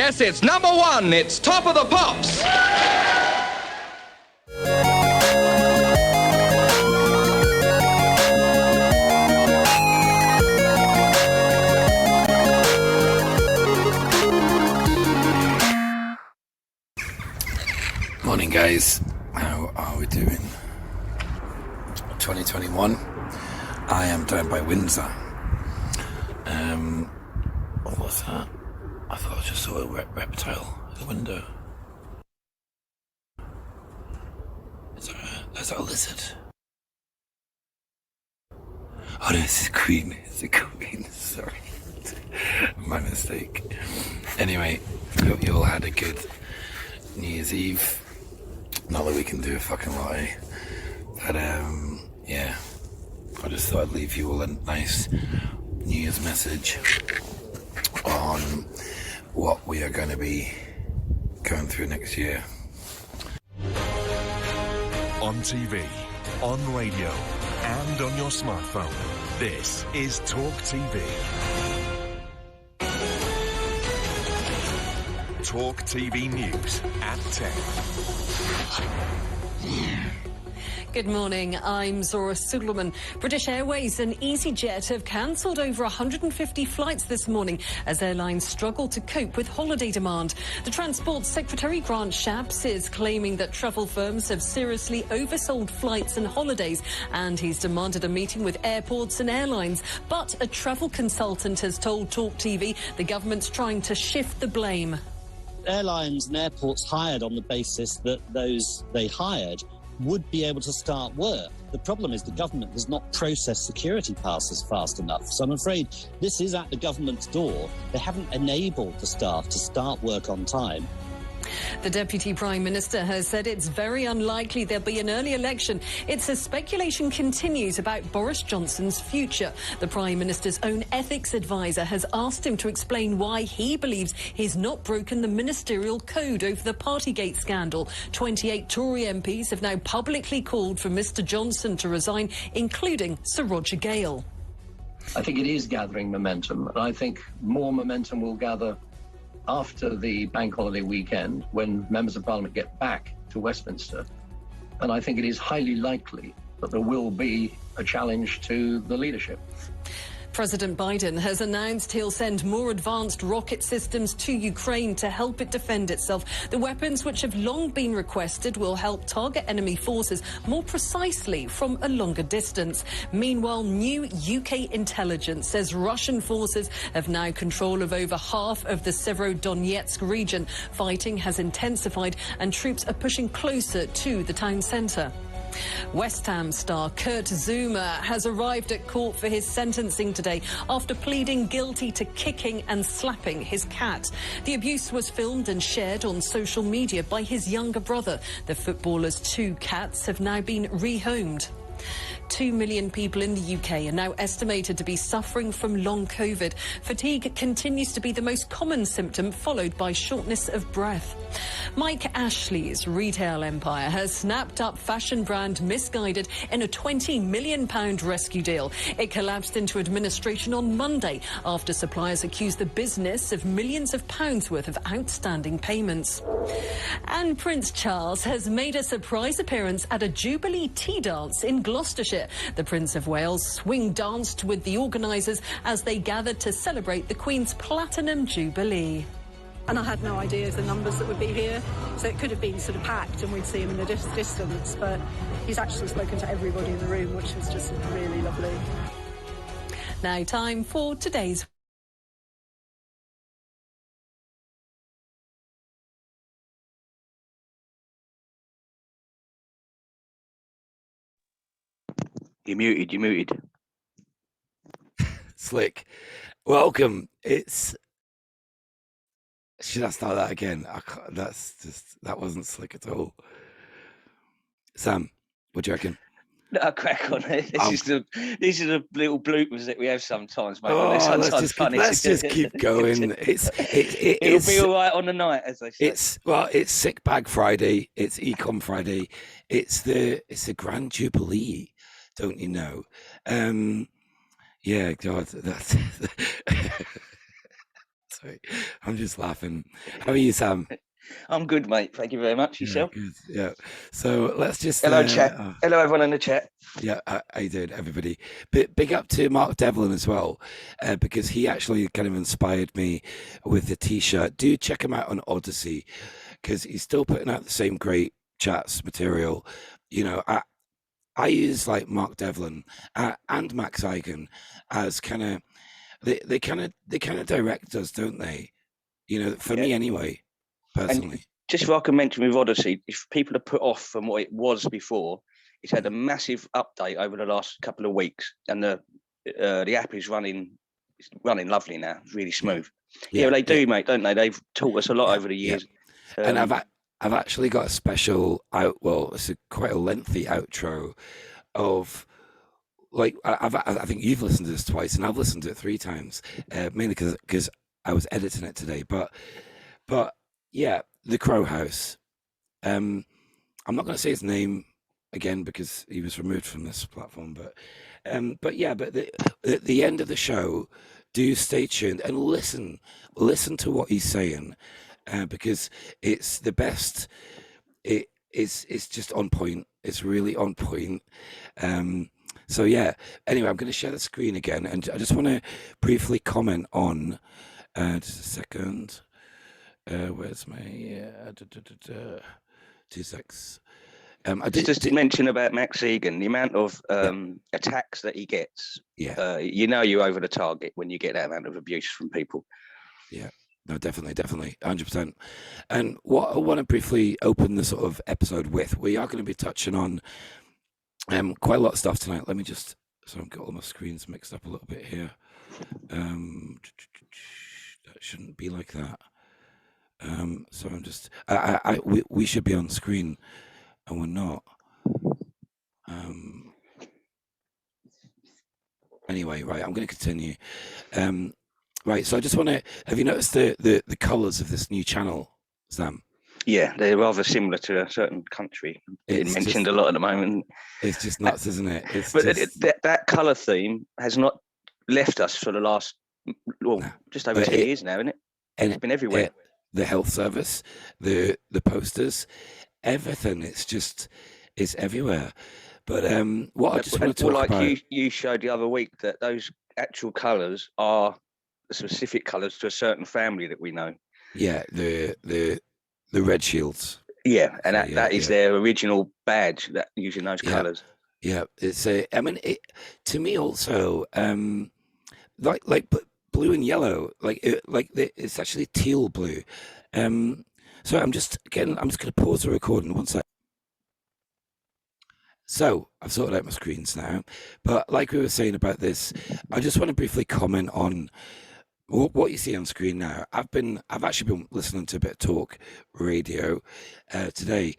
Yes, it's number one. It's Top of the Pops. Morning, guys. How are we doing? 2021. I am down by Windsor. What was that? I thought I just saw a reptile at the window. Is that a lizard? Oh no, it's a queen. It's a queen. Sorry. My mistake. Anyway, hope you all had a good New Year's Eve. Not that we can do a fucking lot, but yeah, I just thought I'd leave you all a nice New Year's message on what we are going to be going through next year. On TV, on radio, and on your smartphone, this is Talk TV. Talk TV News at 10. Good morning, I'm Zora Suleiman. British Airways and EasyJet have cancelled over 150 flights this morning as airlines struggle to cope with holiday demand. The Transport Secretary, Grant Shapps, is claiming that travel firms have seriously oversold flights and holidays, and he's demanded a meeting with airports and airlines. But a travel consultant has told Talk TV the government's trying to shift the blame. Airlines and airports hired on the basis that those they hired would be able to start work. The problem is the government does not process security passes fast enough. So I'm afraid this is at the government's door. They haven't enabled the staff to start work on time. The Deputy Prime Minister has said it's very unlikely there'll be an early election. It's as speculation continues about Boris Johnson's future. The Prime Minister's own ethics advisor has asked him to explain why he believes he's not broken the ministerial code over the Partygate scandal. 28 Tory MPs have now publicly called for Mr Johnson to resign, including Sir Roger Gale. I think it is gathering momentum, and I think more momentum will gather after the bank holiday weekend, when members of Parliament get back to Westminster. And I think it is highly likely that there will be a challenge to the leadership. President Biden has announced he'll send more advanced rocket systems to Ukraine to help it defend itself. The weapons, which have long been requested, will help target enemy forces more precisely from a longer distance. Meanwhile, new UK intelligence says Russian forces have now control of over half of the Severodonetsk region. Fighting has intensified and troops are pushing closer to the town centre. West Ham star Kurt Zuma has arrived at court for his sentencing today after pleading guilty to kicking and slapping his cat. The abuse was filmed and shared on social media by his younger brother. The footballer's two cats have now been rehomed. 2 million people in the UK are now estimated to be suffering from long COVID. Fatigue continues to be the most common symptom, followed by shortness of breath. Mike Ashley's retail empire has snapped up fashion brand Missguided in a £20 million rescue deal. It collapsed into administration on Monday after suppliers accused the business of millions of pounds worth of outstanding payments. And Prince Charles has made a surprise appearance at a Jubilee tea dance in Gloucestershire. The Prince of Wales swing danced with the organisers as they gathered to celebrate the Queen's Platinum Jubilee. And I had no idea of the numbers that would be here, so it could have been sort of packed and we'd see him in the distance, but he's actually spoken to everybody in the room, which was just really lovely. Now time for today's You're muted. Slick. Welcome. Should I start that again? That wasn't slick at all. Sam, what do you reckon? No, crack on. These are the little bloopers that we have sometimes, mate. Let's just keep going. It'll be all right on the night, as they say. It's Sick Bag Friday. It's EKoM Friday. It's the Grand Jubilee. Don't you know? Yeah, God, that's Sorry, I'm just laughing. How are you, Sam? I'm good, mate. Thank you very much. Yeah, Yourself? good. Yeah. So let's just. Hello, chat. Hello, everyone in the chat. Yeah, how you doing, everybody? Big up to Mark Devlin as well, because he actually kind of inspired me with the T-shirt. Do check him out on Odyssey, because he's still putting out the same great chats material. You know, I use like Mark Devlin and Max Eigen as kind of they kind of direct us, don't they? You know, for me anyway, personally. And just if I can mention with Odyssey, if people are put off from what it was before, it's had a massive update over the last couple of weeks, and the app is running lovely now. It's really smooth. Yeah, they do, mate, don't they? They've taught us a lot over the years. And I've actually got a special it's quite a lengthy outro of, like, I think you've listened to this twice, and I've listened to it 3 times, mainly because I was editing it today. But yeah, the Crow House. I'm not going to say his name again because he was removed from this platform. But at the end of the show, do stay tuned and listen to what he's saying, because it's the best. It's just on point. It's really on point. So yeah. Anyway, I'm going to share the screen again, and I just want to briefly comment on. Just a second. Where's my 2 secs? I did mention about Max Egan, the amount of attacks that he gets. Yeah. You're over the target when you get that amount of abuse from people. Yeah. No, definitely, 100%. And what I want to briefly open the sort of episode with, we are going to be touching on quite a lot of stuff tonight. Let me just, so I've got all my screens mixed up a little bit here. That shouldn't be like that. So I'm just, we should be on screen, and we're not. Anyway, right, I'm going to continue. Right, so I just want to, have you noticed the colours of this new channel, Sam? Yeah, they're rather similar to a certain country. It's mentioned a lot at the moment. It's just nuts, isn't it? That colour theme has not left us for the last, just over 10 years now, isn't it? And it's been everywhere. The health service, the posters, everything. It's everywhere. But what I just want to talk about, you showed the other week, that those actual colours are the specific colours to a certain family that we know. Yeah, the red shields. Yeah, and that is their original badge, that using those colours. Yeah, it's to me also, like blue and yellow, it's actually teal blue. So I'm just going to pause the recording 1 sec. So I've sorted out my screens now, but like we were saying about this, I just want to briefly comment on what you see on screen now. I've actually been listening to a bit of talk radio today,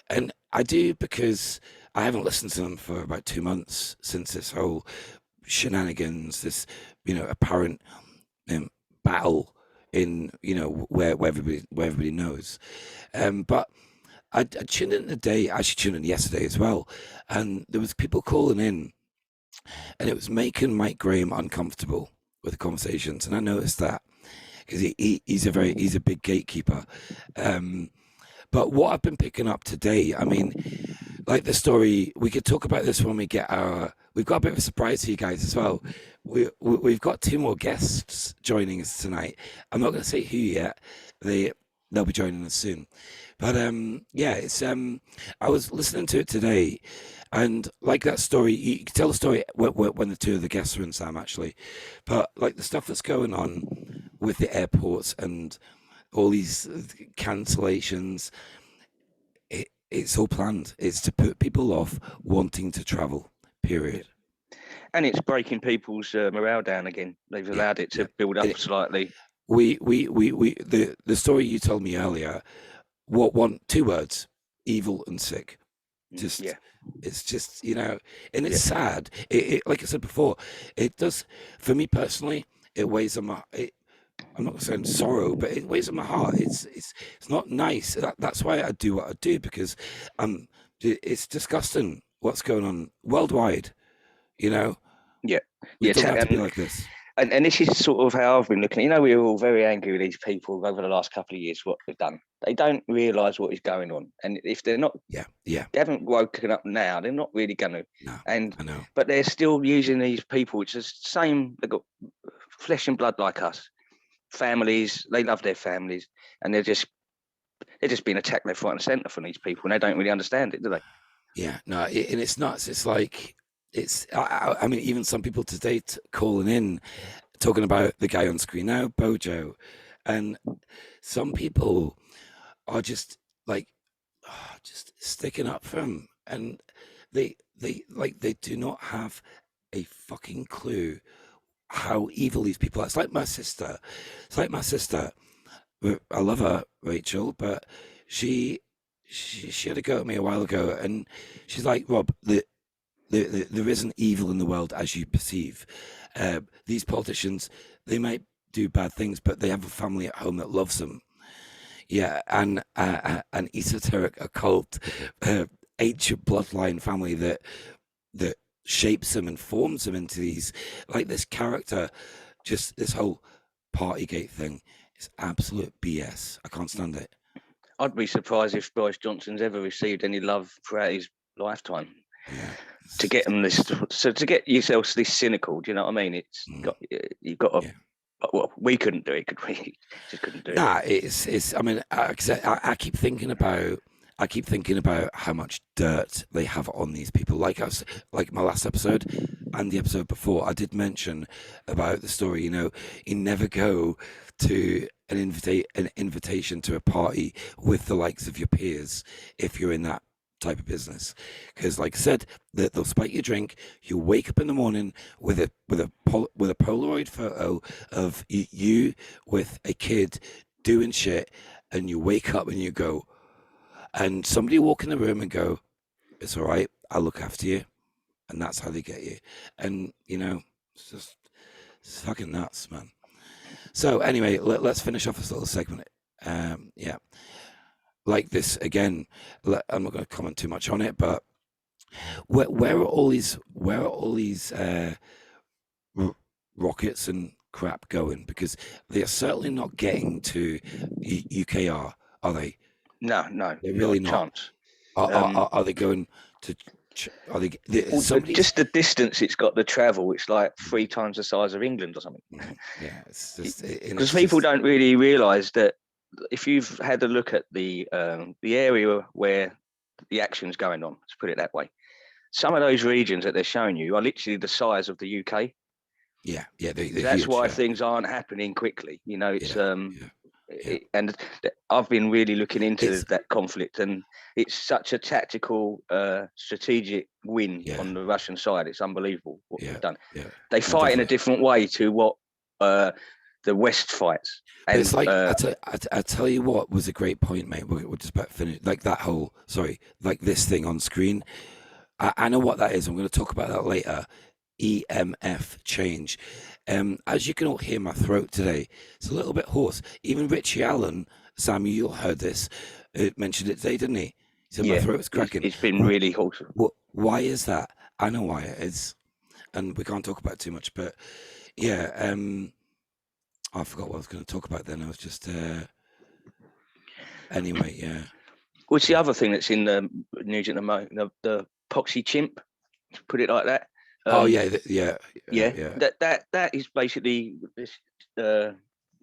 and I do because I haven't listened to them for about 2 months since this whole shenanigans, this apparent battle in where everybody knows. But I tuned in today. I actually tuned in yesterday as well, and there was people calling in, and it was making Mike Graham uncomfortable with the conversations, and I noticed that because he's a big gatekeeper. But what I've been picking up today, I mean, like the story, we could talk about this when we get we've got a bit of a surprise for you guys as well. We've got 2 more guests joining us tonight. I'm not going to say who yet. They'll be joining us soon. But it's I was listening to it today, and like that story, you can tell the story when the 2 of the guests are in, Sam, actually. But like the stuff that's going on with the airports and all these cancellations, it's all planned. It's to put people off wanting to travel, period. And it's breaking people's morale down again. They've allowed it to build up slightly. The story you told me earlier, 2 words: evil and sick. It's just, and it's sad. It like I said before, it does, for me personally, it weighs on my, I'm not saying sorrow, but it weighs on my heart. It's not nice. That's why I do what I do, because it's disgusting what's going on worldwide. We don't have to be like this. And this is sort of how I've been looking. You know, we were all very angry with these people over the last couple of years, what they've done. They don't realise what is going on. And if they're not, they haven't woken up now, they're not really going to. No, and I know. But they're still using these people, which is the same, they've got flesh and blood like us. Families, they love their families, and they're just being attacked left, right and centre from these people, and they don't really understand it, do they? Yeah, no, and it's nuts. It's like, I mean, even some people today calling in, talking about the guy on screen now, Bojo, and some people are just like, just sticking up for him, and they do not have a fucking clue how evil these people are. It's like my sister. I love her, Rachel, but she had a go at me a while ago, and she's like, Rob, there isn't evil in the world as you perceive. These politicians, they might do bad things, but they have a family at home that loves them. Yeah, and an esoteric, occult, ancient bloodline family that shapes them and forms them into these, like this character. Just this whole Partygate thing is absolute BS. I can't stand it. I'd be surprised if Boris Johnson's ever received any love throughout his lifetime. Yeah. To get them this, so to get yourselves this cynical, do you know what I mean? You've got to. Well, we couldn't do it, could we? Just couldn't do it. Nah, it's. I mean, I keep thinking about how much dirt they have on these people. Like my last episode and the episode before, I did mention about the story. You know, you never go to an invitation to a party with the likes of your peers if you're in that type of business, because like I said, they'll spike your drink. You wake up in the morning with a Polaroid photo of you with a kid doing shit, and you wake up and you go, and somebody walk in the room and go, it's all right, I'll look after you, and that's how they get you. And you know, it's fucking nuts, man. So anyway, let's finish off this little segment. Yeah. Like this again, I'm not going to comment too much on it, but where are all these rockets and crap going? Because they are certainly not getting to UKR, are they? No, they're really not. Are they going to? Are they? Just the distance it's got to travel, it's like 3 times the size of England or something. Yeah, it's just because people don't really realise that. If you've had a look at the area where the action's going on, let's put it that way, some of those regions that they're showing you are literally the size of the UK. Yeah, they're that's huge, why things aren't happening quickly. You know, it's and I've been really looking into that conflict, and it's such a tactical, strategic win on the Russian side. It's unbelievable what they've done. Yeah. They fight in a different way to what the West fights. And it's like I tell you what was a great point, mate. We're just about finished. Like that whole like this thing on screen. I know what that is. I'm going to talk about that later. EMF change. As you can all hear my throat today, it's a little bit hoarse. Even Richie Allen, Sam, you heard this, mentioned it today, didn't he? He said my throat's cracking. It's been really hoarse. Why is that? I know why it is, and we can't talk about it too much. But yeah, I forgot what I was going to talk about then. I was just anyway, yeah. What's the other thing that's in the news at the moment? The poxy chimp, put it like that. Yeah. That is basically this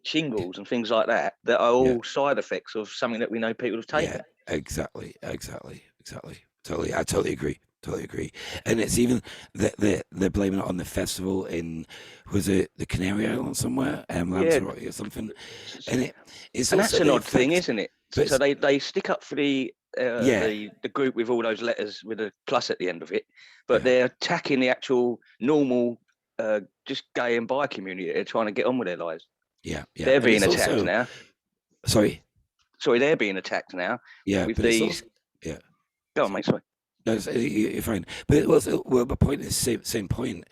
shingles and things like that are all side effects of something that we know people have taken. Yeah, exactly. Totally, I totally agree. And it's even they're blaming it on the festival in, was it the Canary Islands somewhere, Lanzarote or something. And that's an odd thing, isn't it? So they stick up for the group with all those letters with a plus at the end of it, but they're attacking the actual normal, just gay and bi community. They're trying to get on with their lives. Yeah. They're being attacked now. Sorry, they're being attacked now. Yeah, with these. Go on, mate. Sorry. No, you're fine. But it was the point is same point.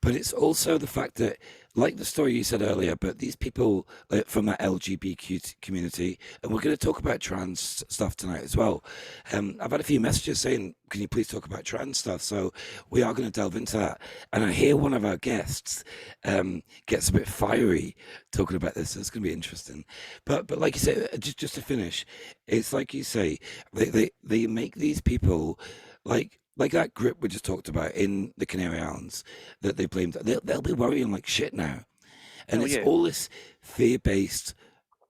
But it's also the fact that like the story you said earlier, but these people from that LGBTQ community, and we're going to talk about trans stuff tonight as well. I've had a few messages saying, can you please talk about trans stuff? So we are going to delve into that. And I hear one of our guests gets a bit fiery talking about this. So it's going to be interesting. But like you say, just to finish, it's like you say, they make these people like that group we just talked about in the Canary Islands that they blamed. They'll be worrying like shit now. And it's all this fear-based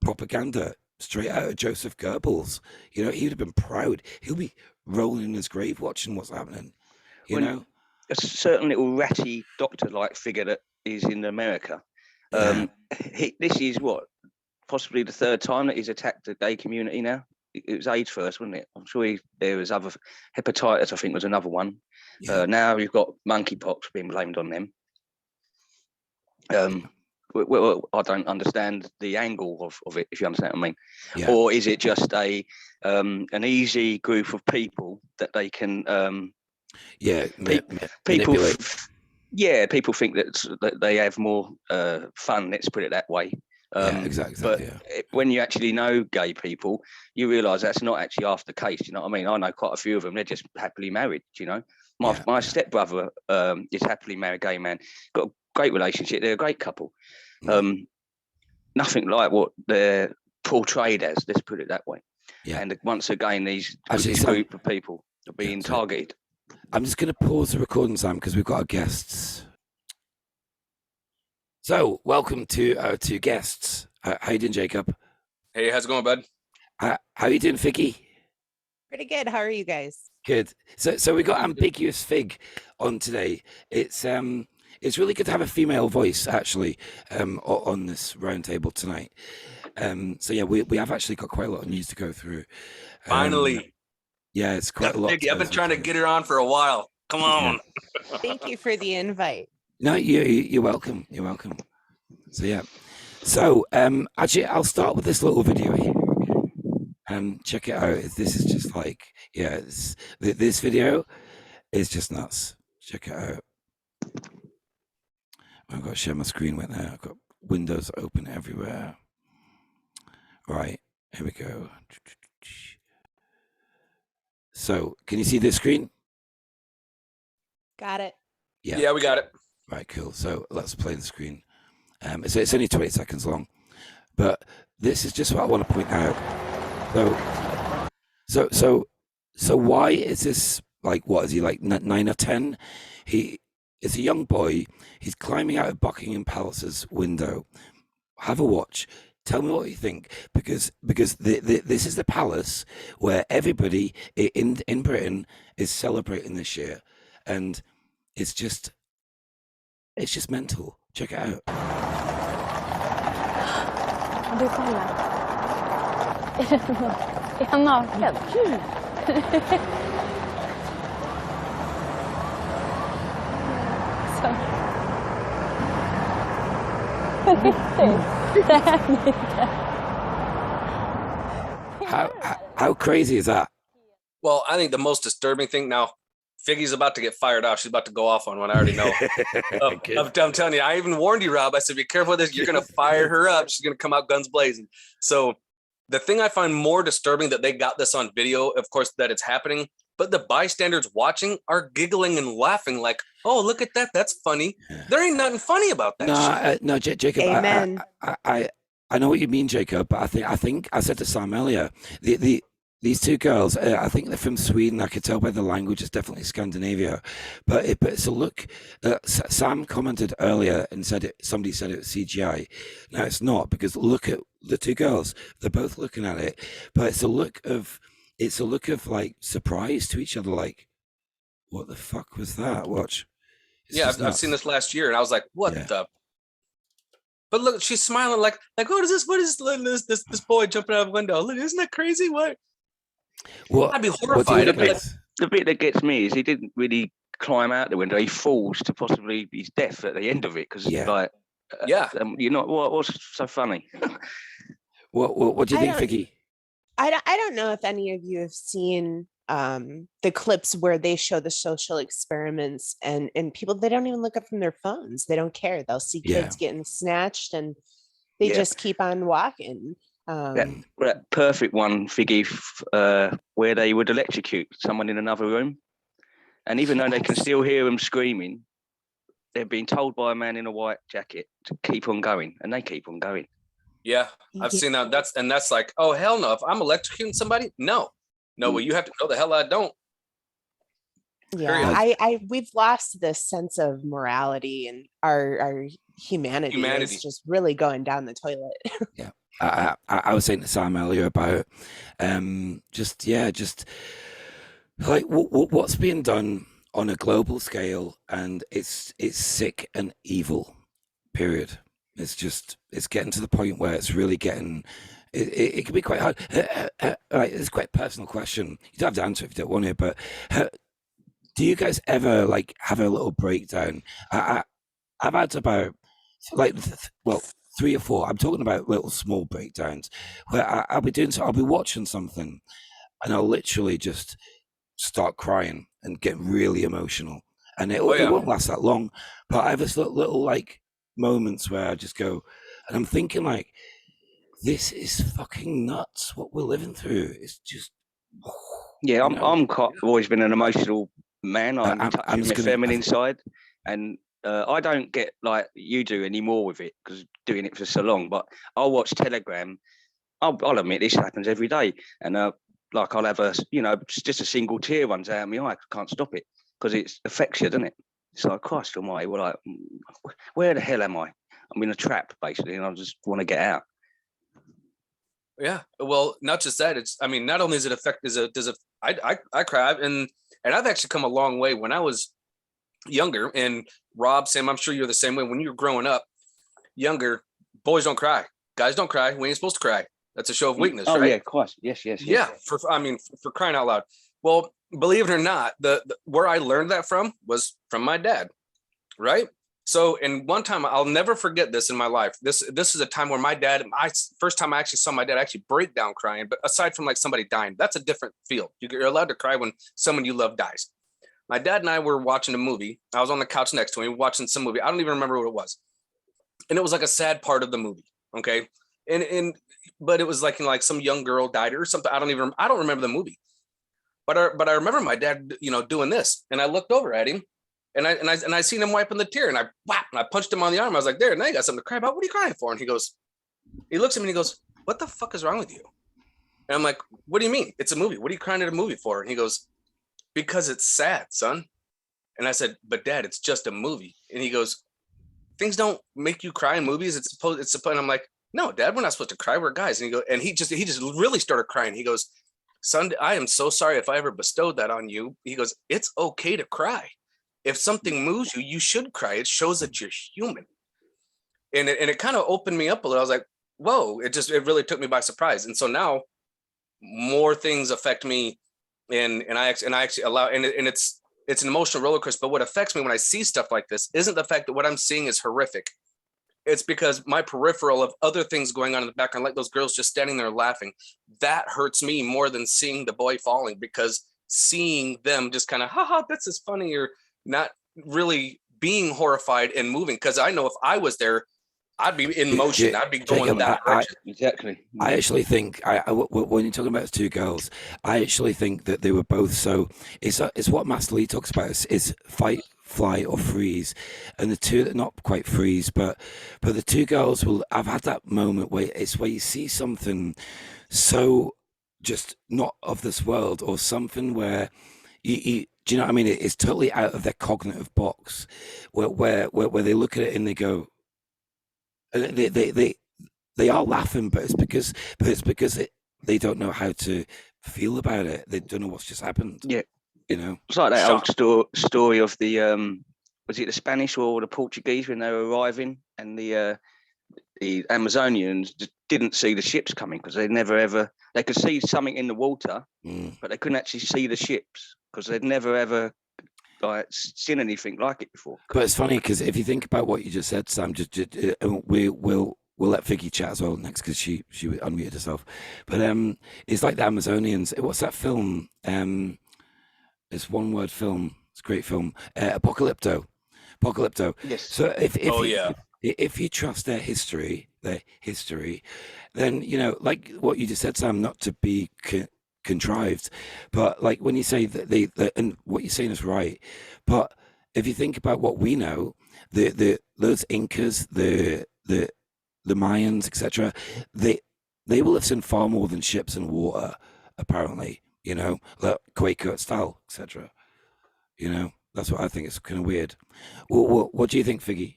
propaganda straight out of Joseph Goebbels. You know, he'd have been proud. He'll be rolling in his grave watching what's happening. You know? A certain little ratty doctor-like figure that is in America. This is possibly the third time that he's attacked the gay community now. It was AIDS first, wasn't it? I'm sure there was other hepatitis. I think was another one. Now you've got monkeypox being blamed on them. Well, I don't understand the angle of it, if you understand what I mean. Or is it just an easy group of people that they can? People. People think that they have more fun. Let's put it that way. Exactly. But when you actually know gay people, you realise that's not actually half the case. You know what I mean? I know quite a few of them. They're just happily married. You know, my stepbrother is happily married gay man. Got a great relationship. They're a great couple. Nothing like what they're portrayed as. Let's put it that way. And once again, this group of people are being targeted. I'm just going to pause the recording, Sam, because we've got our guests. So, welcome to our two guests. How you doing, Jacob? Hey, how's it going, bud? How you doing, Figgy? Pretty good. How are you guys? Good. So we got Ambiguous Fig on today. It's really good to have a female voice actually on this roundtable tonight. We have actually got quite a lot of news to go through. Finally. Yeah, it's quite a lot. Figgy, I've been trying to get her on for a while. Come on. Thank you for the invite. No, you're welcome. You're welcome. So actually, I'll start with this little video here. Check it out. This is just like, this video is just nuts. Check it out. I've got to share my screen right now. I've got windows open everywhere. Right, here we go. So, can you see this screen? Got it. Yeah, we got it. Right, cool. So let's play the screen. It's only 20 seconds long, but this is just what I want to point out. So why is this like? What is he like? 9 or 10? He is a young boy. He's climbing out of Buckingham Palace's window. Have a watch. Tell me what you think, because this is the palace where everybody in Britain is celebrating this year, and it's just mental. Check it out. Du kollar. Är han naken? How crazy is that? Well, I think the most disturbing thing now, Figgy's about to get fired off. She's about to go off on one. I already know. I'm telling you, I even warned you, Rob. I said, be careful with this. You're going to fire her up. She's going to come out guns blazing. So the thing I find more disturbing that they got this on video, of course, that it's happening, but the bystanders watching are giggling and laughing like, oh, look at that. That's funny. There ain't nothing funny about that. No, Jacob. Amen. I know what you mean, Jacob, but I think I said to Sam earlier, these two girls, I think they're from Sweden. I could tell by the language, it's definitely Scandinavia. But it's a look. Sam commented earlier and said somebody said it was CGI. Now it's not, because look at the two girls. They're both looking at it, but it's a look of like surprise to each other. Like, what the fuck was that? Watch. I've seen this last year, and I was like, what the. But look, she's smiling like, what is this? What is this boy jumping out of the window? Look, isn't that crazy? What? I'd be horrified. The bit that gets me is he didn't really climb out the window. He falls to possibly his death at the end of it. Because you're not. What's so funny? What do you think, Vicky? I don't know if any of you have seen the clips where they show the social experiments and people, they don't even look up from their phones. They don't care. They'll see kids getting snatched and they just keep on walking. That perfect one, Figgy, where they would electrocute someone in another room. And even though they can still hear them screaming, they're being told by a man in a white jacket to keep on going, and they keep on going. Yeah, I've seen that. That's like, oh, hell no. If I'm electrocuting somebody, no. Well, you have to know the hell I don't. Yeah, we've lost this sense of morality, and our humanity is just really going down the toilet. Yeah. I was saying to Sam earlier about just like what's being done on a global scale, and it's sick and evil, period. It's getting to the point where it's really getting it can be quite hard. Right, it's quite a personal question. You don't have to answer if you don't want to, but do you guys ever like have a little breakdown? I've had about like 3 or 4. I'm talking about little small breakdowns where I'll be watching something and I'll literally just start crying and get really emotional, and it won't last that long. But I have this little like moments where I just go, and I'm thinking like, this is fucking nuts what we're living through. It's just I've always been an emotional man. I'm my feminine side, and I don't get like you do anymore with it because doing it for so long. But I'll watch Telegram. I'll admit this happens every day, and like I'll have just a single tear runs out of my eye. I can't stop it because it affects you, doesn't it? It's like, Christ almighty, well, like, where the hell am I? I'm in a trap basically, and I just want to get out. Yeah, well, not just that. Not only does it affect, I cry, and I've actually come a long way. When I was younger, and Rob, Sam, I'm sure you're the same way. When you're growing up, younger, boys don't cry, guys don't cry. We ain't supposed to cry. That's a show of weakness, right? Oh yeah, of course. Yes. Yeah, for crying out loud. Well, believe it or not, the where I learned that from was from my dad, right? So, and one time I'll never forget this in my life. This is a time where my dad, first time I actually saw my dad actually break down crying. But aside from like somebody dying, that's a different field. You're allowed to cry when someone you love dies. My dad and I were watching a movie. I was on the couch next to him watching some movie. I don't even remember what it was, and it was like a sad part of the movie. Okay, but it was like some young girl died or something. I don't remember the movie, but I remember my dad, doing this, and I looked over at him. And I seen him wiping the tear, and I punched him on the arm. I was like, there, now you got something to cry about. What are you crying for? And he looks at me and he goes, what the fuck is wrong with you? And I'm like, what do you mean? It's a movie. What are you crying at a movie for? And he goes, because it's sad, son. And I said, but Dad, it's just a movie. And he goes, things don't make you cry in movies. It's supposed. And I'm like, no, Dad, we're not supposed to cry. We're guys. And he just really started crying. He goes, son, I am so sorry if I ever bestowed that on you. He goes, it's okay to cry. If something moves you, you should cry. It shows that you're human. And it kind of opened me up a little. I was like, whoa, it really took me by surprise. And so now more things affect me, and I actually allow, and it's an emotional roller coaster. But what affects me when I see stuff like this isn't the fact that what I'm seeing is horrific. It's because my peripheral of other things going on in the background, like those girls just standing there laughing, that hurts me more than seeing the boy falling, because seeing them just kind of, haha, this is funny, or not really being horrified and moving, because I know if I was there, I'd be in motion. I'd be going that direction. Exactly. I actually think when you're talking about those 2 girls, I actually think that they were both so. It's what Master Lee talks about. Is fight, flight, or freeze, and the two that not quite freeze, but the 2 girls will. I've had that moment where you see something so just not of this world, or something where you do you know what I mean? It's totally out of their cognitive box, where they look at it and they go, they are laughing, but it's because they don't know how to feel about it. They don't know what's just happened. Yeah, it's like that old story of the was it the Spanish or the Portuguese when they were arriving, and the Amazonians just didn't see the ships coming because they could see something in the water, but they couldn't actually see the ships because they'd never ever seen anything like it before. But it's funny because if you think about what you just said, Sam, we will we'll let Figgy chat as well next because she unmuted herself. But it's like the Amazonians. What's that film? It's one word film. It's a great film. Apocalypto. Yes. So if you trust their history, then like what you just said, Sam, not to be contrived, but like when you say that and what you're saying is right, but if you think about what we know, those Incas, the Mayans, etc., they will have seen far more than ships and water, apparently. Like Quaker style, etc. That's what I think. It's kind of weird. What do you think, Figgy?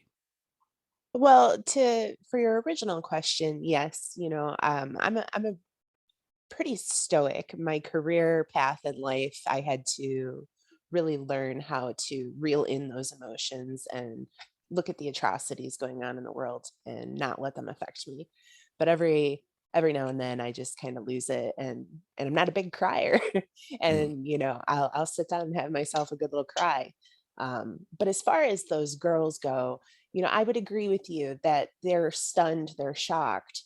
Well, for your original question, yes, I'm a pretty stoic. My career path in life, I had to really learn how to reel in those emotions and look at the atrocities going on in the world and not let them affect me. But every now and then I just kind of lose it, and I'm not a big crier. And I'll sit down and have myself a good little cry. But as far as those girls go, I would agree with you that they're stunned, they're shocked,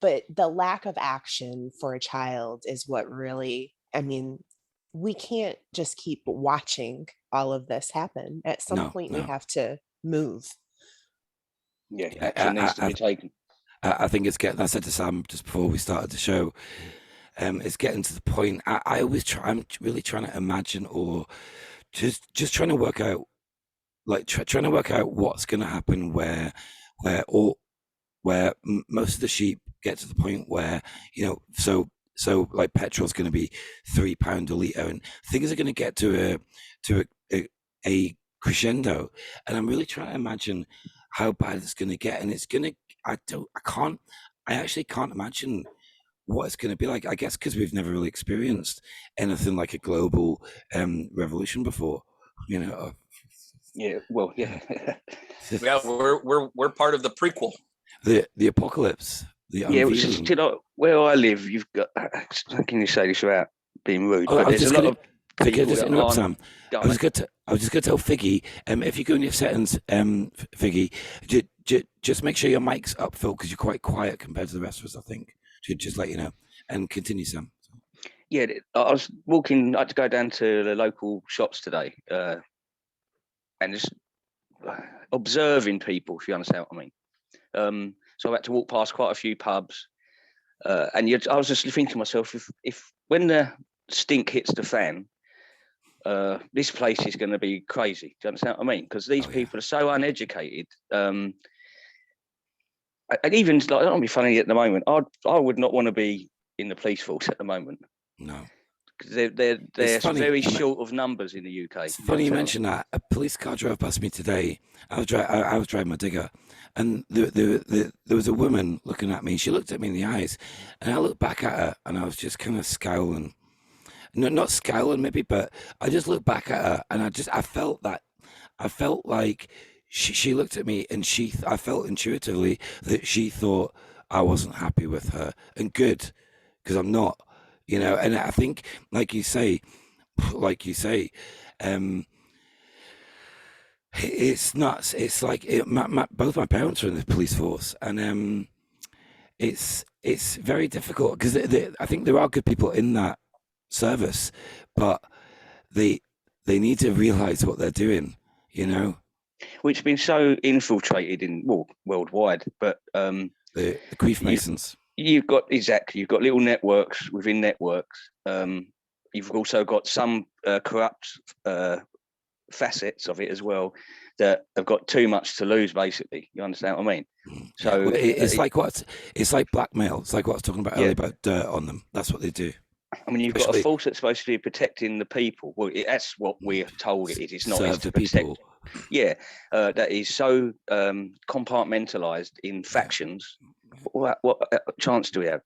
but the lack of action for a child is what really, we can't just keep watching all of this happen. At some point we have to move. Yeah, action needs to be taken. I think it's getting, I said to Sam just before we started the show, it's getting to the point, I'm really trying to imagine, or just trying to work out, like trying to work out what's going to happen where most of the sheep get to the point where, so like petrol's going to be £3 a litre, and things are going to get to a crescendo. And I'm really trying to imagine how bad it's going to get. And it's going to, I actually can't imagine what it's going to be like, I guess, because we've never really experienced anything like a global revolution before, Yeah, well, yeah. Yeah, we're part of the prequel. The apocalypse. Which is, where I live, you've got, how can you say this without being rude? Oh, but there's a lot of people just that interrupt, aren't. Sam. I was going to tell Figgy, if you go in your settings, Figgy, just make sure your mic's up, Phil, because you're quite quiet compared to the rest of us, I think. Just let you know. And continue, Sam. Yeah, I was walking, I had to go down to the local shops today, and just observing people, if you understand what I mean. So I had to walk past quite a few pubs, and I was just thinking to myself, if when the stink hits the fan, this place is going to be crazy. Do you understand what I mean? Because these people are so uneducated. And even, like, I don't want to be funny at the moment, I would not want to be in the police force at the moment. No. Because they're very short of numbers in the UK. It's funny you mention that. A police car drove past me today. I was driving my digger, and there was a woman looking at me. She looked at me in the eyes, and I looked back at her, and I was just kind of scowling. No, not scowling maybe, but I just looked back at her, and I felt like she looked at me, and I felt intuitively that she thought I wasn't happy with her, and good, because I'm not. And I think, like you say, it's nuts. It's like both my parents are in the police force, and it's very difficult because I think there are good people in that service, but they need to realize what they're doing. Which has been so infiltrated worldwide, but the Grief Masons. You've got little networks within networks. You've also got some corrupt facets of it as well that have got too much to lose. Basically, you understand what I mean? So it's like blackmail. It's like what I was talking about earlier about dirt on them. That's what they do. I mean, you've got a force that's supposed to be protecting the people. Well, that's what we're told it is. It's not. Serve the people. Yeah, that is so compartmentalized in factions. What chance do we have?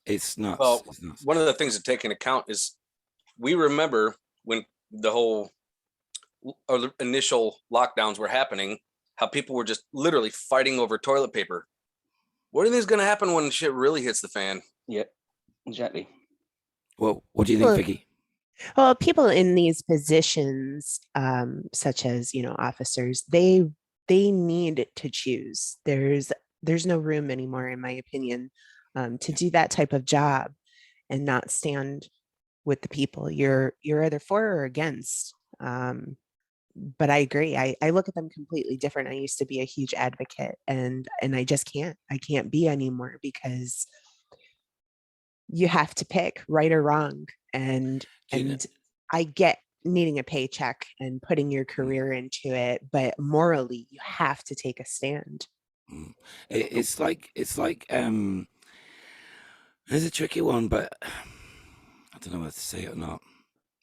It's nuts. Well, it's nuts. One of the things to take into account is we remember when the whole initial lockdowns were happening, how people were just literally fighting over toilet paper. What do you think is going to happen when shit really hits the fan? Yeah, exactly. Well, what do you think, Vicky? Well, people in these positions, such as officers, they need to choose. There's there's no room anymore, in my opinion, to do that type of job and not stand with the people. You're either for or against. But I agree. I look at them completely different. I used to be a huge advocate, and I just can't. I can't be anymore, because you have to pick right or wrong. And I get needing a paycheck and putting your career into it, but morally you have to take a stand. It's like it's a tricky one, but I don't know whether to say it or not.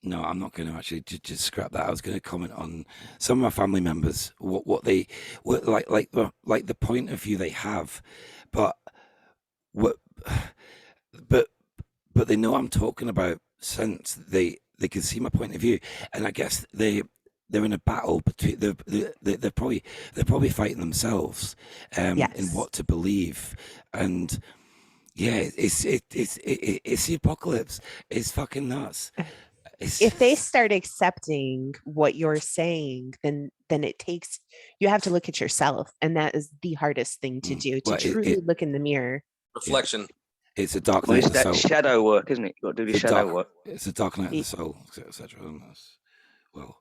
No, I'm not going to actually just scrap that. I was going to comment on some of my family members, what they like the point of view they have, but they know I'm talking about, since they can see my point of view, and I guess they're in a battle between they're probably fighting themselves in what to believe. And yeah, it's the apocalypse. It's fucking nuts. If they start accepting what you're saying, then it takes, you have to look at yourself, and that is the hardest thing to do, to truly look in the mirror. Reflection. It's a dark night of the soul. It's that shadow work, isn't it? You've got to do the shadow work. It's a dark night of the soul, etc. Well,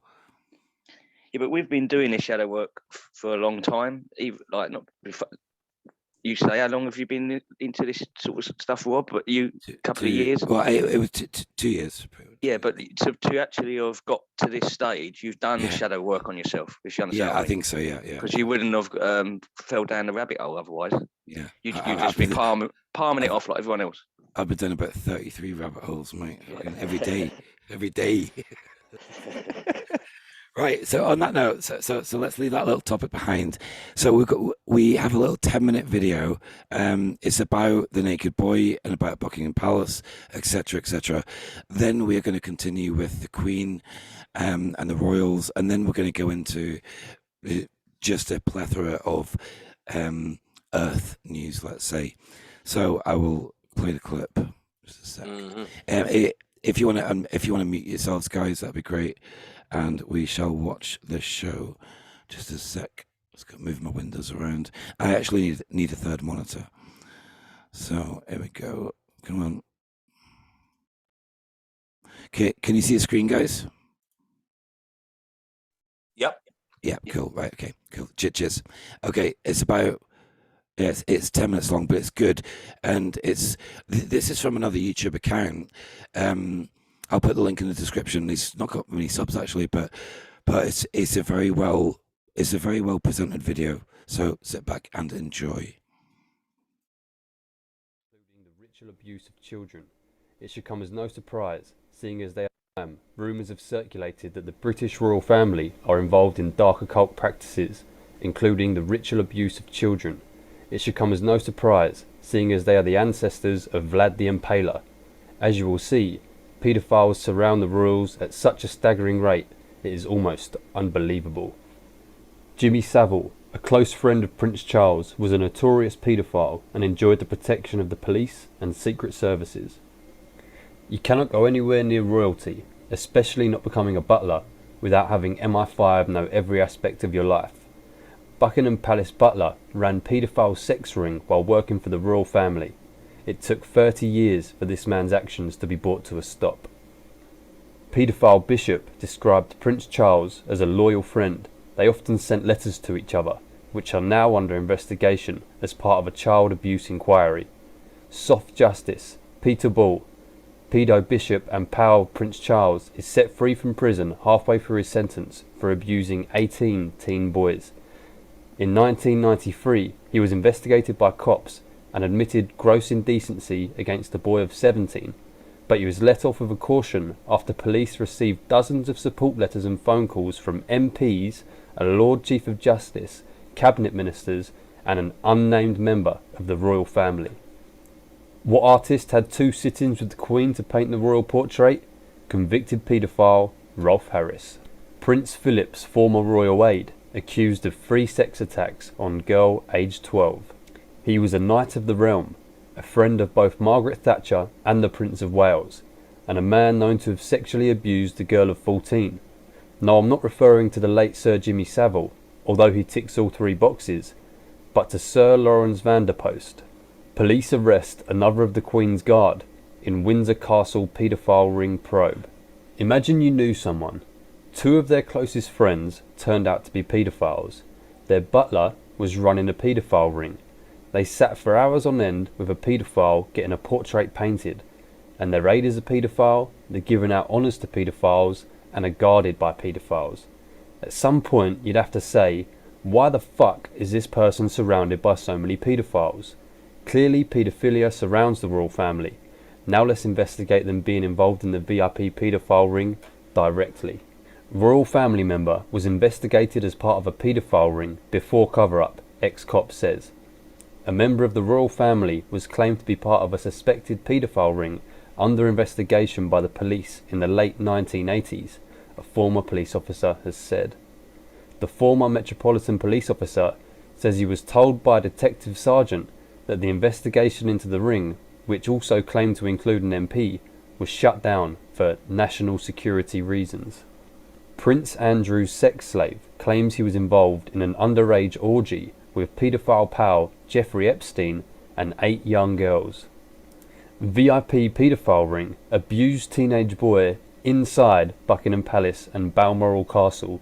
yeah, but we've been doing this shadow work for a long time. Even like not. You say, how long have you been into this sort of stuff, Rob? But you, a couple of years? Well, it was 2 years. Yeah, but to actually have got to this stage, you've done shadow work on yourself. If you understand, I think so. Yeah. Because you wouldn't have fell down the rabbit hole otherwise. Yeah, you'd just be palming it off like everyone else. I've been doing about 33 rabbit holes, mate, every day. Right. So on that note, so let's leave that little topic behind. So we have a little 10-minute video. It's about the naked boy and about Buckingham Palace, etc. Then we are going to continue with the Queen and the royals, and then we're going to go into just a plethora of Earth news, let's say. So I will play the clip. Just a sec. If you want to mute yourselves, guys, that'd be great. And we shall watch the show. Just a sec. Just got to move my windows around. I actually need a third monitor. So here we go. Come on. Okay, can you see the screen, guys? Yep. Yeah, cool. Right, okay, cool. Cheers. Okay, it's about... Yes, it's 10 minutes long, but it's good. And this is from another YouTube account. I'll put the link in the description. He's not got many subs actually, but it's a very well presented video. So sit back and enjoy. Including the ritual abuse of children, it should come as no surprise, seeing as they are. Rumours have circulated that the British royal family are involved in dark occult practices, including the ritual abuse of children. It should come as no surprise, seeing as they are the ancestors of Vlad the Impaler. As you will see, paedophiles surround the royals at such a staggering rate, it is almost unbelievable. Jimmy Savile, a close friend of Prince Charles, was a notorious paedophile and enjoyed the protection of the police and secret services. You cannot go anywhere near royalty, especially not becoming a butler, without having MI5 know every aspect of your life. Buckingham Palace butler ran paedophile sex ring while working for the royal family. It took 30 years for this man's actions to be brought to a stop. Paedophile Bishop described Prince Charles as a loyal friend. They often sent letters to each other, which are now under investigation as part of a child abuse inquiry. Soft Justice, Peter Ball, Pedo Bishop and pal Prince Charles, is set free from prison halfway through his sentence for abusing 18 teen boys. In 1993, he was investigated by cops and admitted gross indecency against a boy of 17, but he was let off with a caution after police received dozens of support letters and phone calls from MPs, a Lord Chief of Justice, cabinet ministers, and an unnamed member of the royal family. What artist had 2 sit-ins with the Queen to paint the royal portrait? Convicted paedophile Rolf Harris. Prince Philip's former royal aide, accused of 3 sex attacks on girl aged 12. He was a Knight of the Realm, a friend of both Margaret Thatcher and the Prince of Wales, and a man known to have sexually abused a girl of 14. No, I'm not referring to the late Sir Jimmy Savile, although he ticks all 3 boxes. but to Sir Lawrence Vanderpost. Police arrest another of the Queen's Guard in Windsor Castle paedophile ring probe. Imagine you knew someone. 2 of their closest friends turned out to be paedophiles. Their butler was running a paedophile ring. They sat for hours on end with a paedophile getting a portrait painted, and their aid is a paedophile, they're giving out honours to paedophiles, and are guarded by paedophiles. At some point you'd have to say, why the fuck is this person surrounded by so many paedophiles? Clearly paedophilia surrounds the royal family. Now let's investigate them being involved in the VIP paedophile ring directly. Royal family member was investigated as part of a paedophile ring before cover-up, ex-cop says. A member of the royal family was claimed to be part of a suspected paedophile ring under investigation by the police in the late 1980s, a former police officer has said. The former Metropolitan Police officer says he was told by a detective sergeant that the investigation into the ring, which also claimed to include an MP, was shut down for national security reasons. Prince Andrew's sex slave claims he was involved in an underage orgy with paedophile pal Jeffrey Epstein and 8 young girls. VIP paedophile ring abused teenage boy inside Buckingham Palace and Balmoral Castle.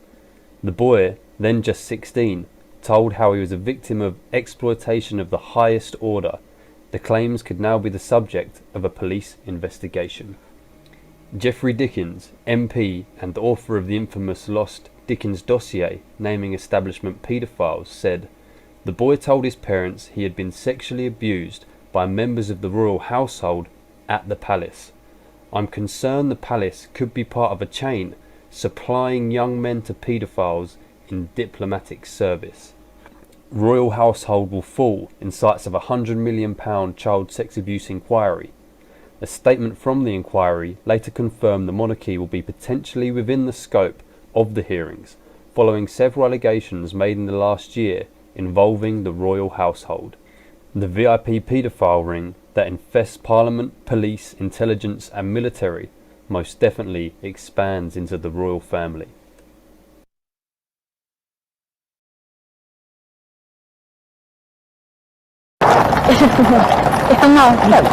The boy, then just 16, told how he was a victim of exploitation of the highest order. The claims could now be the subject of a police investigation. Geoffrey Dickens, MP and author of the infamous lost Dickens dossier naming establishment paedophiles, said, "The boy told his parents he had been sexually abused by members of the royal household at the palace. I'm concerned the palace could be part of a chain supplying young men to paedophiles in diplomatic service. Royal household will fall in sights of £100 million child sex abuse inquiry. A statement from the inquiry later confirmed the monarchy will be potentially within the scope of the hearings, following several allegations made in the last year involving the royal household. The VIP paedophile ring that infests Parliament, police, intelligence and military most definitely expands into the royal family." Är han naken?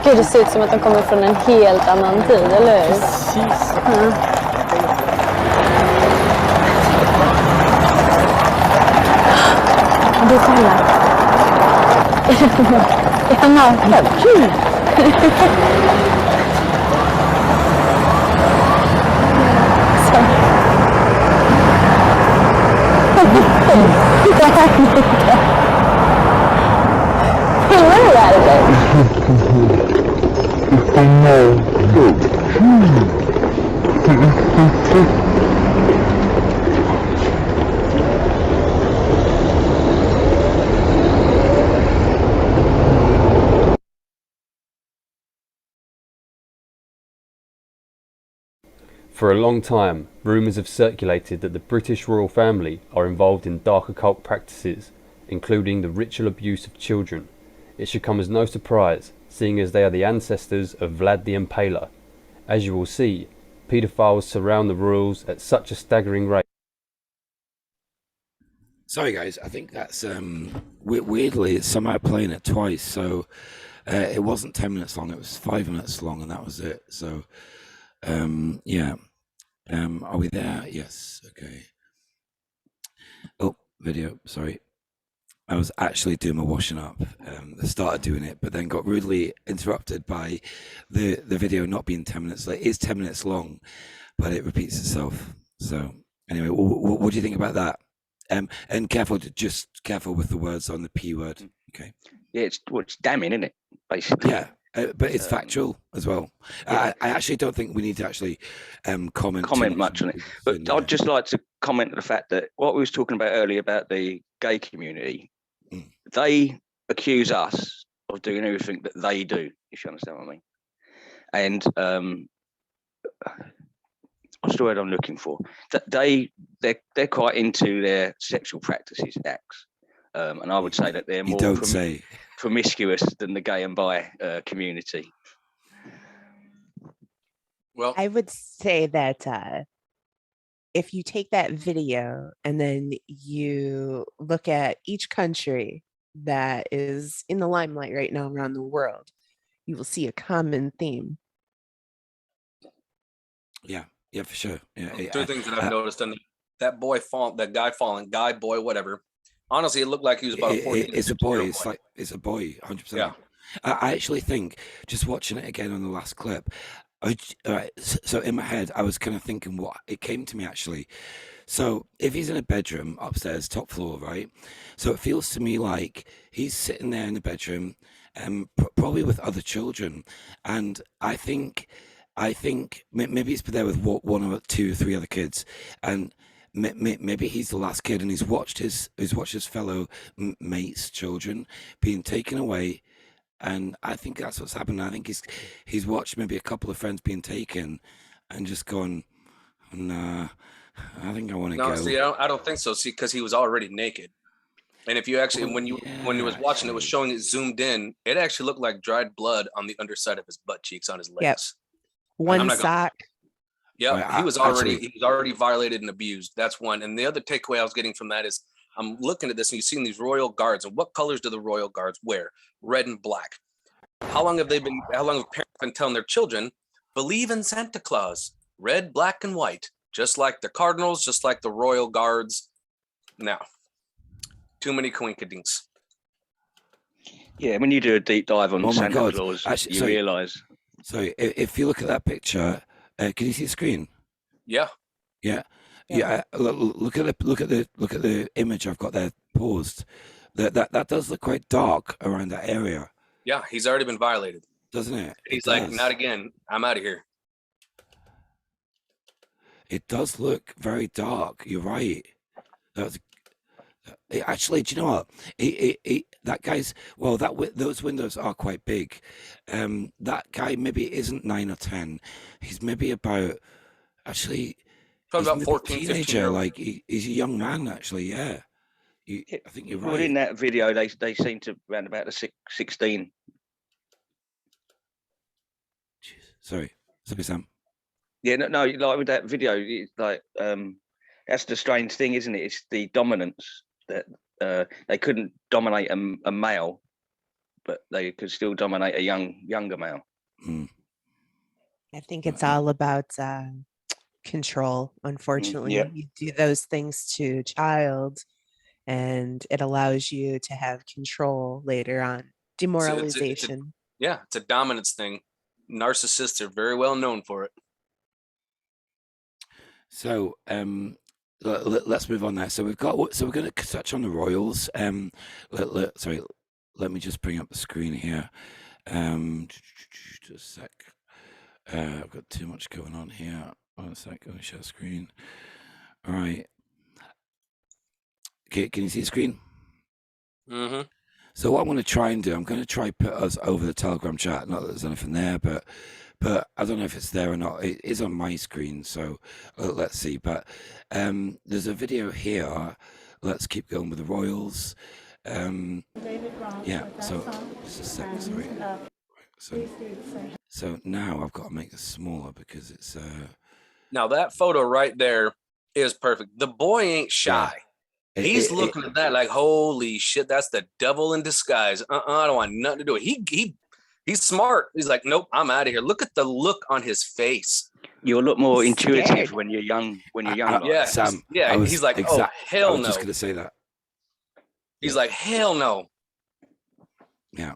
Gud, det ser ut som att de kommer från en helt annan tid, eller hur? Precis. Mm. Du kollar. Är han naken? For a long time, rumours have circulated that the British royal family are involved in dark occult practices, including the ritual abuse of children. It should come as no surprise, seeing as they are the ancestors of Vlad the Impaler. As you will see, paedophiles surround the royals at such a staggering rate. Sorry guys, I think that's weirdly it's somehow playing it twice, so it wasn't 10 minutes long, it was 5 minutes long, and that was it. So yeah, are we there? Yes. Okay. Oh, video, sorry. I was actually doing my washing up. I started doing it, but then got rudely interrupted by the video not being 10 minutes late. It is 10 minutes long, but it repeats itself. So anyway, what do you think about that? And careful with the words on the P word. Okay. Yeah, it's damning, isn't it? Basically. Yeah, but it's factual as well. Yeah. I actually don't think we need to actually comment much on it. But I'd just like to comment on the fact that what we was talking about earlier about the gay community, they accuse us of doing everything that they do, if you understand what I mean. And what's the word I'm looking for? That they're quite into their sexual practices, acts, and I would say that they're more promiscuous than the gay and bi community. Well, I would say that if you take that video and then you look at each country that is in the limelight right now around the world, you will see a common theme. Yeah, for sure. Yeah, two things that I've noticed, and that boy guy, boy, whatever. Honestly, it looked like he was about 14. It's a boy. It's a boy, 100%. Yeah. I actually think, just watching it again on the last clip, so in my head, I was kind of thinking what it came to me actually. So if he's in a bedroom upstairs, top floor, right? So it feels to me like he's sitting there in the bedroom, probably with other children, and I think maybe he's there with one or two or three other kids, and maybe he's the last kid, and he's watched his fellow mates' children being taken away. And I think that's what's happened. I think he's watched maybe a couple of friends being taken and just gone, nah, I think I want to go. No, see, I don't think so. See, because he was already naked. And if you actually, when you was watching, it was showing it zoomed in. It actually looked like dried blood on the underside of his butt cheeks on his legs. Yep. One sock. Yeah, he was already violated and abused. That's one. And the other takeaway I was getting from that is, I'm looking at this and you've seen these royal guards, and what colors do the royal guards wear? Red and black. How long have parents been telling their children, believe in Santa Claus, red, black, and white, just like the cardinals, just like the royal guards. Now, too many coinkydinks. Yeah, when you do a deep dive on Santa Claus, you realize. So if you look at that picture, can you see the screen? Yeah. Yeah. Look at the image I've got there paused. That does look quite dark around that area. Yeah, he's already been violated, doesn't it? He's like, not again. I'm out of here. It does look very dark. You're right. Actually, do you know what? That guy's those windows are quite big. That guy maybe isn't 9 or 10. He's maybe about probably about 14, teenager, 15. Like he's a young man, actually. Yeah, I think you're right. Well, in that video, they seem to around about the 16. Sorry, Sam. Yeah, no, like with that video, it's like that's the strange thing, isn't it? It's the dominance that they couldn't dominate a male, but they could still dominate a younger male. I think it's all about control. Unfortunately, you do those things to a child, and it allows you to have control later on. Demoralization. It's a dominance thing. Narcissists are very well known for it. So let's move on there. So we're going to touch on the royals. Sorry, let me just bring up the screen here. Just a sec. I've got too much going on here. One sec. Let me share screen. All right. Okay, can you see the screen? Mm-hmm. So what I'm going to try and do, I'm going to try put us over the Telegram chat. Not that there's anything there, but I don't know if it's there or not. It is on my screen, so let's see. But there's a video here. Let's keep going with the royals. Yeah. So just a sec. Sorry. So now I've got to make this smaller because it's. Now that photo right there is perfect. The boy ain't shy. Yeah. He's looking at that like, holy shit, that's the devil in disguise. I don't want nothing to do with it. He's smart. He's like, nope, I'm out of here. Look at the look on his face. You're a lot more intuitive when you're young. Yeah, Sam. Yeah, he's like, oh, hell no. I was just going to say that. He's like, hell no. Yeah.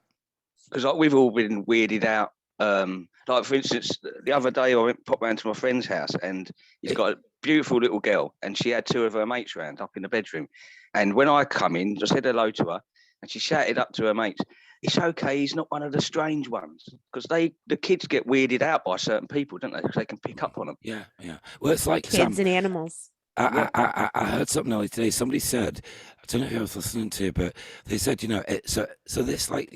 Because we've all been weirded out. Like, for instance, the other day I popped round to my friend's house, and he's got a beautiful little girl, and she had two of her mates round up in the bedroom. And when I come in, I said hello to her, and she shouted up to her mates, "It's okay, he's not one of the strange ones." Because the kids get weirded out by certain people, don't they? Because they can pick up on them. Yeah. Well, it's like kids and animals. I heard something earlier today. Somebody said, I don't know who I was listening to, but they said, so this, like,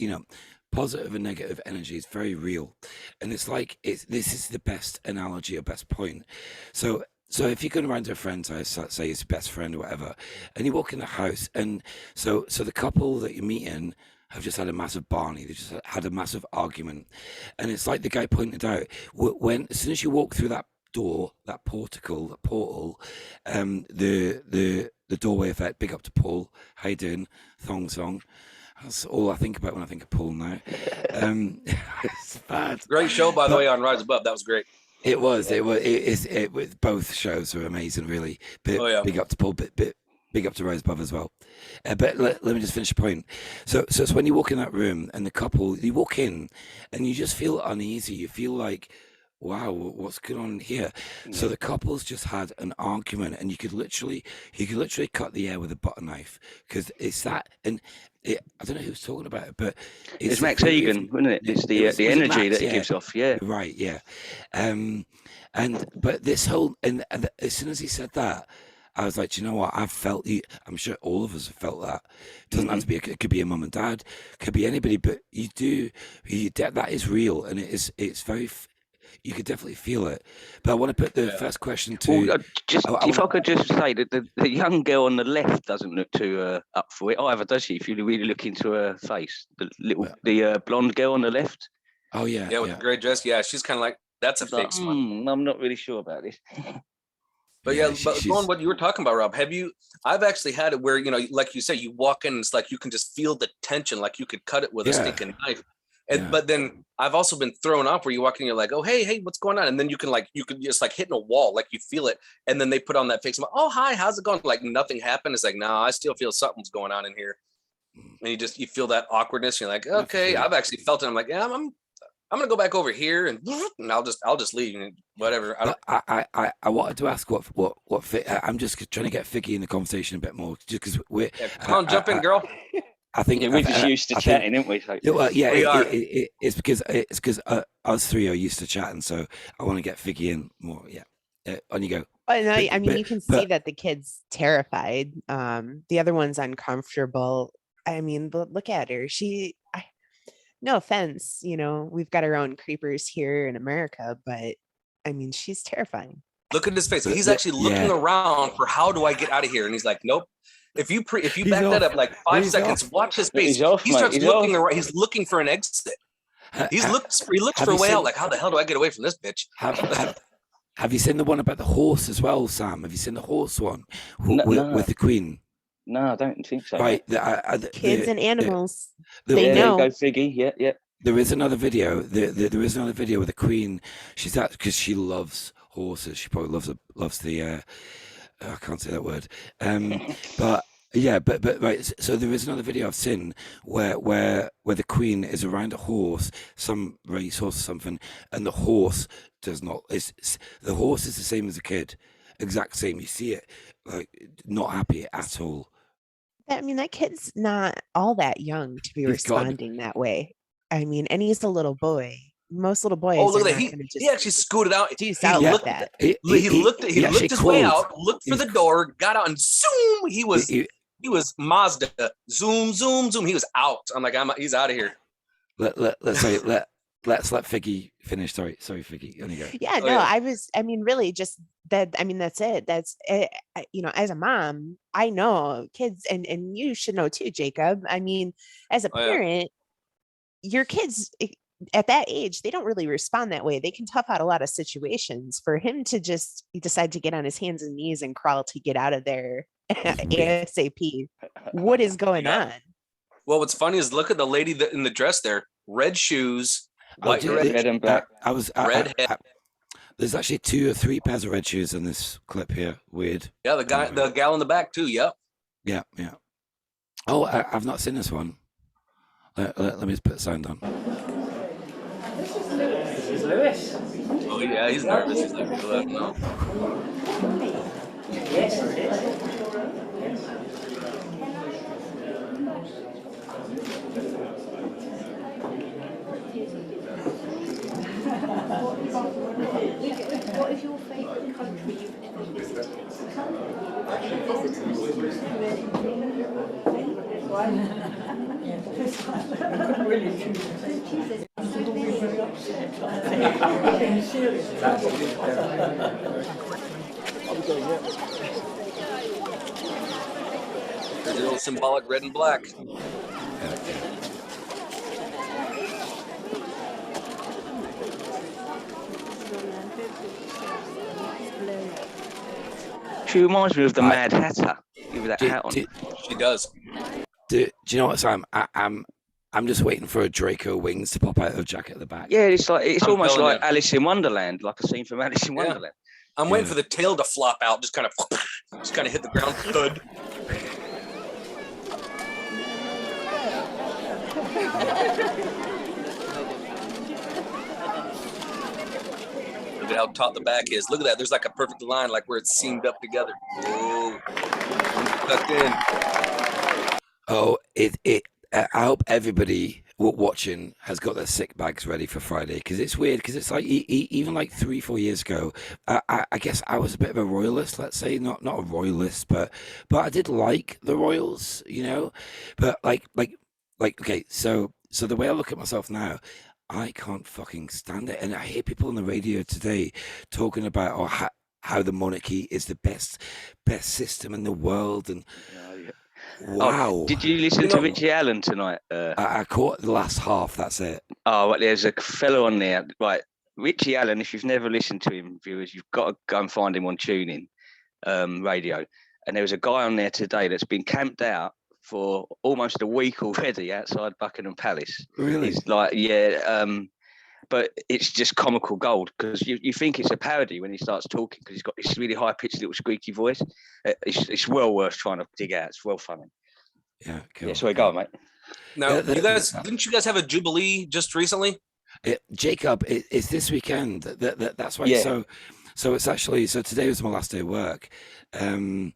positive and negative energy is very real, and it's like this is the best analogy or best point. So if you're going around to a friend's house, let's say it's your best friend or whatever, and you walk in the house, and so the couple that you're meeting have just had a massive Barney. They just had a massive argument, and it's like the guy pointed out, when as soon as you walk through that door, that portal, the doorway effect. Big up to Paul. How you doing? Thong song. That's all I think about when I think of Paul now. It's bad. Great show, by the way, on Rise Above. That was great. It was. Both shows were amazing, really. Big up to Paul. Big up to Rise Above as well. But let me just finish the point. So it's when you walk in that room and the couple, you walk in and you just feel uneasy. You feel like, wow, what's going on here? So the couple's just had an argument, and you could literally cut the air with a butter knife, because it's that. And I don't know who's talking about it, but it's Max Egan, wasn't it? It's the energy that it gives off. Yeah, right. Yeah, but this whole and as soon as he said that, I was like, do you know what? I've felt. I'm sure all of us have felt that. It doesn't have to be. It could be a mum and dad. Could be anybody. But you do. That is real, and it's very. You could definitely feel it. But I want to put the first question to... Well, if I could just say that the young girl on the left doesn't look too up for it either, does she? If you really look into her face. The blonde girl on the left. Oh, yeah. Yeah, with the grey dress. Yeah, she's kind of like, that's a fake smile. I'm not really sure about this. But going what you were talking about, Rob, I've actually had it where, like you say, you walk in and it's like you can just feel the tension, like you could cut it with a stinking knife. But then I've also been thrown off where you walk in, you're like, oh, hey, what's going on? And then you can just like hitting a wall, like you feel it. And then they put on that fake smile. Oh, hi, how's it going? Like nothing happened. It's like, no, I still feel something's going on in here. And you feel that awkwardness. You're like, okay, I've actually felt it. I'm like, yeah, I'm going to go back over here and I'll just leave and whatever. I wanted to ask what I'm just trying to get Figgy in the conversation a bit more, just because we're... come on, jump in, girl. I think we're just used to chatting, aren't we? Well, yeah, we are. It's because us three are used to chatting, so I want to get Figgy in more. Yeah, on you go. Well, no, I mean, you can see that the kid's terrified. The other one's uncomfortable. I mean, look at her. No offense, we've got our own creepers here in America, but I mean, she's terrifying. Look at his face. He's actually looking around for how do I get out of here, and he's like, nope. If you back that up like 5 seconds, watch his face. He starts looking around. He's looking for an exit. He looks for a way out. Like, how the hell do I get away from this bitch? Have you seen the one about the horse as well, Sam? Have you seen the horse one with the Queen? No, I don't think so. Right, kids and animals. They know. Go Figgy. Yeah. There is another video. There is another video with the Queen. She's that because she loves horses. She probably loves the. I can't say that word. But right. So there is another video I've seen where the Queen is around a horse, some race horse or something, and the horse does not. The horse is the same as a kid, exact same. You see it, like not happy at all. I mean, that kid's not all that young to be responding that way. I mean, and he's a little boy. Most little boys. Oh, look at that! He actually scooted out. He looked at. He looked his way out, looked for the door, got out, and zoom! He was Mazda. Zoom, zoom, zoom. He was out. I'm like, he's out of here. Let's let Figgy finish. Sorry, Figgy. On you go. Yeah, I mean, really, just that. I mean, that's it. That's it. As a mom, I know kids, and you should know too, Jacob. I mean, as a parent, your kids. At that age, they don't really respond that way. They can tough out a lot of situations. For him to just decide to get on his hands and knees and crawl to get out of there ASAP, what is going on? Well, what's funny is look at the lady in the dress there. Red shoes, white, red and black. Red head. There's actually 2 or 3 pairs of red shoes in this clip here. Weird. Yeah, the gal in the back too. Yep. Yeah. Oh, I've not seen this one. Let me just put the sound on. Lewis. Oh yeah, he's nervous. He's like, no. Yes, it is. What is your favourite country you've ever visited? There's the old symbolic red and black. She reminds me of the Mad Hatter with that hat on. She does. Do you know what, Sam? I'm just waiting for a Draco wings to pop out of the jacket at the back. Yeah, it's almost like Alice in Wonderland, like a scene from Alice in Wonderland. I'm waiting for the tail to flop out, just kind of hit the ground. Thud. Look at how taut the back is. Look at that. There's like a perfect line, like where it's seamed up together. Oh, tucked in. Oh, I hope everybody watching has got their sick bags ready for Friday, because it's weird, because it's like even like 3-4 years ago, I guess I was a bit of a royalist, let's say, not a royalist, but I did like the royals, you know, but like okay, so the way I look at myself now, I can't fucking stand it, and I hear people on the radio today talking about how the monarchy is the best system in the world, and wow. Oh, did you listen to Richie Allen tonight? I caught the last half, that's it. Oh, well, there's a fellow on there, right? Richie Allen, if you've never listened to him, viewers, you've got to go and find him on TuneIn radio. And there was a guy on there today that's been camped out for almost a week already outside Buckingham Palace. Really? He's like, but it's just comical gold, because you think it's a parody when he starts talking, because he's got this really high-pitched little squeaky voice. It's well worth trying to dig out. It's well funny. Yeah, cool. Yeah, so we go, mate. Now, didn't you guys have a Jubilee just recently? Jacob, it's this weekend. That's why. Yeah. So it's actually, so today was my last day of work, and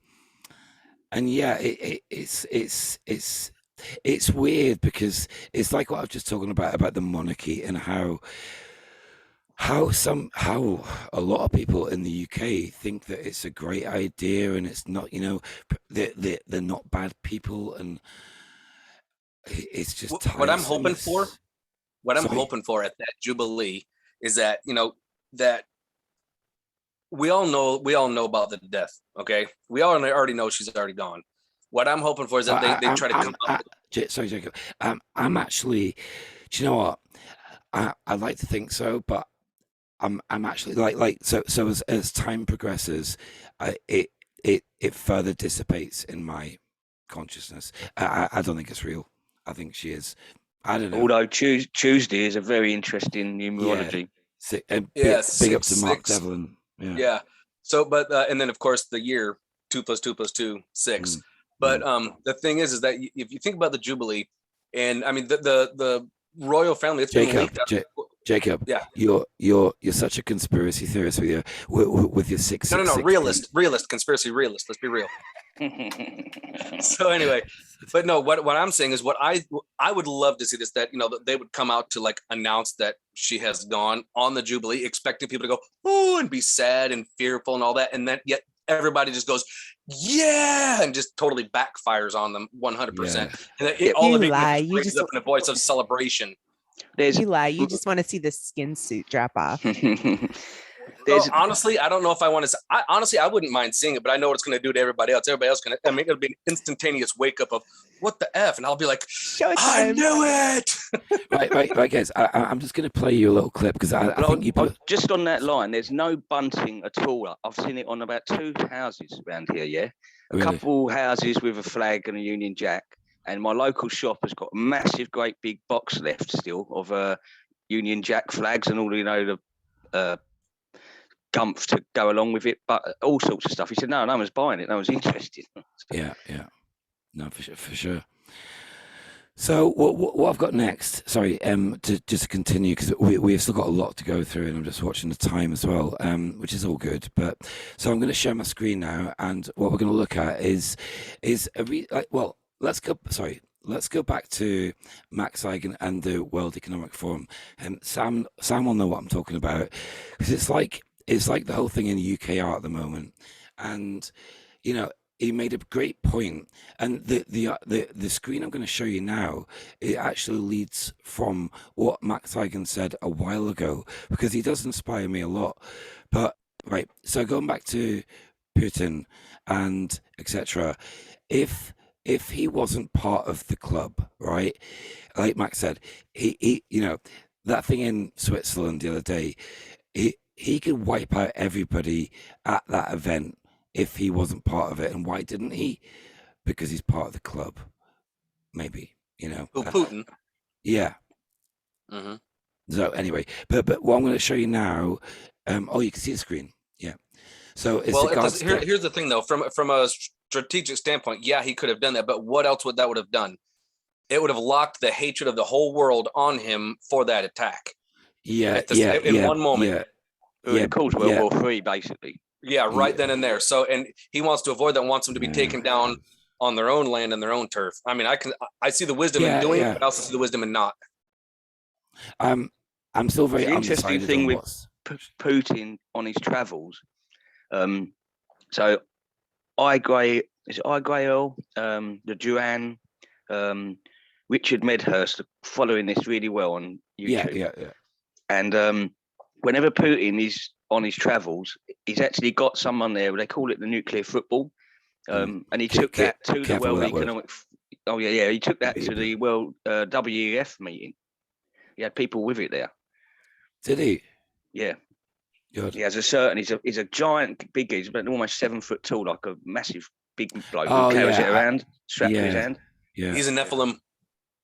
yeah, it's weird, because it's like what I was just talking about the monarchy, and how a lot of people in the UK think that it's a great idea, and it's not, you know, they're not bad people, and it's just what I'm hoping for. What I'm hoping for at that Jubilee is that, you know, that we all know about the death. Okay, we all already know she's already gone. What I'm hoping for is that they try to come up. Sorry, Jacob. I'm actually. Do you know what? I like to think so, but I'm actually like so as time progresses, it further dissipates in my consciousness. I don't think it's real. I think she is. I don't know. Although Tuesday is a very interesting numerology. Big up to Mark Devlin. Yeah. So, but and then of course the year 2 + 2 + 2 6. But the thing is that if you think about the Jubilee, and I mean the royal family, it's been leaked out. Jacob, yeah, you're such a conspiracy theorist with your six. No, realist, conspiracy realist. Let's be real. So anyway, but no, what I'm saying is what I would love to see this, that, you know, that they would come out to like announce that she has gone on the Jubilee, expecting people to go, oh, and be sad and fearful and all that, and then yet everybody just goes, yeah, and just totally backfires on them 100%. And all of it brings up in a voice of celebration. You lie. You just want to see the skin suit drop off. Honestly, I don't know if I want to. I wouldn't mind seeing it, but I know what it's going to do to everybody else. Everybody else going to. I mean, it'll be an instantaneous wake up of what the F, and I'll be like, I knew it. right, guys. I'm just going to play you a little clip, because I think you put just on that line. There's no bunting at all. I've seen it on about 2 houses around here. Yeah, a couple houses with a flag and a Union Jack. And my local shop has got a massive, great big box left still of Union Jack flags and all, you know, the gumph to go along with it, but all sorts of stuff. He said, no one's buying it. No one's interested. Yeah. No, for sure. So what I've got next, sorry, to continue, because we've still got a lot to go through, and I'm just watching the time as well, which is all good. But so I'm going to share my screen now, and what we're going to look at is let's go back to Max Eigen and the World Economic Forum. Sam will know what I'm talking about, because it's like the whole thing in the UK are at the moment. And, you know, he made a great point, and the screen I'm going to show you now, it actually leads from what Max Igan said a while ago, because he does inspire me a lot. But right, so going back to Putin and etc., if he wasn't part of the club, right, like Max said, he you know, that thing in Switzerland the other day, he could wipe out everybody at that event if he wasn't part of it. And why didn't he? Because he's part of the club, maybe, you know. Putin. Yeah. Mm-hmm. So anyway, but what I'm going to show you now, oh, you can see the screen. Yeah. So it's here's the thing though, from a strategic standpoint, yeah, he could have done that, but what else would have done? It would have locked the hatred of the whole world on him for that attack. Yeah, in one moment. Yeah. It caused World War III, basically. Yeah, right then and there. So, and he wants to avoid that, wants them to be taken down on their own land and their own turf. I mean, I see the wisdom in doing it, but I also see the wisdom in not. I'm still very interesting thing with Putin on his travels. So Igrail, the Duran, Richard Medhurst following this really well on YouTube. Yeah. And whenever Putin is on his travels, he's actually got someone there. They call it the nuclear football, and he took that to the World Economic. Oh yeah. He took that to the World WEF meeting. He had people with it there. Did he? Yeah. Good. He has he's a giant, big. He's about almost 7 foot tall, like a massive big bloke who carries it around, strapped to his hand. Yeah. He's a Nephilim.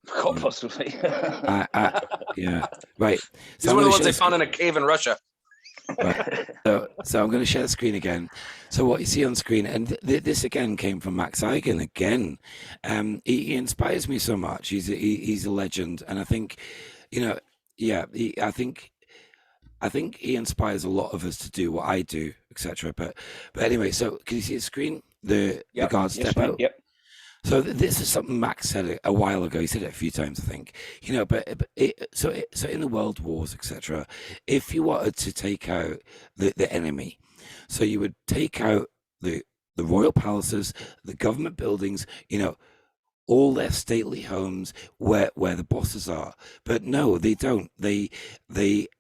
Quite possibly. Yeah. Right. He's one of the ones they found in a cave in Russia. Right. So I'm going to share the screen again. So what you see on screen, and this again came from Max Igan again. He inspires me so much. He's a legend, and I think, you know, I think he inspires a lot of us to do what I do, etc. But anyway, so can you see the screen? The guards step out. Yep. So this is something Max said a while ago. He said it a few times, I think. You know, so in the world wars, etc., if you wanted to take out the enemy, so you would take out the royal palaces, the government buildings, you know, all their stately homes where the bosses are. But no, they don't. They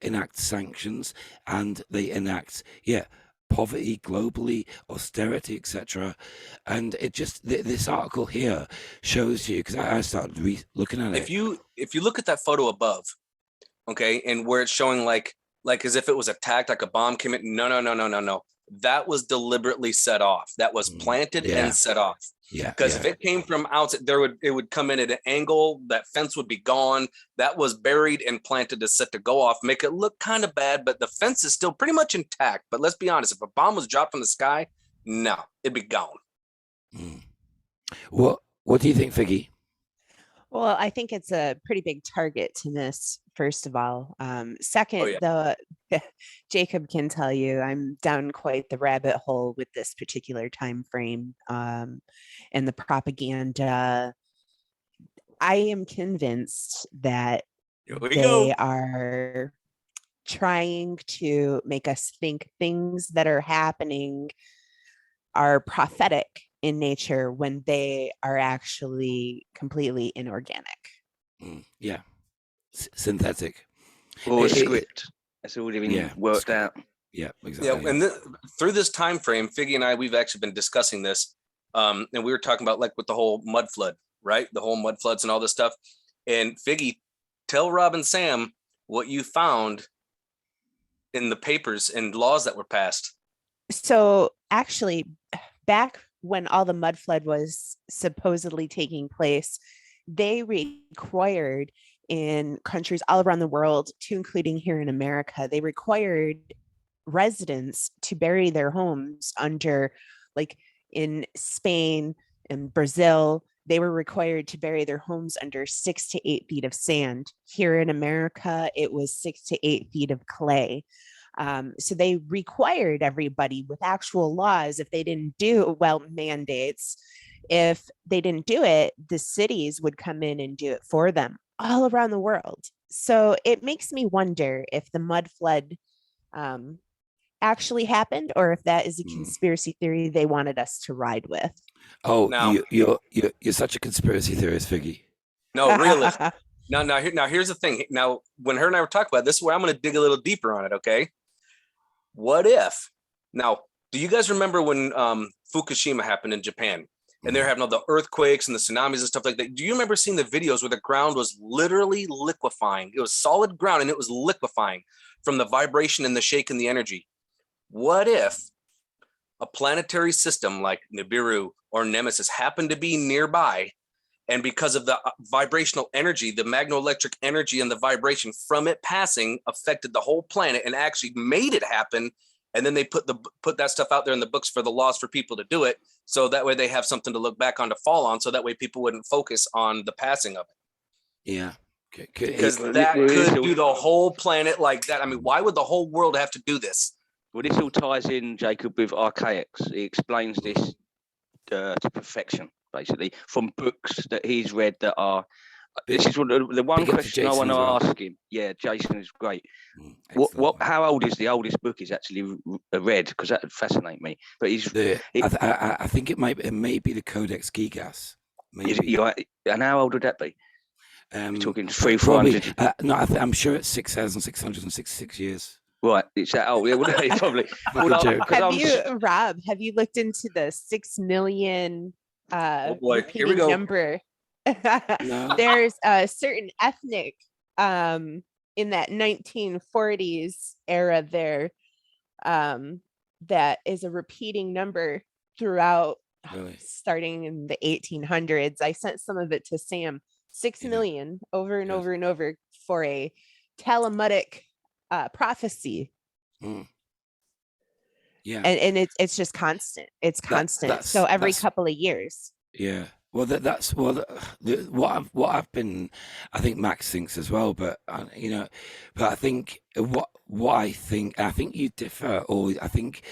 enact sanctions, and they enact poverty globally, austerity, etc. And it just this article here shows you, because I started looking at it. If you look at that photo above, okay, and where it's showing like as if it was attacked, like a bomb came in. No. That was deliberately set off. That was planted and set off. Yeah. Because if it came from outside, it would come in at an angle. That fence would be gone. That was buried and planted to set to go off, make it look kind of bad, but the fence is still pretty much intact. But let's be honest, if a bomb was dropped from the sky, no, it'd be gone. What do you think, Figgy? Well, I think it's a pretty big target to miss, first of all. Second, though, Jacob can tell you I'm down quite the rabbit hole with this particular time frame and the propaganda. I am convinced that they are trying to make us think things that are happening are prophetic in nature when they are actually completely inorganic. Synthetic. Or a script. That's already been worked out. Yeah, exactly. Yeah, and through this time frame, Figgy and I, we've actually been discussing this, and we were talking about like with the whole mud flood, right? The whole mud floods and all this stuff. And Figgy, tell Rob and Sam what you found in the papers and laws that were passed. So actually, back when all the mud flood was supposedly taking place, they required in countries all around the world, to including here in America, they required residents to bury their homes under, like in Spain and Brazil, they were required to bury their homes under 6 to 8 feet of sand. Here in America, it was 6 to 8 feet of clay. So they required everybody with actual laws, if they didn't do, mandates, if they didn't do it, the cities would come in and do it for them all around the world. So it makes me wonder if the mud flood actually happened, or if that is a conspiracy theory they wanted us to ride with. Oh, you're such a conspiracy theorist, Figgy. No, realist. Now here's the thing. Now, when her and I were talking about this, is where I'm going to dig a little deeper on it. Okay. What if? Now, do you guys remember when Fukushima happened in Japan, and they're having all the earthquakes and the tsunamis and stuff like that? Do you remember seeing the videos where the ground was literally liquefying? It was solid ground and it was liquefying from the vibration and the shake and the energy. What if a planetary system like Nibiru or Nemesis happened to be nearby, and because of the vibrational energy, the magnoelectric energy and the vibration from it passing affected the whole planet and actually made it happen? And then they put that stuff out there in the books for the laws for people to do it, so that way they have something to look back on to fall on, so that way people wouldn't focus on the passing of it. Yeah. Because that could do the whole planet like that. I mean, why would the whole world have to do this? Well, this all ties in, Jacob, with archaics. He explains this to perfection, basically, from books that he's read that are. This is the one question I want to ask him. Yeah, Jason is great. How old is the oldest book he's actually read? Because that would fascinate me. But I think it may be the Codex Gigas. And how old would that be? We're talking 400. No, I'm sure it's 6,666 years. Right, it's that old. Yeah, probably. Rob, have you looked into the 6 million here we go. number? No. There's a certain ethnic in that 1940s era there that is a repeating number throughout, starting in the 1800s. I sent some of it to Sam. 6 million over and over and over for a Talmudic prophecy. Yeah, and it's just constant. It's constant. So every couple of years. Yeah. Well, that's what I've been. I think Max thinks as well, but but I think what I think you differ, or I think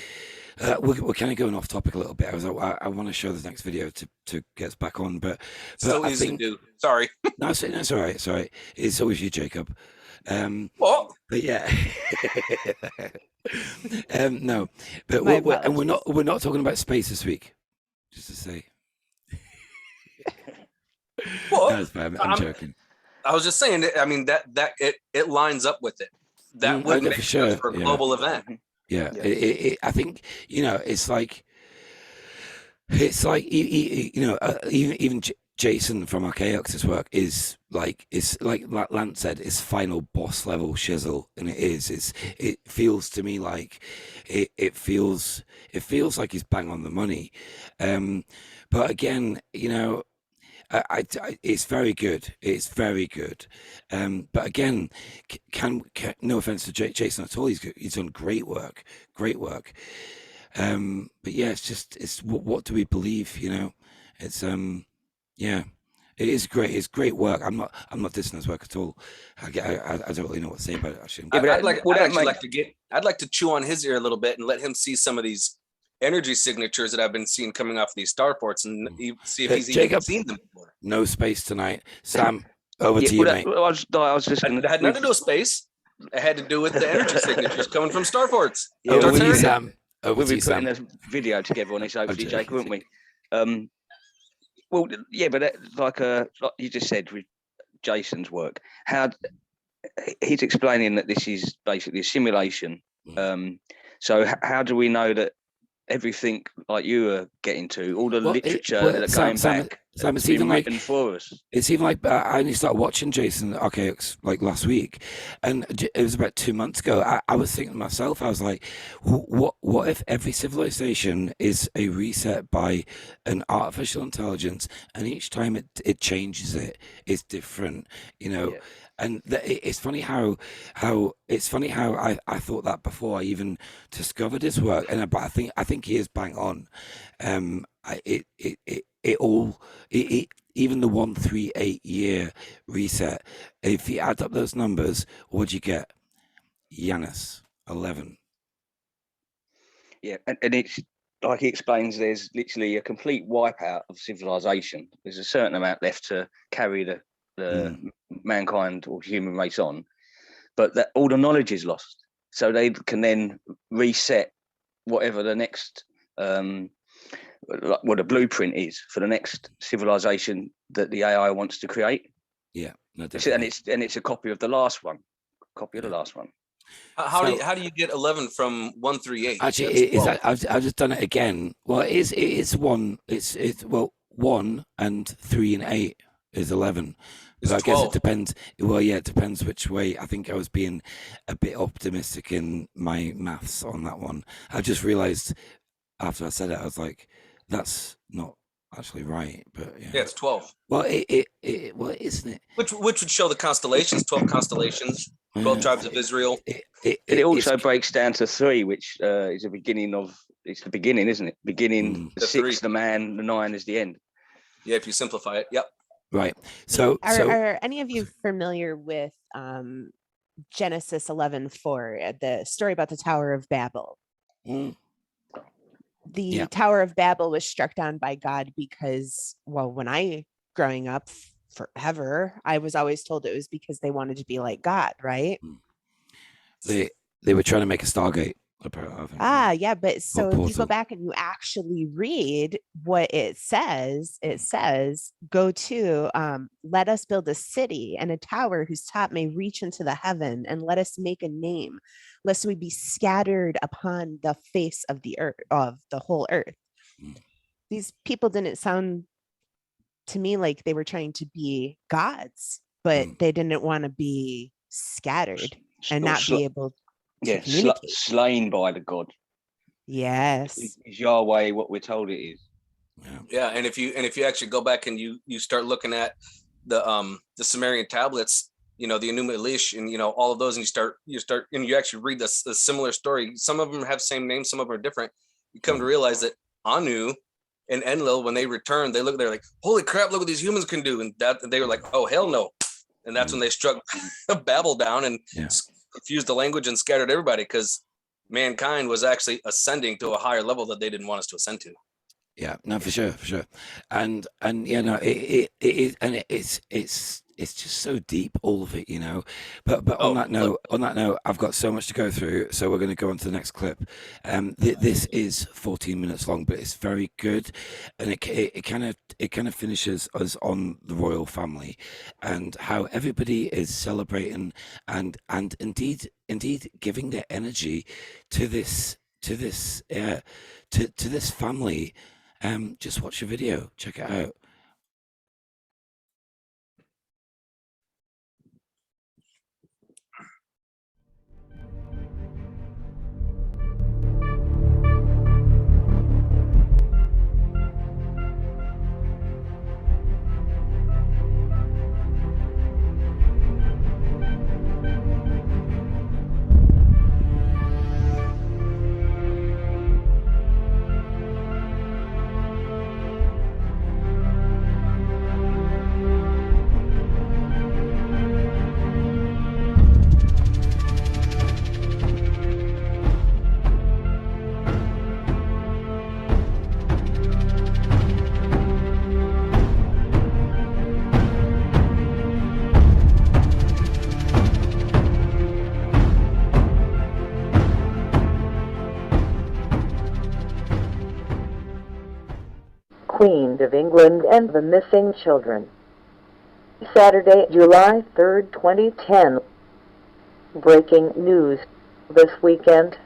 we're kind of going off topic a little bit. I want to show the next video to get us back on, but so easy to do. Sorry. No, it's all right. Sorry, it's always you, Jacob. What? But yeah, no, but we're not talking about space this week. Just to say. Well, I'm joking. I was just saying. I mean that it lines up with it. That would make sense for a global event. Yeah, I think it's like even Jason from Archaeox's work is like Lance said, it's final boss level shizzle, and it feels to me like it feels like he's bang on the money, but again, it's very good. It's very good. But again, can no offense to Jason at all. He's done great work. But yeah, it's what do we believe? It's it is great. It's great work. I'm not dissing his work at all. I don't really know what to say about it actually. I'd like to chew on his ear a little bit and let him see some of these energy signatures that I've been seeing coming off these starports, and see if he's even seen them before. No space tonight. Sam, over to you, mate. I was just it had nothing to do with space. It had to do with the energy signatures coming from starports. Over to you, Sam. We'll be putting a video together on this, hopefully, Jacob, won't we? Well, yeah, but like you just said with Jason's work, how he's explaining that this is basically a simulation. So how do we know that everything like you are getting to, all the literature that's going back, Sam, it's even like for us. It's even like I only started watching Jason Archaeox like last week, and it was about 2 months ago. I was thinking to myself, I was like, what if every civilization is a reset by an artificial intelligence, and each time it changes it's different, Yeah. And it's funny how I thought that before I even discovered his work, but I think he is bang on. Even the 138 year reset, if you add up those numbers, what do you get? Janus 11. Yeah, and it's like he explains, there's literally a complete wipeout of civilization. There's a certain amount left to carry the mankind or human race on, but that all the knowledge is lost. so they can then reset whatever the next what the blueprint is for the next civilization that the AI wants to create. Yeah, no, and it's a copy of the last one. How do you get 11 from 1 through 8? Actually, I've just done it again. Well, it's 1. It's 1 and 3 and 8 is 11. So I guess it depends. Well, yeah, it depends which way. I think I was being a bit optimistic in my maths on that one. I just realized after I said it, I was like, that's not actually right. But yeah, it's 12. Well, well, isn't it? Which would show the constellations, 12 constellations, 12 tribes of Israel. It also breaks down to 3, which is the beginning, isn't it? Beginning, the 6, 3. The man, the 9 is the end. Yeah, if you simplify it. Yep. Right. So are any of you familiar with Genesis 11:4, the story about the Tower of Babel? The Tower of Babel was struck down by God because, well, when I growing up forever, I was always told it was because they wanted to be like God, right? They were trying to make a Stargate. Yeah, but so if you go back and you actually read what it says go to let us build a city and a tower whose top may reach into the heaven, and let us make a name lest we be scattered upon the face of the earth, of the whole earth. These people didn't sound to me like they were trying to be gods, but they didn't want to be scattered and not be able to slain by the god. Yes, is Yahweh what we're told it is. Yeah, and if you actually go back and you start looking at the Sumerian tablets, the Enuma Elish, and all of those, and you start and you actually read this a similar story. Some of them have same names, some of them are different. You come to realize that Anu and Enlil, when they returned, they're like, holy crap, look what these humans can do, and they were like, oh hell no, and that's when they struck Babel down and confused the language and scattered everybody, because mankind was actually ascending to a higher level that they didn't want us to ascend to. Yeah, no, for sure, and it's just so deep, all of it, But on that note, I've got so much to go through, so we're going to go on to the next clip. This is 14 minutes long, but it's very good, and it kind of finishes us on the royal family and how everybody is celebrating and indeed giving their energy to this family. Just watch a video, check it out. Queen of England and the Missing Children. Saturday, July 3rd, 2010. Breaking news. This weekend,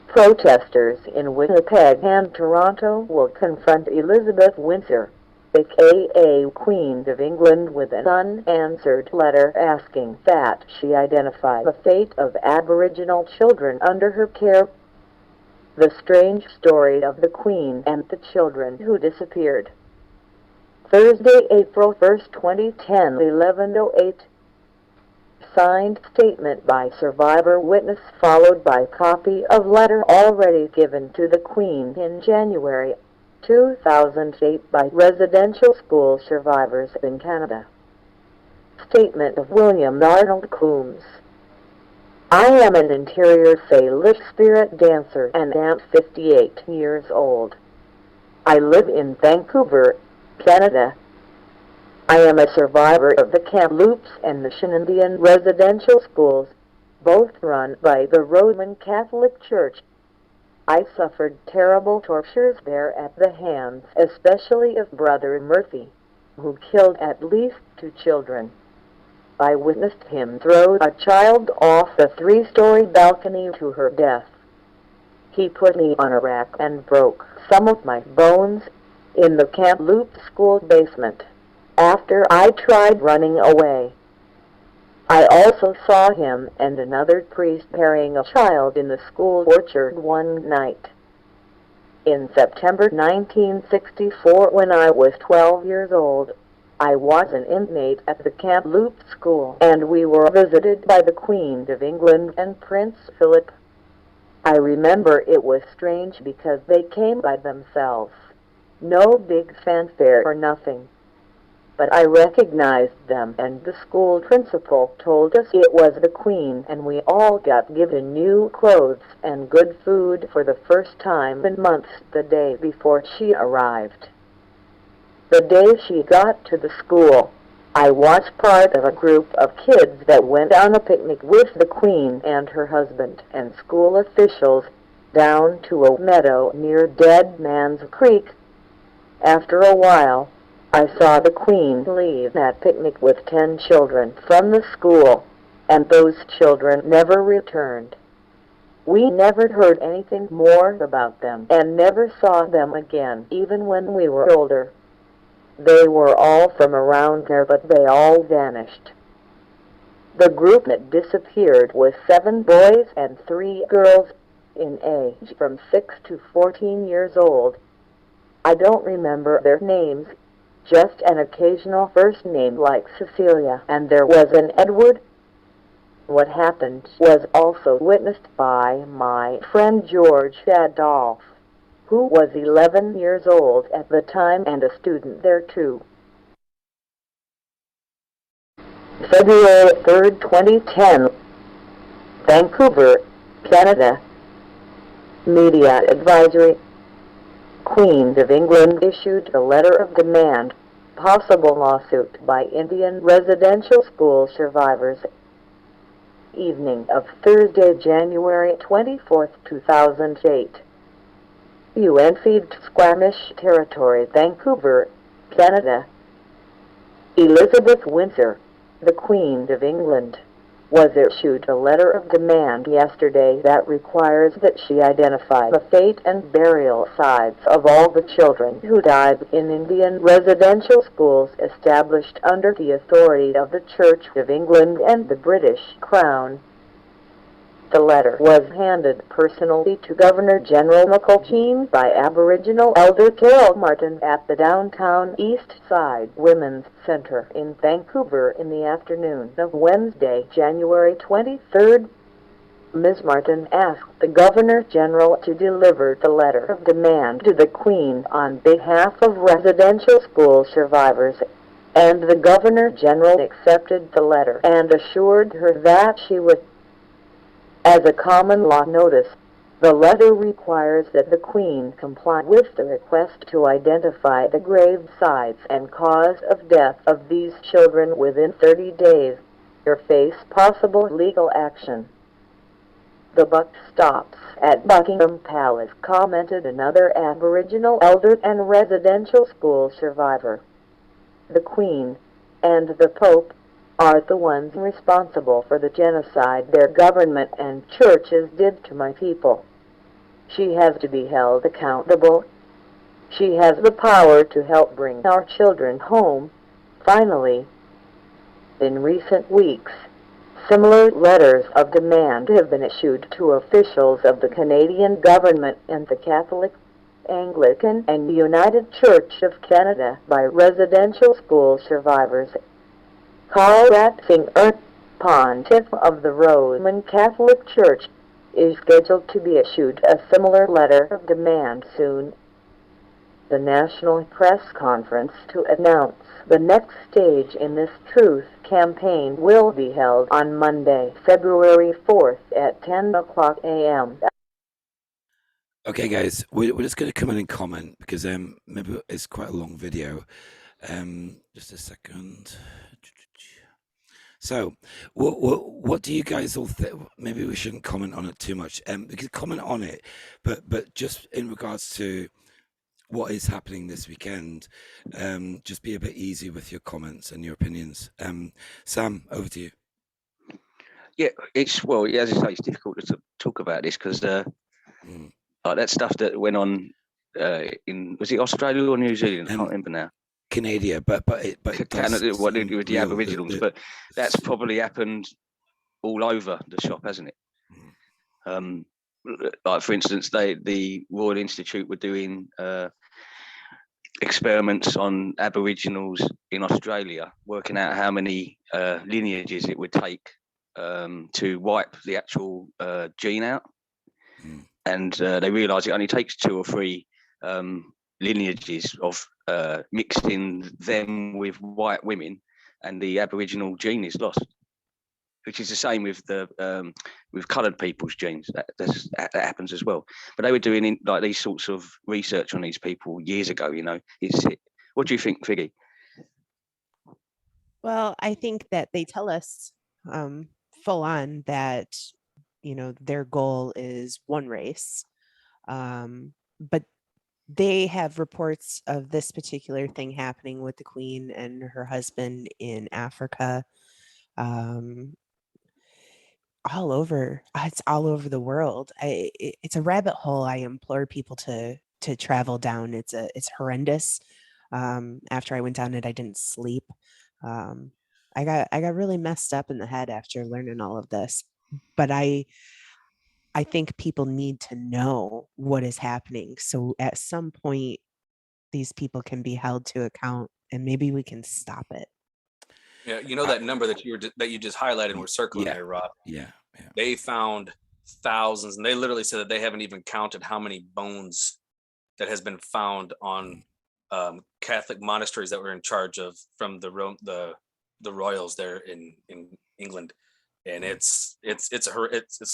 protesters in Winnipeg and Toronto will confront Elizabeth Windsor, aka Queen of England, with an unanswered letter asking that she identify the fate of Aboriginal children under her care. The strange story of the Queen and the children who disappeared. Thursday, April 1st, 2010, 11:08. Signed statement by survivor witness, followed by copy of letter already given to the Queen in January 2008 by residential school survivors in Canada. Statement of William Arnold Coombs. I am an interior Salish spirit dancer and am 58 years old. I live in Vancouver, Canada. I am a survivor of the Kamloops and the Shinandian residential schools, both run by the Roman Catholic Church. I suffered terrible tortures there at the hands, especially of Brother Murphy, who killed at least 2 children. I witnessed him throw a child off a 3-story balcony to her death. He put me on a rack and broke some of my bones in the Camp Loop school basement after I tried running away. I also saw him and another priest carrying a child in the school orchard one night. In September 1964, when I was 12 years old, I was an inmate at the Camp Loop School, and we were visited by the Queen of England and Prince Philip. I remember it was strange because they came by themselves. No big fanfare or nothing. But I recognized them, and the school principal told us it was the Queen, and we all got given new clothes and good food for the first time in months the day before she arrived. The day she got to the school, I was part of a group of kids that went on a picnic with the Queen and her husband and school officials down to a meadow near Dead Man's Creek. After a while, I saw the Queen leave that picnic with 10 children from the school, and those children never returned. We never heard anything more about them and never saw them again, even when we were older. They were all from around there, but they all vanished. The group that disappeared was 7 boys and 3 girls in age from 6 to 14 years old. I don't remember their names, just an occasional first name like Cecilia, and there was an Edward. What happened was also witnessed by my friend George Adolph, who was 11 years old at the time and a student there too. February 3rd, 2010, Vancouver, Canada. Media advisory. Queen of England issued a letter of demand, possible lawsuit by Indian residential school survivors. Evening of Thursday, January 24, 2008. UN feed Squamish Territory, Vancouver, Canada. Elizabeth Windsor, the Queen of England, was issued a letter of demand yesterday that requires that she identify the fate and burial sites of all the children who died in Indian residential schools established under the authority of the Church of England and the British Crown. The letter was handed personally to Governor-General McCulloch by Aboriginal Elder Carol Martin at the downtown East Side Women's Center in Vancouver in the afternoon of Wednesday, January 23rd. Ms. Martin asked the Governor-General to deliver the letter of demand to the Queen on behalf of residential school survivors, and the Governor-General accepted the letter and assured her that she would. As a common law notice, the letter requires that the Queen comply with the request to identify the grave sites and cause of death of these children within 30 days, or face possible legal action. The buck stops at Buckingham Palace, commented another Aboriginal elder and residential school survivor. The Queen and the Pope are the ones responsible for the genocide their government and churches did to my people. She has to be held accountable. She has the power to help bring our children home. Finally, in recent weeks, similar letters of demand have been issued to officials of the Canadian government and the Catholic, Anglican, and United Church of Canada by residential school survivors. Karl Ratzinger, Pontiff of the Roman Catholic Church, is scheduled to be issued a similar letter of demand soon. The National Press Conference to announce the next stage in this truth campaign will be held on Monday, February 4th at 10 o'clock a.m. Okay, guys, we're just going to come in and comment because maybe it's quite a long video. Just a second. So, what do you guys all think? Maybe we shouldn't comment on it too much. We could comment on it, but just in regards to what is happening this weekend, just be a bit easy with your comments and your opinions. Sam, over to you. Yeah, as I say, it's difficult to talk about this because like that stuff that went on was it Australia or New Zealand? I can't remember now. Canada, but Canada, what they do with the Aboriginals, but that's probably happened all over the shop, hasn't it? Like for instance, the Royal Institute were doing experiments on Aboriginals in Australia, working out how many lineages it would take to wipe the actual gene out, and they realised it only takes 2 or 3 lineages of mixing them with white women, and the Aboriginal gene is lost. Which is the same with the with coloured people's genes. That happens as well. But they were doing like these sorts of research on these people years ago. You know, what do you think, Figgy? Well, I think that they tell us full on that, you know, their goal is one race, but they have reports of this particular thing happening with the Queen and her husband in Africa. All over, it's all over the world. It's a rabbit hole I implore people to travel down. It's horrendous. After I went down it, I didn't sleep. I got really messed up in the head after learning all of this. But I think people need to know what is happening. So at some point, these people can be held to account, and maybe we can stop it. Yeah, you know that number that you just highlighted and we're circling there, Rob. Yeah. They found thousands, and they literally said that they haven't even counted how many bones that has been found on Catholic monasteries that were in charge of from the royals there in England, and it's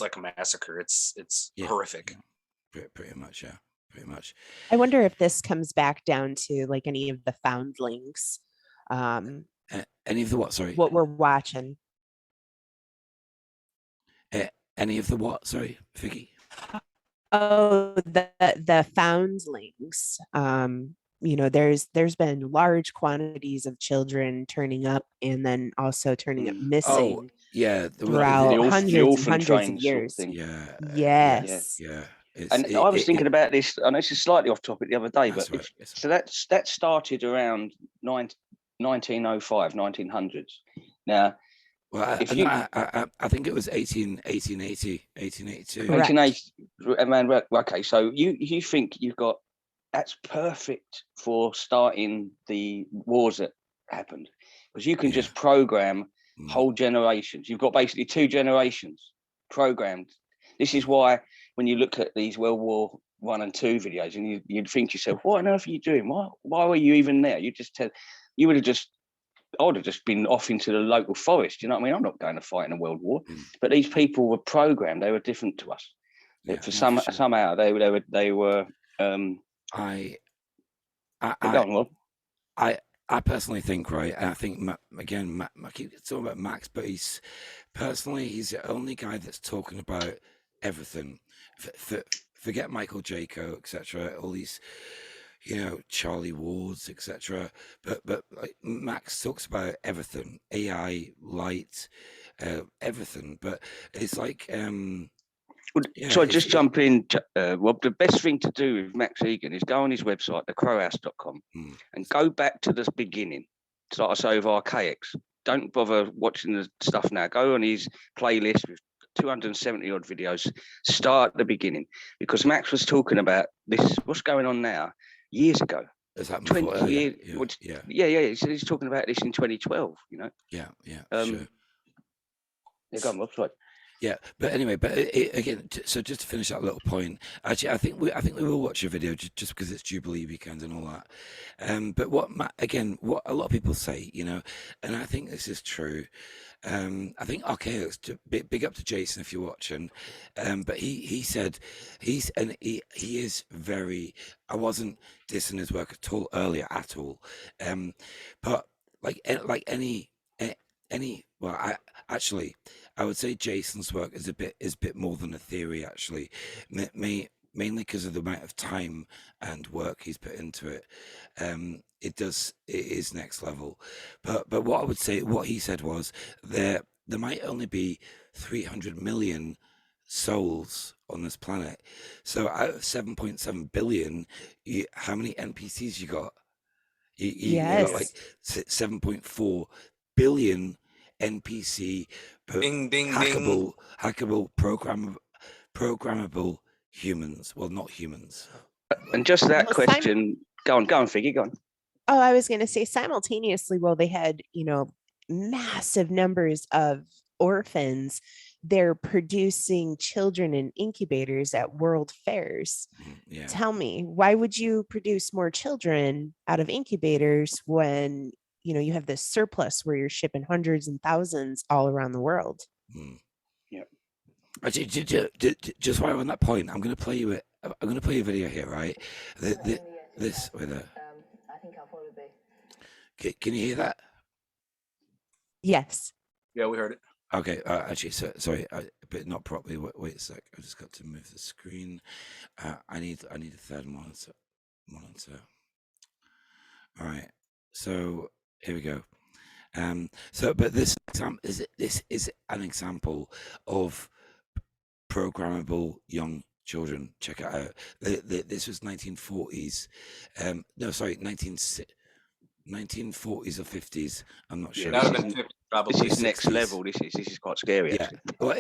like a massacre. It's horrific. Pretty much, yeah, pretty much. I wonder if this comes back down to like any of the foundlings. Any of the what? Sorry. What we're watching. Any of the what? Sorry, Vicky. Oh, the foundlings. You know, there's been large quantities of children turning up and then also turning up missing. Throughout hundreds of years. Yeah. Yes. Yeah. And I was thinking about this. I know this is slightly off topic the other day, but so that started around 1905, 1900s. Now, well, I think it was 1880, 1882. 1880. Okay, so you think that's perfect for starting the wars that happened, because you can just program whole generations. You've got basically 2 generations programmed. This is why when you look at these World War I and II videos, and you'd think to yourself, what on earth are you doing? Why were you even there? I would have just been off into the local forest. You know what I mean? I'm not going to fight in a world war. But these people were programmed. They were different to us. Somehow they were. I personally think, right, and I think again, I keep talking about Max, but he's the only guy that's talking about everything. Forget Michael Jaco, etc. All these, you know, Charlie Wards, etc. But like Max talks about everything, AI, light, everything. But it's like, so I just jump in, Rob. The best thing to do with Max Egan is go on his website, thecrowhouse.com, and go back to the beginning. Start us over Archaics. Don't bother watching the stuff now. Go on his playlist with 270 odd videos. Start at the beginning, because Max was talking about this. What's going on now? Years ago. 20 years. Yeah. He's talking about this in 2012. You know. Yeah. Sure. Yeah, go on, Rob. Sorry. Yeah, but anyway, again, so just to finish that little point, actually, I think we will watch your video just because it's Jubilee weekend and all that. But what a lot of people say, you know, and I think this is true. I think Archaics, big up to Jason if you're watching. But he said he is very. I wasn't dissing his work at all earlier at all. But like any Well, I would say Jason's work is a bit more than a theory. Actually, mainly because of the amount of time and work he's put into it. It is next level. But what I would say, what he said was there might only be 300 million souls on this planet. So out of 7.7 billion, how many NPCs you got? You got like 7.4 billion NPC hackable, programmable humans. Well, not humans. And just that question. Go on, Figgy, go on. Oh, I was going to say simultaneously, well, they had, massive numbers of orphans. They're producing children in incubators at world fairs. Yeah. Tell me, why would you produce more children out of incubators when, you have this surplus where you're shipping hundreds and thousands all around the world? Yeah. Just while we're on that point, I'm going to play you a video here, right? This with a. I think I'll probably be. Can you hear that? Yes. Yeah, we heard it. Okay, actually, sorry, but not properly. Wait a sec. I just got to move the screen. I need a third monitor. All right. So here we go. But this is an example of programmable young children. Check it out. This was 1940s. No, sorry, 1940s or 50s. I'm not sure. Yeah, that would have been 50, probably. This is next level. This is quite scary. Yeah. Well,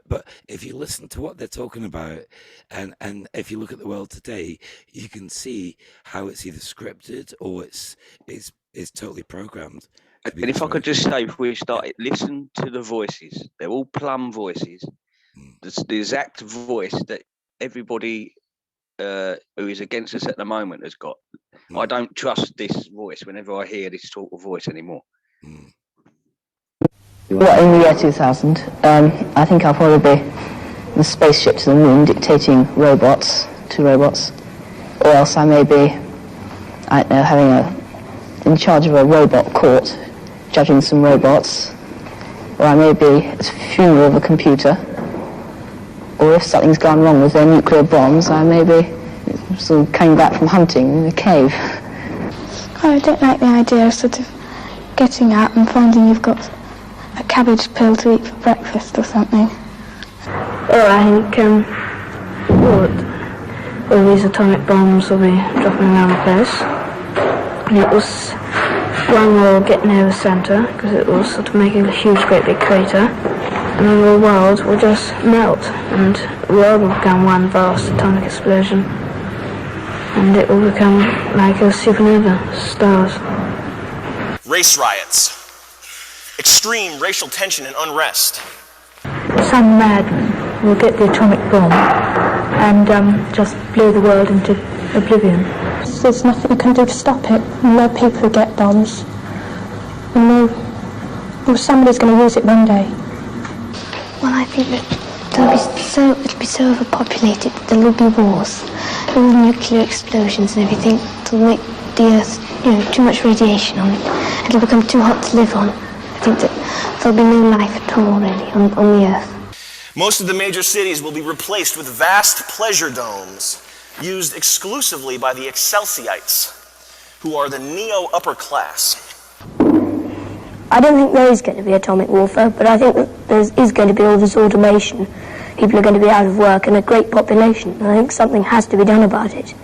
but if you listen to what they're talking about, and if you look at the world today, you can see how it's either scripted or it's totally programmed. And if I could just say, before we start, listen to the voices. They're all plum voices. The exact voice that everybody who is against us at the moment has got. I don't trust this voice whenever I hear this sort of voice anymore. Well, in the year 2000, I think I'll probably be the spaceship to the moon dictating two robots, or else I may be, I don't know, in charge of a robot court, judging some robots, or I may be at the funeral of a computer, or if something's gone wrong with their nuclear bombs, I may be sort of coming back from hunting in a cave. I don't like the idea of sort of getting out and finding you've got a cabbage pill to eat for breakfast or something. I think all these atomic bombs will be dropping around the place. And it was one will get near the centre because it will sort of make a huge great big crater, and then the world will just melt and the world will become one vast atomic explosion, and it will become like a supernova, stars. Race riots, extreme racial tension and unrest. Some madman will get the atomic bomb and just blow the world into oblivion. There's nothing you can do to stop it. No people who get bombs. And somebody's going to use it one day. Well, I think that it'll be so overpopulated that there will be wars, all nuclear explosions and everything. It'll make the Earth, too much radiation on it. It'll become too hot to live on. I think that there'll be no life at all, really, on the Earth. Most of the major cities will be replaced with vast pleasure domes used exclusively by the Excelsiites, who are the neo-upper class. I don't think there is going to be atomic warfare, but I think that there is going to be all this automation. People are going to be out of work and a great population. And I think something has to be done about it.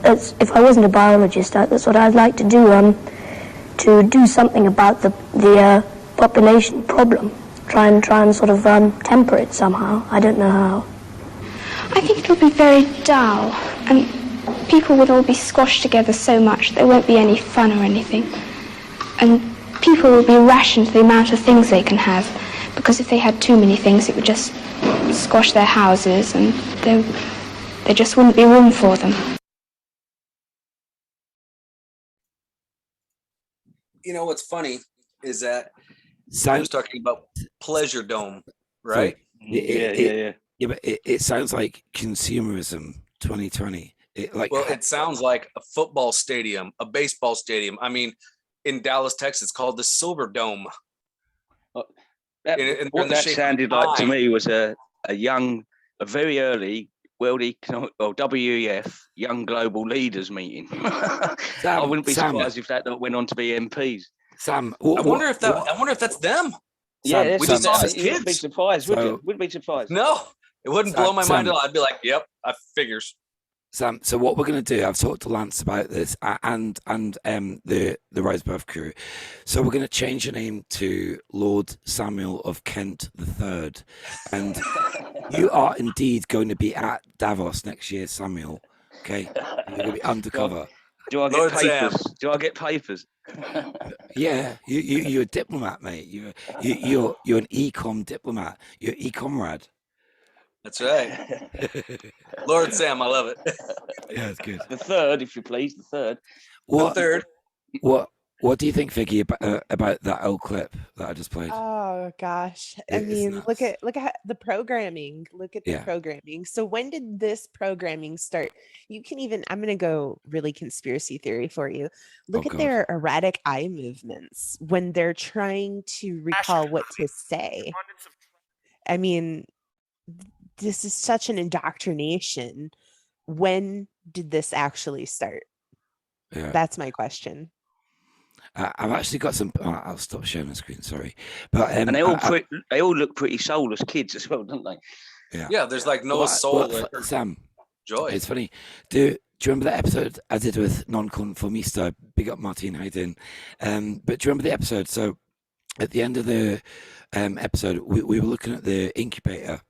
If I wasn't a biologist, that's what I'd like to do something about the population problem. Try and sort of temper it somehow. I don't know how. I think it'll be very dull, and people would all be squashed together so much there won't be any fun or anything. And people will be rationed the amount of things they can have, because if they had too many things it would just squash their houses and there just wouldn't be room for them. You know what's funny is that I was talking about pleasure dome, right? Yeah, but it sounds like consumerism 2020. It sounds like a football stadium, a baseball stadium. I mean, in Dallas, Texas, called the Silver Dome. What that sounded like to me was a very early World Economic, or WEF, Young Global Leaders meeting. I wouldn't be surprised if that went on to be MPs. Sam, I wonder if that's them. Yeah, we just saw as you wouldn't be kids. surprised, would you? Wouldn't be surprised. No, it wouldn't blow my mind at all. I'd be like, "Yep, I figures." Sam, so what we're going to do, I've talked to Lance about this and the Rosebirth crew. So we're going to change your name to Lord Samuel of Kent III. And you are indeed going to be at Davos next year, Samuel. Okay? You're going to be undercover. Do I get papers? Do I get papers? Yeah, you're a diplomat, mate. You're an EKoM diplomat. You're EKomrad. That's right. Lord Sam, I love it. Yeah, it's good. The third, if you please, the third. What, the third. What do you think, Vicky, about that old clip that I just played? Oh gosh. I mean, look at the programming. Look at the programming. So when did this programming start? You can even, I'm gonna go really conspiracy theory for you. Look at their erratic eye movements when they're trying to recall what to say. I mean, this is such an indoctrination. When did this actually start? Yeah. That's my question. I've actually got some. I'll stop sharing the screen. Sorry, but and they all look pretty soulless kids as well, don't they? Yeah. There's like no soul. Sam, joy. It's funny. Do you remember that episode I did with Nonconformista? Big up Martin, how you doing? But do you remember the episode? So at the end of the episode, we were looking at the incubator.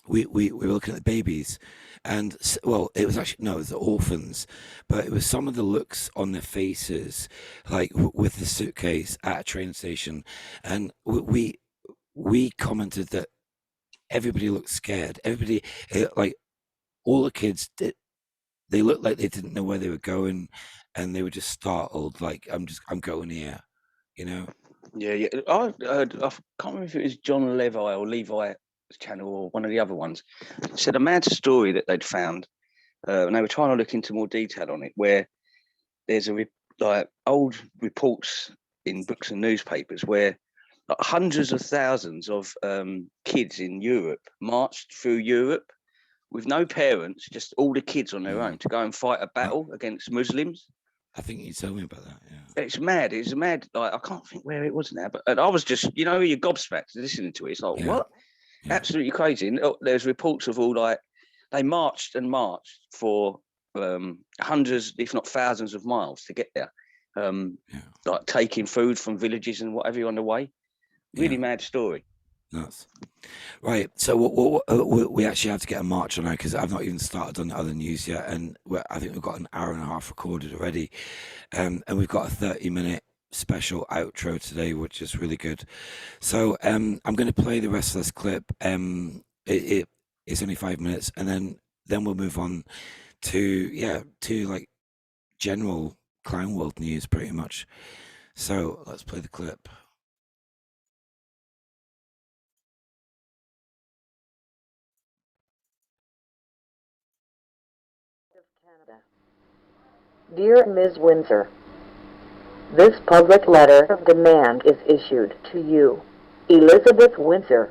We were looking at the babies, and well, it was actually it was the orphans, but it was some of the looks on their faces, like with the suitcase at a train station, and we commented that everybody looked scared. Everybody, like all the kids, they looked like they didn't know where they were going, and they were just startled. Like I'm going here, you know. Yeah. I can't remember if it was John Levi or Levi channel or one of the other ones, said a mad story that they'd found, and they were trying to look into more detail on it, where there's old reports in books and newspapers where hundreds of thousands of kids in Europe marched through Europe with no parents, just all the kids on their own, to go and fight a battle against Muslims. I think you told me about that. Yeah, it's mad. It's mad. Like I can't think where it was now, but I was just, you're gobsmacked listening to it. It's like what? Yeah. Absolutely crazy. And there's reports of all they marched and marched for hundreds, if not thousands, of miles to get there. Like taking food from villages and whatever on the way. Really mad story. Nuts. Right. So we actually have to get a march on now because I've not even started on the other news yet, and I think we've got an hour and a half recorded already, and we've got a 30-minute special outro today, which is really good. So I'm going to play the rest of this clip. It's only 5 minutes, and then we'll move on to like general clown world news, pretty much. So let's play the clip. Dear Ms. Windsor, this public letter of demand is issued to you, Elizabeth Windsor,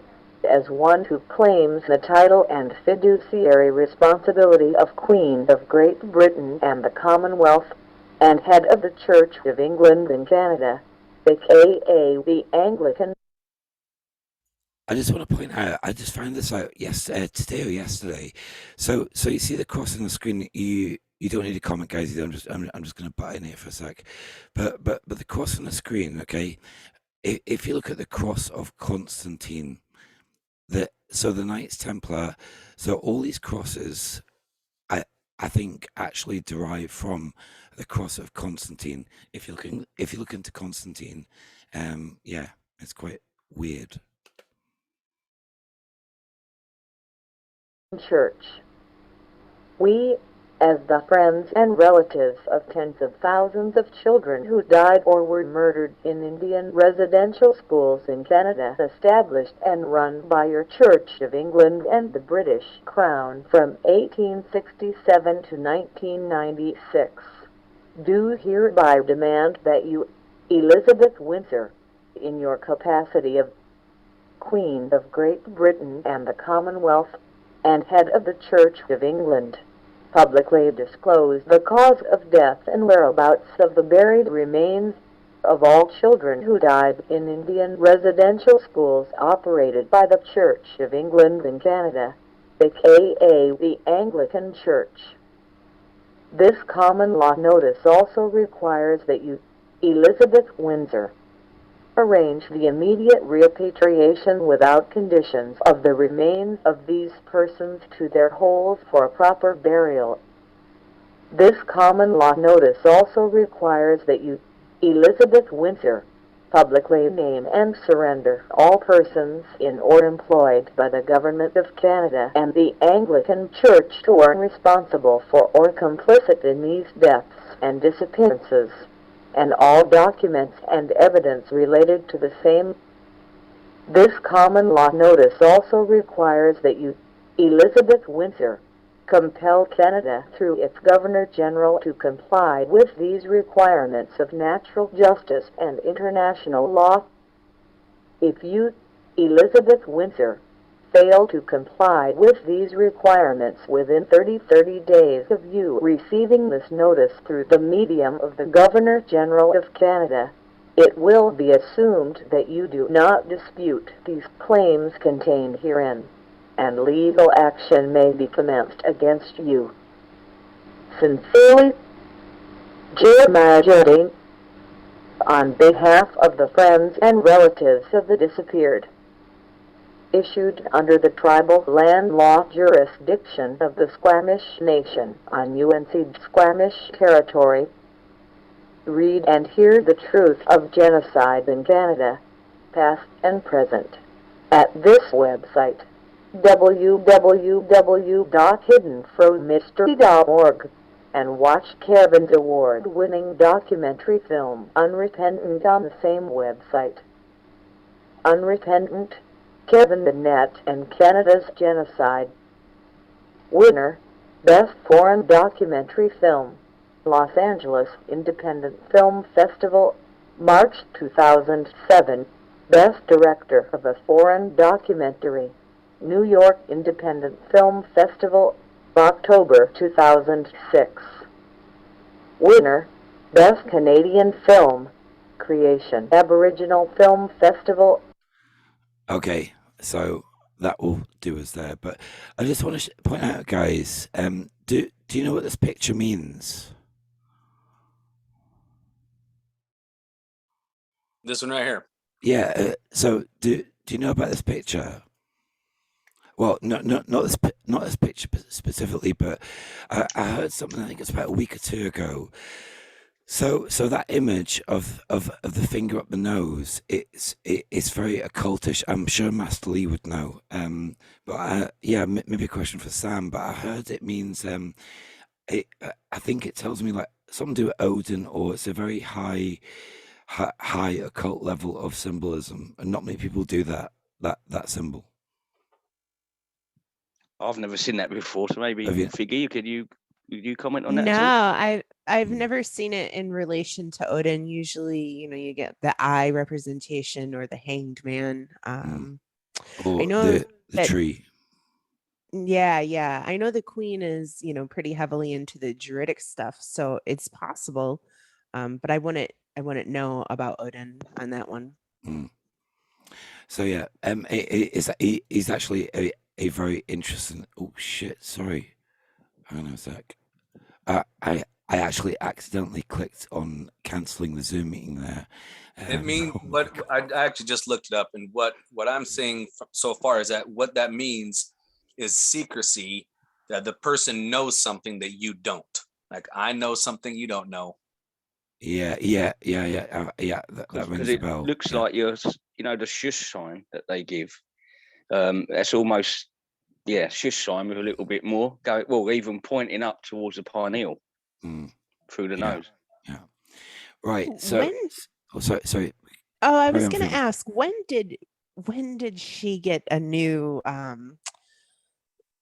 as one who claims the title and fiduciary responsibility of Queen of Great Britain and the Commonwealth, and head of the Church of England and Canada, aka the Anglican. I just want to point out, I just found this out today or yesterday. So you see the cross on the screen. You don't need a comment, guys. I'm just going to butt in here for a sec. But the cross on the screen, okay. If you look at the cross of Constantine, the Knights Templar, so all these crosses, I think actually derive from the cross of Constantine. If you look into Constantine, it's quite weird. Church. We, as the friends and relatives of tens of thousands of children who died or were murdered in Indian residential schools in Canada, established and run by your Church of England and the British Crown from 1867 to 1996, do hereby demand that you, Elizabeth Windsor, in your capacity of Queen of Great Britain and the Commonwealth, and head of the Church of England, publicly disclose the cause of death and whereabouts of the buried remains of all children who died in Indian residential schools operated by the Church of England in Canada, aka the Anglican Church. This common law notice also requires that you, Elizabeth Windsor, arrange the immediate repatriation without conditions of the remains of these persons to their holes for proper burial. This common law notice also requires that you, Elizabeth Windsor, publicly name and surrender all persons in or employed by the Government of Canada and the Anglican Church who are responsible for or complicit in these deaths and disappearances, and all documents and evidence related to the same. This common law notice also requires that you, Elizabeth Windsor, compel Canada through its Governor-General to comply with these requirements of natural justice and international law. If you, Elizabeth Windsor, fail to comply with these requirements within 30 days of you receiving this notice through the medium of the Governor-General of Canada, it will be assumed that you do not dispute these claims contained herein, and legal action may be commenced against you. Sincerely, JUBiLEE, on behalf of the friends and relatives of the disappeared. Issued under the tribal land law jurisdiction of the Squamish Nation on UNC Squamish territory. Read and hear the truth of genocide in Canada, past and present, at this website, www.hiddenfrommystery.org, and watch Kevin's award-winning documentary film Unrepentant on the same website. Unrepentant, Kevin the Net and Canada's Genocide. Winner, Best Foreign Documentary Film, Los Angeles Independent Film Festival, March 2007. Best Director of a Foreign Documentary, New York Independent Film Festival, October 2006. Winner, Best Canadian Film, Creation Aboriginal Film Festival. Okay, so that will do us there. But I just want to point out, guys, do you know what this picture means? This one right here. Yeah. So do you know about this picture? Well, not this picture specifically, but I heard something. I think it's about a week or two ago. So that image of the finger up the nose, it's very occultish. I'm sure Master Lee would know. But yeah, maybe a question for Sam. But I heard it means I think it tells me like something to do with Odin, or it's a very high occult level of symbolism, and not many people do that symbol. I've never seen that before, so maybe Figgy, could you comment on that? No, I've never seen it in relation to Odin. Usually, you get the eye representation or the hanged man. Or I know the tree. Yeah. I know the Queen is, pretty heavily into the Druidic stuff, so it's possible. But I wouldn't know about Odin on that one. So yeah, he's actually a very interesting. Oh shit! Sorry, hang on a sec. I actually accidentally clicked on cancelling the Zoom meeting there. It means what I actually just looked it up, and what I'm saying so far is that what that means is secrecy. That the person knows something that you don't. Like I know something you don't know. Yeah. That rings a bell. It looks like the shush sign that they give. That's almost shush sign with a little bit more even pointing up towards the pineal through the nose. Yeah. Right. So sorry. Oh, I was going to ask, when did she get a new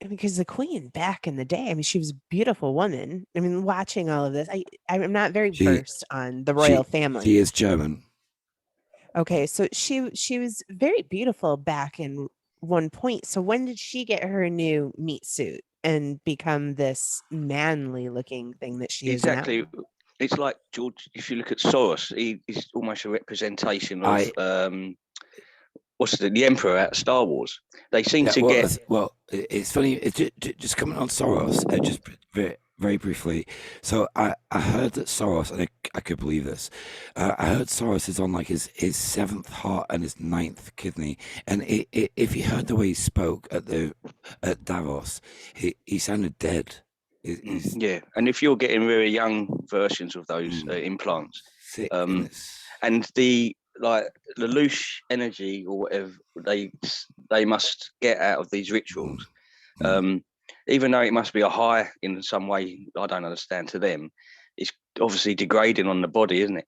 because the Queen back in the day, she was a beautiful woman. Watching all of this, I'm not very versed on the royal family. She is German. Okay, so she was very beautiful back in one point. So when did she get her new meat suit and become this manly looking thing that she is now? Exactly. It's like George. If you look at Soros, he's almost a representation of the Emperor out of Star Wars. They seem to get. Well, it's funny. Just coming on Soros, just very briefly. So I heard that Soros, and I could believe this. I heard Soros is on like his 7th heart and his 9th kidney. And if you heard the way he spoke at Davos, he sounded dead. Yeah, and if you're getting very young versions of those implants, and the loose energy or whatever they must get out of these rituals, even though it must be a high in some way, I don't understand to them, it's obviously degrading on the body, isn't it?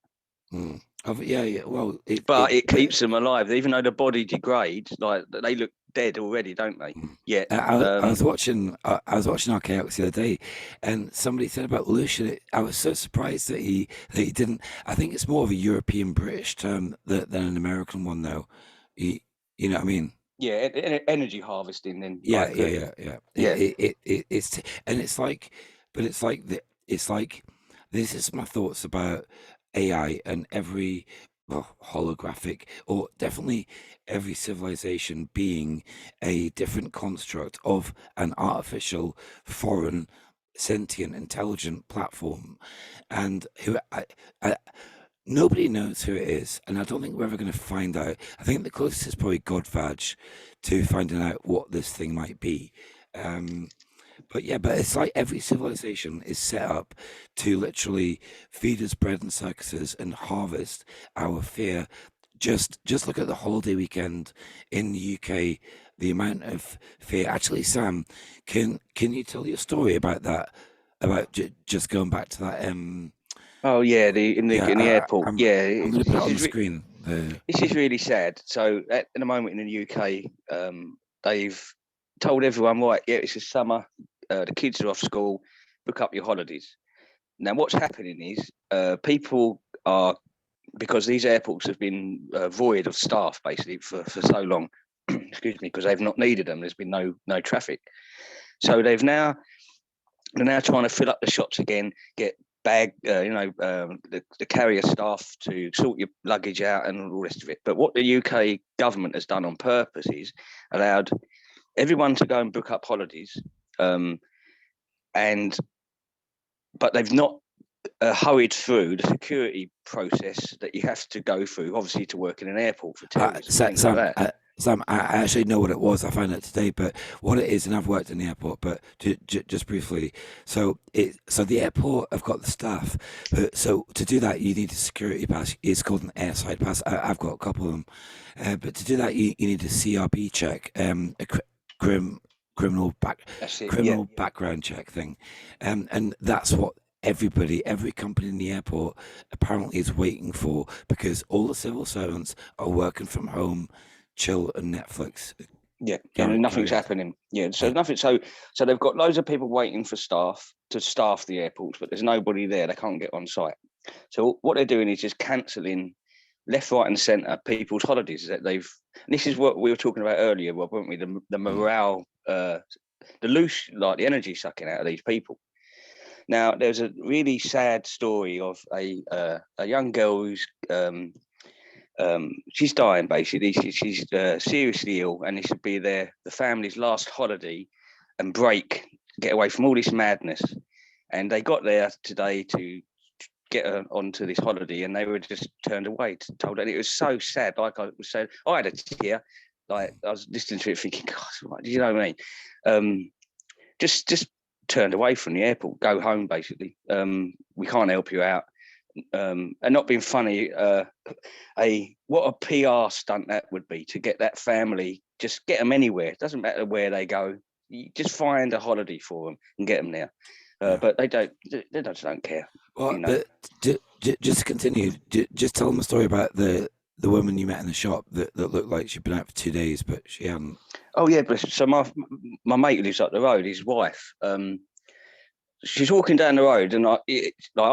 Yeah. Well, it keeps them alive, even though the body degrades. Like they look dead already, don't they? Yeah. I was watching Archaeology the other day, and somebody said about Lucian. I was so surprised that he didn't. I think it's more of a European British term than an American one, though. You know what I mean? Yeah, energy harvesting. Then. Yeah. It's like this is my thoughts about AI and every holographic, or definitely every civilization being a different construct of an artificial, foreign, sentient, intelligent platform, and who nobody knows who it is, and I don't think we're ever going to find out. I think the closest is probably Godvaj to finding out what this thing might be. But it's like every civilization is set up to literally feed us bread and circuses and harvest our fear. Just look at the holiday weekend in the UK, the amount of fear. Actually, Sam, can you tell your story about that? About just going back to that. Oh yeah, in the airport. I'm going to put it on the screen. This is really sad. So at the moment in the UK, they've told everyone, right, yeah, it's the summer. The kids are off school, book up your holidays. Now, what's happening is people are, because these airports have been void of staff basically for so long, excuse me, because they've not needed them. There's been no traffic. So they're now trying to fill up the shops again, get the carrier staff to sort your luggage out and all the rest of it. But what the UK government has done on purpose is allowed everyone to go and book up holidays. But they've not hurried through the security process that you have to go through, obviously, to work in an airport for terrorism. Sam, I actually know what it was. I found out today, but what it is, and I've worked in the airport, but just briefly. So the airport have got the staff, but so to do that, you need a security pass. It's called an airside pass. I've got a couple of them, but to do that, you need a CRB check, a criminal background check thing, and that's what every company in the airport apparently is waiting for, because all the civil servants are working from home, chill and Netflix. Yeah, and nothing's happening. Yeah, so nothing. So they've got loads of people waiting for staff to staff the airports, but there's nobody there. They can't get on site. So what they're doing is just cancelling left, right, and centre people's holidays that they've. And this is what we were talking about earlier, weren't we? The morale, the loose, like the energy sucking out of these people. Now, there's a really sad story of a young girl who's she's dying basically. She's seriously ill, and this should be the family's last holiday and break, get away from all this madness. And they got there today to get her onto this holiday, and they were just turned away, told. And it was so sad. Like I was saying, I had a tear. Like I was listening to it, thinking, God, do you know what I mean? Just turned away from the airport. Go home, basically. We can't help you out. And not being funny, what a PR stunt that would be to get that family, just get them anywhere. It doesn't matter where they go. You just find a holiday for them and get them there. But they don't care. Well, you know? Just to continue, just tell them a story about the woman you met in the shop that looked like she'd been out for 2 days, but she hadn't. Oh yeah, but so my mate lives up the road. His wife, she's walking down the road, and I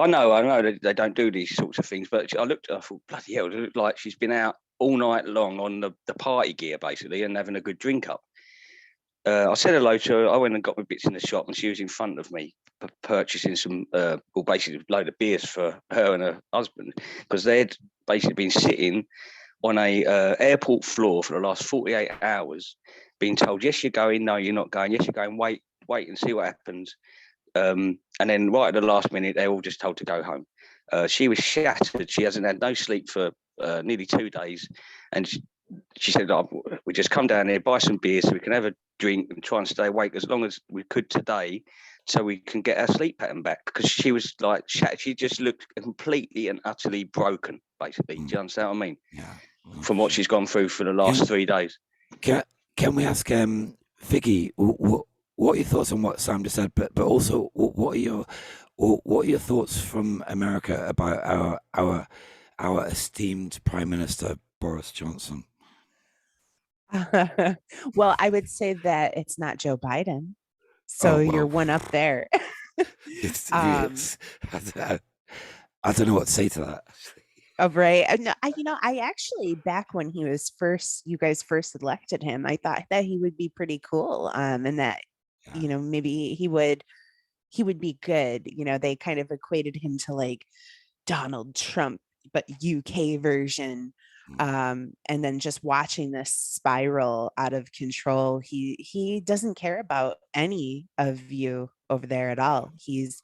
know that they don't do these sorts of things, but I looked at her, I thought, bloody hell, it looked like she's been out all night long on the party gear, basically, and having a good drink up. I said hello to her. I went and got my bits in the shop, and she was in front of me purchasing some, basically a load of beers for her and her husband, because they'd basically been sitting on a airport floor for the last 48 hours, being told, yes, you're going, no, you're not going, yes, you're going, wait and see what happens. And then right at the last minute, they're all just told to go home. She was shattered. She hasn't had no sleep for nearly 2 days. And she said, we just come down here, buy some beer so we can have a drink and try and stay awake as long as we could today so we can get our sleep pattern back. Because she was like shattered. She just looked completely and utterly broken, basically. Do you understand what I mean? Yeah. From what she's gone through for the last 3 days. Can we ask Figgy, what are your thoughts on what Sam just said? But also, what are your thoughts from America about our esteemed Prime Minister Boris Johnson? Well, I would say that it's not Joe Biden, so you're one up there. I don't know what to say to that. Oh, right. No, I actually, back when he was you guys first elected him, I thought that he would be pretty cool. And that, maybe he would be good. They kind of equated him to like Donald Trump, but UK version. And then just watching this spiral out of control, he doesn't care about any of you over there at all. He's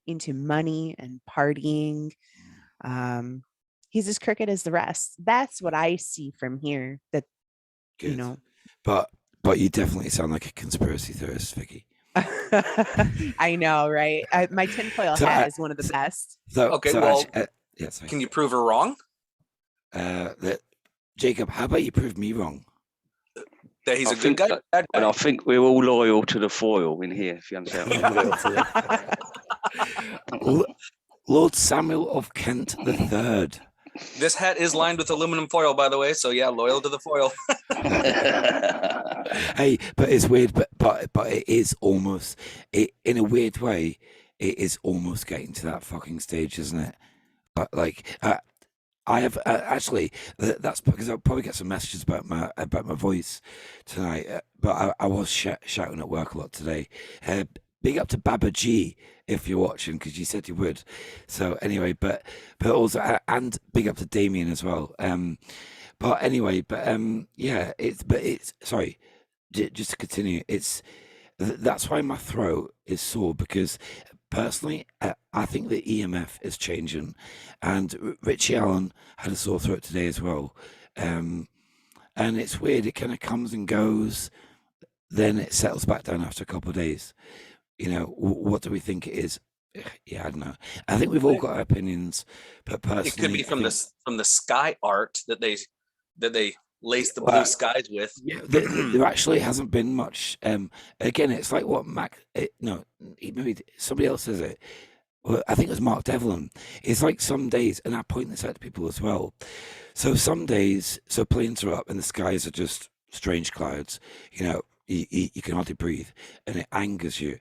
into money and partying. He's as crooked as the rest. That's what I see from here. That Good. But you definitely sound like a conspiracy theorist, Vicky. I know, right? My tinfoil hat is one of the best. Can you prove her wrong? Jacob, how about you prove me wrong? That he's a good guy. And I think we're all loyal to the foil in here, if you understand. Lord Samuel of Kent III. This hat is lined with aluminum foil, by the way. So yeah, loyal to the foil. Hey, but it's weird. But it is almost, in a weird way, it is almost getting to that fucking stage, isn't it? I have actually. That's because I'll probably get some messages about my voice tonight. But I was shouting at work a lot today. Big up to Baba G if you're watching, because you said you would. So anyway, but also and big up to Damien as well. But anyway, yeah, it's sorry. Just to continue, that's why my throat is sore, because personally, I think the EMF is changing, and Richie Allen had a sore throat today as well. And it's weird; it kind of comes and goes, then it settles back down after a couple of days. What do we think it is? Yeah, I don't know. I think we've all got our opinions, but personally, it could be from the sky art that they lace the blue skies with. Yeah, there actually hasn't been much. Again, it's like what maybe somebody else says it. Well, I think it was Mark Devlin. It's like some days, and I point this out to people as well. So some days, planes are up and the skies are just strange clouds. You can hardly breathe, and it angers you.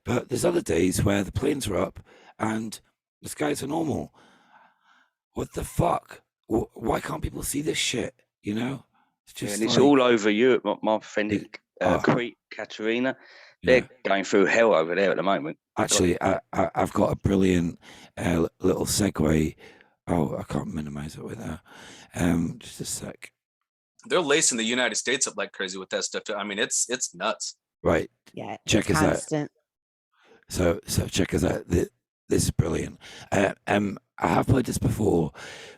But there's other days where the planes are up and the skies are normal. What the fuck? Why can't people see this shit? It's just and it's all over Europe. My friend Crete, Katerina, they're going through hell over there at the moment. Actually, I've got a brilliant little segue. Oh, I can't minimize it with that. Just a sec. They're lacing the United States up like crazy with that stuff too. I mean, it's nuts. Right. Yeah. Check us constant. out. So check us out. This is brilliant. I have played this before,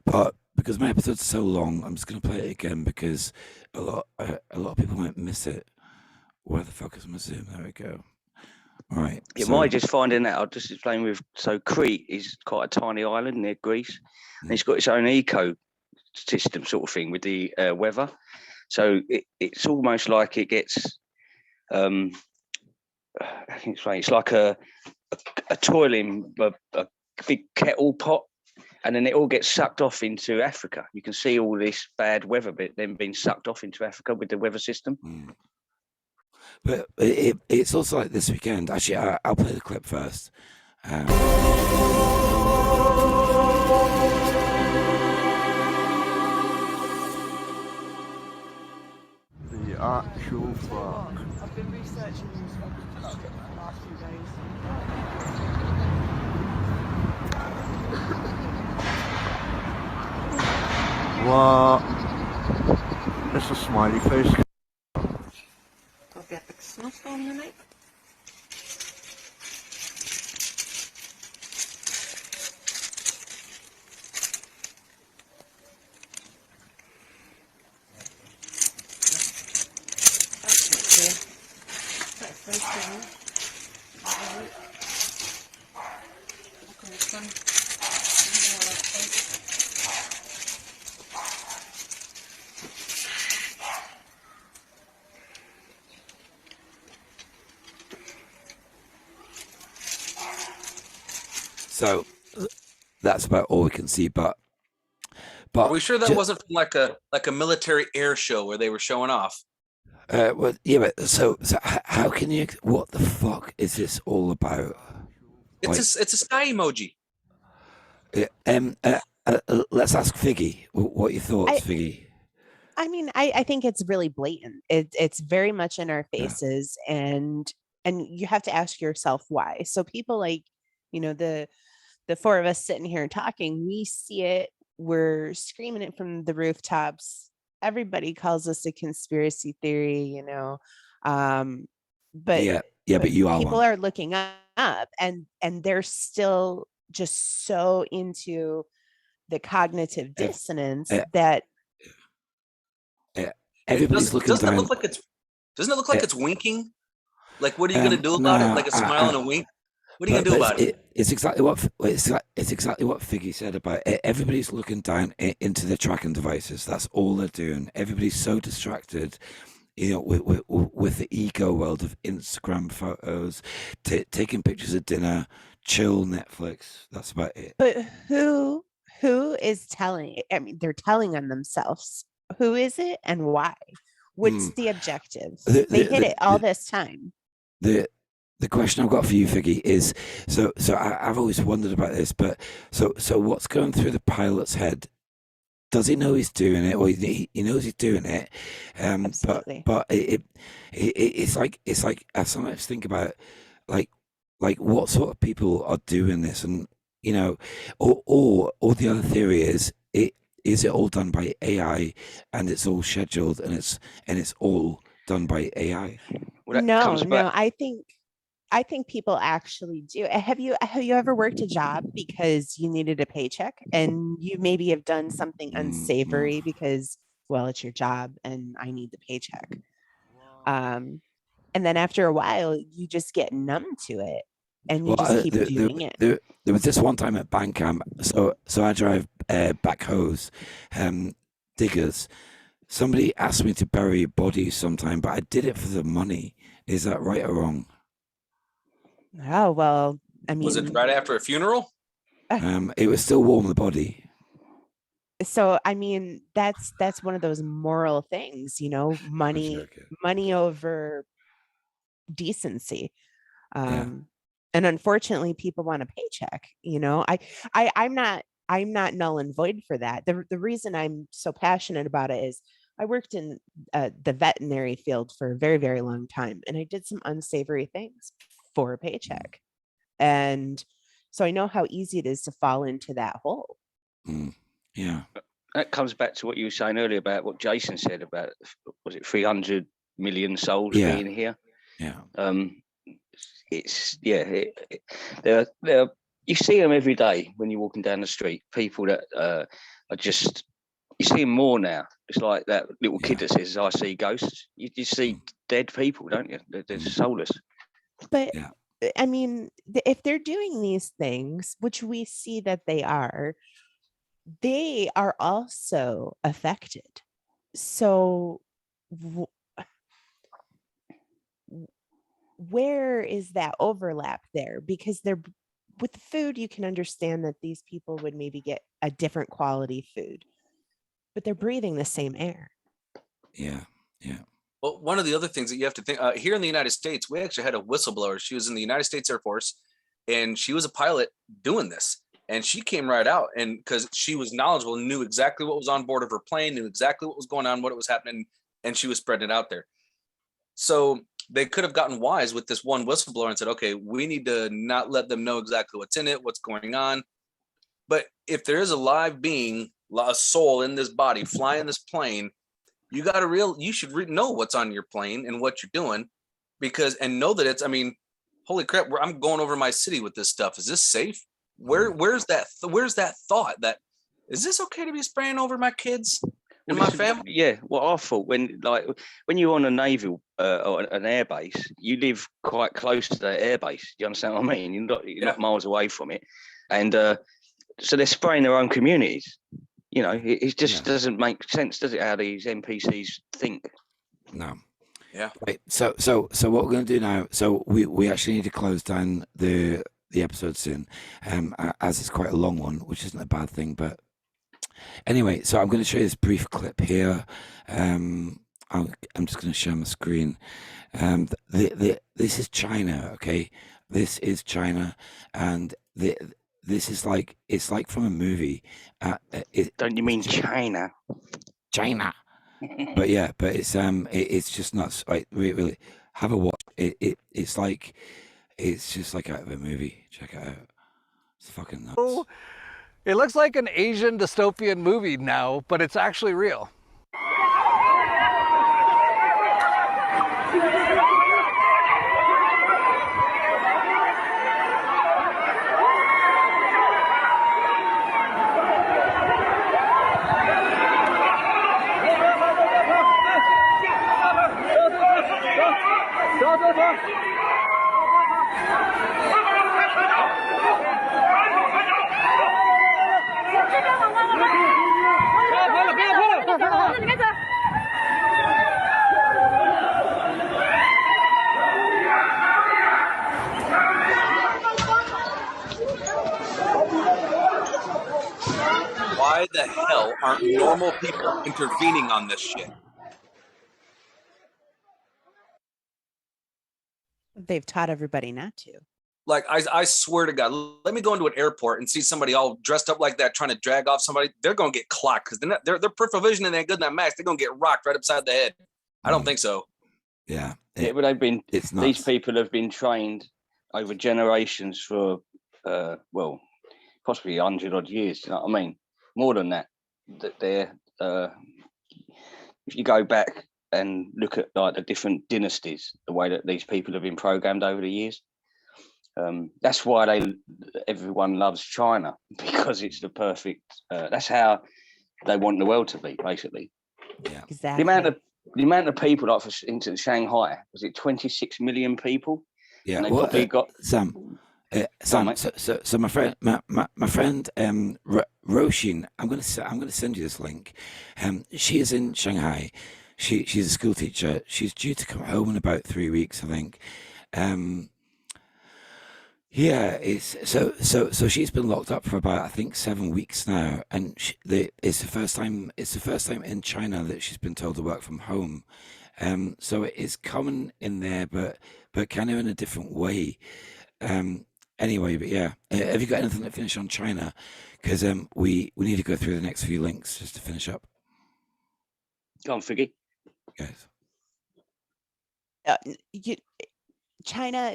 but because my episode's so long, I'm just going to play it again because a lot of people might miss it. Where the fuck is my Zoom? There we go. All right. Just finding out. I'll just explain so Crete is quite a tiny island near Greece, and it's got its own eco system sort of thing with the weather. So it's almost like it gets I can explain. It's like a toiling a big kettle pot, and then it all gets sucked off into Africa. You can see all this bad weather then being sucked off into Africa with the weather system. But it's also like this weekend. Actually, I'll play the clip first. The actual fuck. I've been researching these for the last few days. What? It's a smiley face. I'll get the snuff on the night. So that's about all we can see. But are we sure that wasn't from like a military air show where they were showing off? Well, yeah, but so how can you? What the fuck is this all about? It's a sky emoji. Let's ask Figgy. What are your thoughts, Figgy? I mean, I think it's really blatant. It's very much in our faces, and you have to ask yourself why. So people like, the four of us sitting here talking, we see it, we're screaming it from the rooftops. Everybody calls us a conspiracy theory, but but you are people one. are looking up and they're still just so into the cognitive dissonance that everybody's looking doesn't down. It look like doesn't it look like it's winking? Like, what are you going to do about it? Like a smile and a wink? What are you going to do about it? It's exactly what Figgy said about it. Everybody's looking down into their tracking devices. That's all they're doing. Everybody's so distracted, with the ego world of Instagram photos, taking pictures of dinner, chill Netflix. That's about it. But who is telling? I mean, they're telling on themselves. Who is it and why? What's the objective? They hit it all this time. The question I've got for you, Figgy, is so I've always wondered about this, but so what's going through the pilot's head? Does he know he's doing it, or he knows he's doing it? Absolutely. But it's like I sometimes think about like what sort of people are doing this, and or the other theory is it all done by AI, and it's all scheduled, and it's all done by AI. Well, No, I think people actually do. Have you ever worked a job because you needed a paycheck, and you maybe have done something unsavory because, well, it's your job and I need the paycheck. And then after a while, you just get numb to it, and you just keep doing it. There was this one time at Bandcamp. So I drive backhoes, diggers. Somebody asked me to bury bodies sometime, but I did it for the money. Is that right or wrong? Oh, well, I mean, was it right after a funeral? It was still warm, the body. So, I mean, that's one of those moral things, money over decency. And unfortunately, people want a paycheck. I'm not null and void for that. The reason I'm so passionate about it is I worked in the veterinary field for a very, very long time, and I did some unsavory things for a paycheck. And so I know how easy it is to fall into that hole. Yeah. That comes back to what you were saying earlier about what Jason said about, was it 300 million souls being here? Yeah. It's they're you see them every day when you're walking down the street. People that are just, you see them more now. It's like that little kid that says, "I see ghosts." You see dead people, don't you? They're soulless. But I mean, if they're doing these things, which we see that they are also affected. So where is that overlap there? Because with the food, you can understand that these people would maybe get a different quality food, but they're breathing the same air. Yeah. Well, Well, one of the other things that you have to think here in the United States, we actually had a whistleblower. She was in the United States Air Force, and she was a pilot doing this. And she came right out, and because she was knowledgeable, knew exactly what was on board of her plane, knew exactly what was going on, what was happening, and she was spreading it out there. So they could have gotten wise with this one whistleblower and said, okay, we need to not let them know exactly what's in it, what's going on. But if there is a live being, a soul in this body, flying this plane, you should know what's on your plane and what you're doing, and know that it's, I mean, holy crap, I'm going over my city with this stuff. Is this safe? Where's that thought that, is this okay to be spraying over my kids and my family? Yeah, what I thought when you're on a naval or an air base, you live quite close to the air base. Do you understand what I mean? You're not miles away from it, and so they're spraying their own communities. You know, it just doesn't make sense, does it? How these NPCs think? No. Yeah. Right. So what we're going to do now? So we actually need to close down the episode soon, as it's quite a long one, which isn't a bad thing. But anyway, so I'm going to show you this brief clip here. I'm just going to share my screen. This is China, okay? This is China, and this is like, it's like from a movie. Don't you mean China? China. But yeah, but it's just nuts. Right, really have a watch. It's just like out of a movie. Check it out. It's fucking nuts. Oh, it looks like an Asian dystopian movie now, but it's actually real. Why the hell aren't normal people intervening on this shit? They've taught everybody not to. Like, I swear to God, let me go into an airport and see somebody all dressed up like that trying to drag off somebody. They're going to get clocked because their peripheral vision ain't good in that mask. They're going to get rocked right upside the head. I don't think so. Yeah. But these people have been trained over generations for, possibly 100 odd years. You know what I mean? More than that. That they're, if you go back and look at like the different dynasties, the way that these people have been programmed over the years. That's why everyone loves China, because it's the perfect. That's how they want the world to be, basically. Yeah. Exactly. The amount of people, like for instance, Shanghai, was it 26 million people? Yeah. And they Well, probably got Sam. So my friend, my friend Roshin, I'm gonna send you this link. She is in Shanghai. She's a school teacher. She's due to come home in about 3 weeks, I think. Yeah, so she's been locked up for about, I think, 7 weeks now, and it's the first time in China that she's been told to work from home. So it is common in there, but kind of in a different way. Anyway, but yeah, have you got anything to finish on China? Because we need to go through the next few links just to finish up. Go on, Figgy. Guys. China,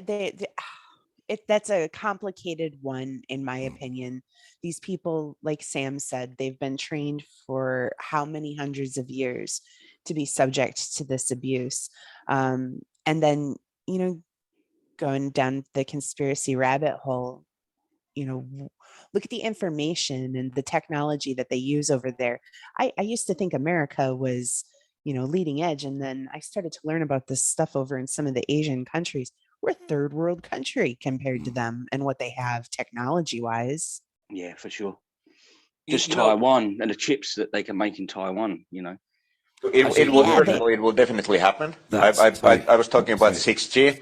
that's a complicated one, in my opinion. These people, like Sam said, they've been trained for how many hundreds of years to be subject to this abuse. And then, going down the conspiracy rabbit hole, look at the information and the technology that they use over there. I used to think America was, leading edge. And then I started to learn about this stuff over in some of the Asian countries. We're a third world country compared to them and what they have technology wise. Yeah, for sure. Just Taiwan and the chips that they can make in Taiwan, It will definitely happen. I was talking about 6G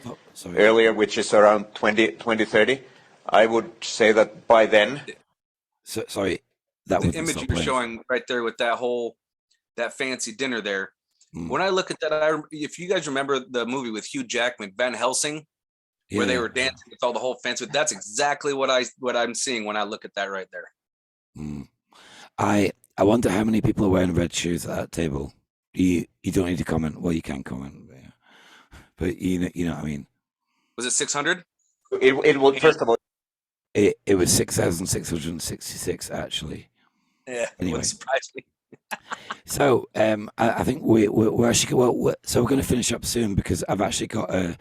earlier, which is around 2030. I would say that by then. Sorry, the image you're showing right there with that fancy dinner there. When I look at that, if you guys remember the movie with Hugh Jackman, Van Helsing, where they were dancing with all the whole fence, but that's exactly what I'm seeing when I look at that right there. I wonder how many people are wearing red shoes at that table. You don't need to comment. Well, you can comment, but you know what I mean. Was it 600? It will first of all. It was 6,666 actually. Yeah, anyway. Wouldn't surprise me. So I think we're actually so we're going to finish up soon because I've actually got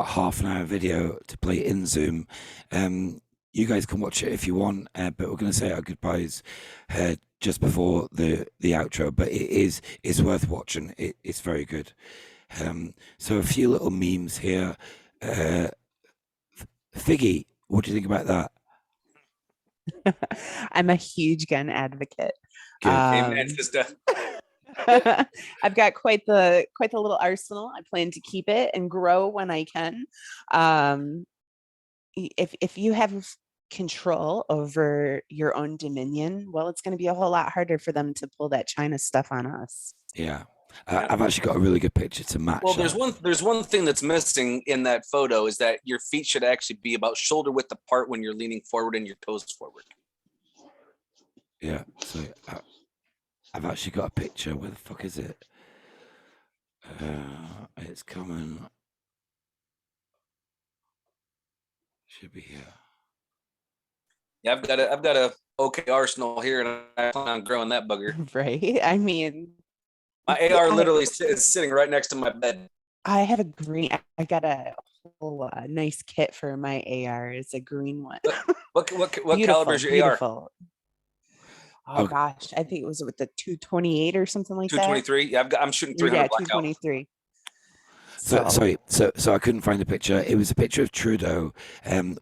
half an hour video to play in Zoom. You guys can watch it if you want, but we're going to say our goodbyes just before the outro. But it's worth watching. It's very good. So a few little memes here. Figgy, what do you think about that? I'm a huge gun advocate. Amen, sister. I've got quite the little arsenal. I plan to keep it and grow when I can. If you have control over your own dominion, well, it's going to be a whole lot harder for them to pull that China stuff on us. Yeah. I've actually got a really good picture to match. Well, there's one thing that's missing in that photo is that your feet should actually be about shoulder width apart when you're leaning forward and your toes forward. Yeah. So I've actually got a picture. Where the fuck is it? It's coming. Should be here. Yeah, I've got a okay arsenal here, and I plan on growing that bugger. Right. I mean, my AR literally is sitting right next to my bed. I have a green. I got a whole nice kit for my AR. It's a green one. What caliber is your AR? Oh gosh, I think it was with the 228 or something like 223. that. Yeah, I'm shooting 300 Yeah, blackout. 223. So I couldn't find the picture. It was a picture of Trudeau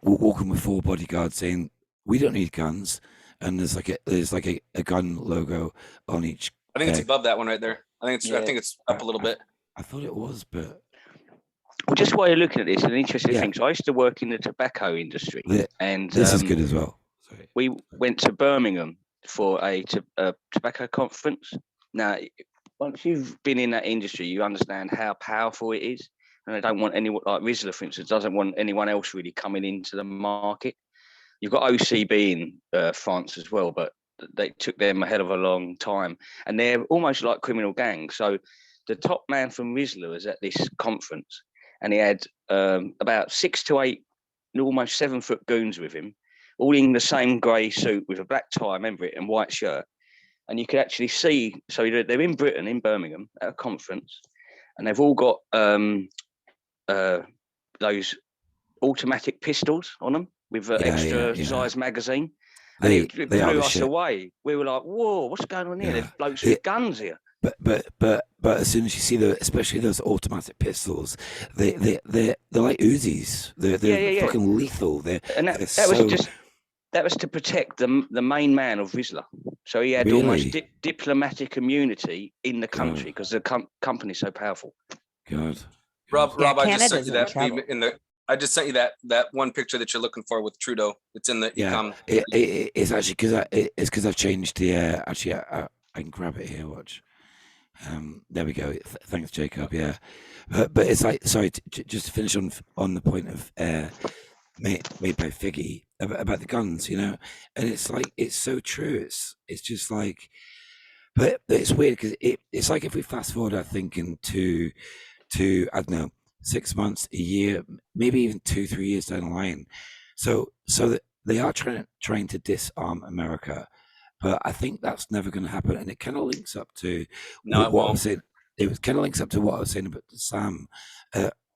walking with 4 bodyguards saying, "We don't need guns," and there's like a gun logo on each. I think it's above that one right there. I think it's up a little bit. I thought it was, but well, just while you're looking at this, an interesting thing. So I used to work in the tobacco industry, and this is good as well. Sorry. We went to Birmingham for a tobacco conference. Now, once you've been in that industry, you understand how powerful it is, and they don't want anyone like Rizzler, for instance, doesn't want anyone else really coming into the market. You've got OCB in France as well, but they took them a hell of a long time, and they're almost like criminal gangs. So the top man from Rizzler was at this conference, and he had about 6 to 8 almost 7-foot goons with him, all in the same grey suit with a black tie, remember it, and white shirt. And you could actually see, so they're in Britain, in Birmingham, at a conference, and they've all got those automatic pistols on them with extra size magazine. And it blew us away. We were like, whoa, what's going on here? There's blokes with guns here. But as soon as you see especially those automatic pistols, they're like Uzis. They're fucking lethal. That was to protect the main man of Rizzler. So he had almost diplomatic immunity in the country because the company's so powerful. God. Rob, I just sent you that I just sent you that one picture that you're looking for with Trudeau. It's in the EKoM. It's actually because I've changed the actually I can grab it here. Watch. There we go. Thanks, Jacob. Yeah, but it's like, sorry, just to finish on the point of made by Figgy about the guns, and it's like, it's so true. It's just like, but it's weird because it's like if we fast forward, I think, into I don't know, 6 months, a year, maybe even 2-3 years down the line. So that they are trying to disarm America. But I think that's never going to happen, and it kind of links up to what I was saying. It kind of links up to what I was saying about Sam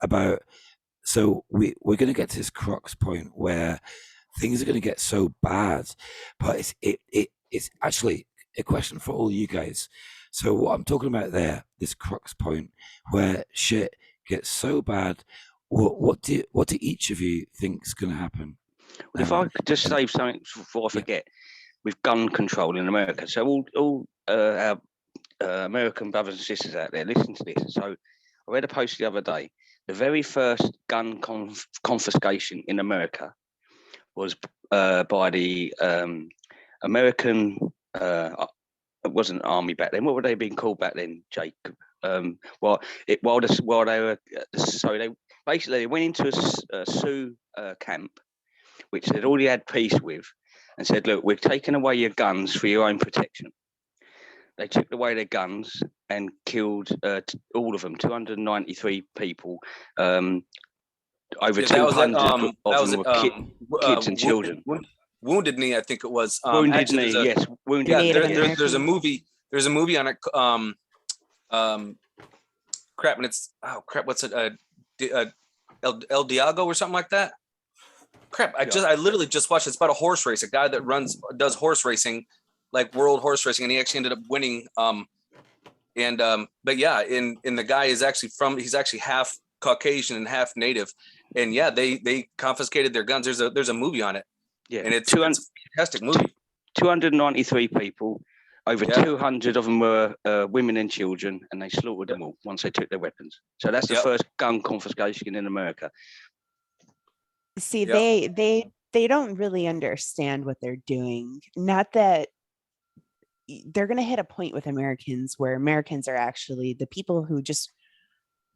about. So we're going to get to this crux point where things are going to get so bad, but it's actually a question for all you guys. So what I'm talking about there, this crux point where shit gets so bad, what do each of you think is going to happen? Well, if I could just say something before I forget. With gun control in America. So all our American brothers and sisters out there, listen to this. So I read a post the other day. The very first gun confiscation in America was by the American, wasn't army back then. What were they being called back then, Jacob? While they were, so they basically went into a Sioux camp, which they'd already had peace with, and said, look, we're taking away your guns for your own protection. They took away their guns and killed all of them, 293 people. Over 200 of them were kids and children. Wounded Knee, I think it was. Wounded Knee, yes. Wounded Yeah, Knee. there's a movie. There's a movie on it. Crap, and it's what's it? El Diago or something like that. Crap, I literally just watched. It's about a horse race. A guy that does horse racing, like world horse racing, and he actually ended up winning. But yeah, and the guy is actually he's actually half Caucasian and half Native, and yeah, they confiscated their guns. There's a movie on it. Yeah, and it's a fantastic movie. 293 people, over 200 of them were women and children, and they slaughtered them all once they took their weapons. So that's the first gun confiscation in America. See, they don't really understand what they're doing. Not that they're going to hit a point with Americans where Americans are actually the people who just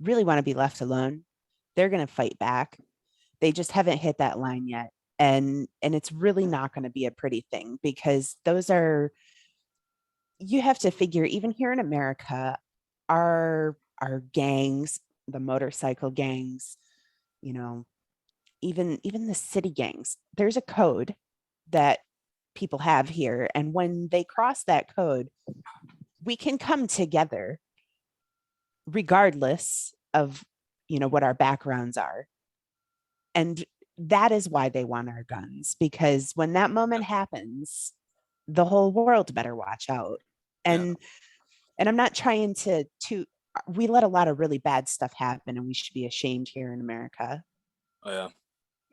really want to be left alone. They're going to fight back. They just haven't hit that line yet. And it's really not going to be a pretty thing, because you have to figure, even here in America, our gangs, the motorcycle gangs, even the city gangs, there's a code that people have here. And when they cross that code, we can come together regardless of, what our backgrounds are. And that is why they want our guns, because when that moment happens, the whole world better watch out. And I'm not trying to we let a lot of really bad stuff happen, and we should be ashamed here in America. Oh yeah.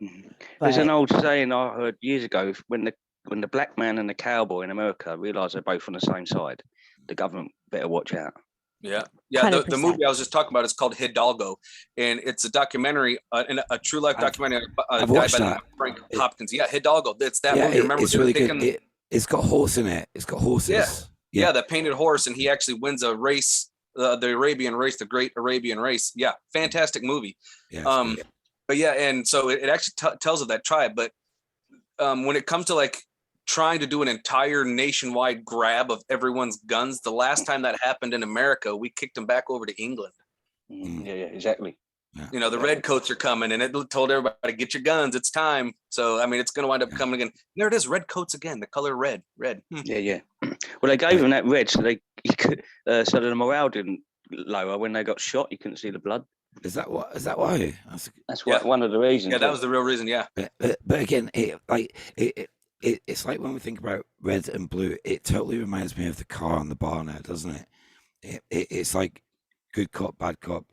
Mm-hmm. There's an old saying I heard years ago: when the black man and the cowboy in America realise they're both on the same side, the government better watch out. Yeah. The movie I was just talking about is called Hidalgo, and it's a documentary, a true life documentary. I've watched that. Frank Hopkins. Yeah, Hidalgo. It's that movie. Remember, it's really good. It's got horse in it. It's got horses. Yeah, the painted horse, and he actually wins a race, the Arabian race, the Great Arabian Race. Yeah, fantastic movie. Yeah, but yeah, and so it actually tells of that tribe. But when it comes to like trying to do an entire nationwide grab of everyone's guns, the last time that happened in America, we kicked them back over to England. Yeah, exactly. Yeah. The redcoats are coming, and it told everybody, get your guns, it's time. So I mean, it's going to wind up coming again. There it is, redcoats again, the color red. Yeah. Well, they gave them that red so so the morale didn't lower when they got shot. You couldn't see the blood. Is that why? That's one of the reasons. Yeah, that was the real reason. Yeah. But again, it's like when we think about red and blue, it totally reminds me of the car on the bar now, doesn't it? It's like good cop, bad cop.